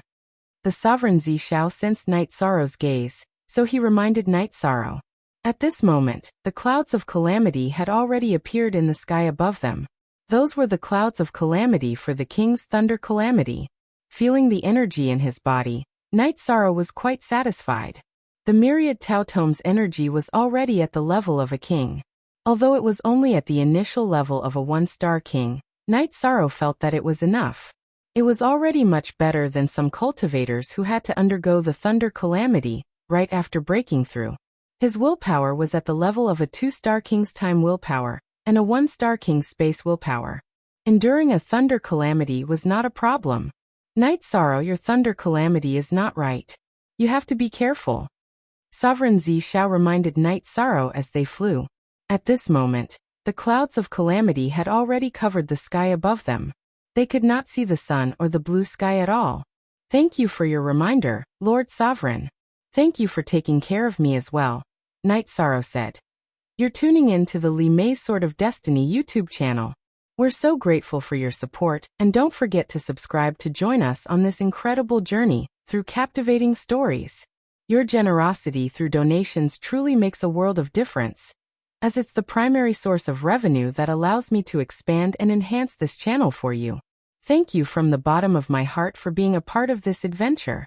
The Sovereign Zishao sensed Knight Sorrow's gaze, so he reminded Knight Sorrow. At this moment, the clouds of calamity had already appeared in the sky above them. Those were the clouds of calamity for the king's thunder calamity. Feeling the energy in his body, Knight Sorrow was quite satisfied. The myriad Tao Tome's energy was already at the level of a king. Although it was only at the initial level of a one-star king, Knight Sorrow felt that it was enough. It was already much better than some cultivators who had to undergo the thunder calamity right after breaking through. His willpower was at the level of a 2-star king's time willpower and a 1-star king's space willpower. Enduring a thunder calamity was not a problem. Knight Sorrow, your thunder calamity is not right. You have to be careful. Sovereign Zishao reminded Knight Sorrow as they flew. At this moment, the clouds of calamity had already covered the sky above them. They could not see the sun or the blue sky at all. Thank you for your reminder, Lord Sovereign. Thank you for taking care of me as well, Knight Sorrow said. You're tuning in to the Li Mei's Sword of Destiny YouTube channel. We're so grateful for your support, and don't forget to subscribe to join us on this incredible journey through captivating stories. Your generosity through donations truly makes a world of difference, as it's the primary source of revenue that allows me to expand and enhance this channel for you. Thank you from the bottom of my heart for being a part of this adventure.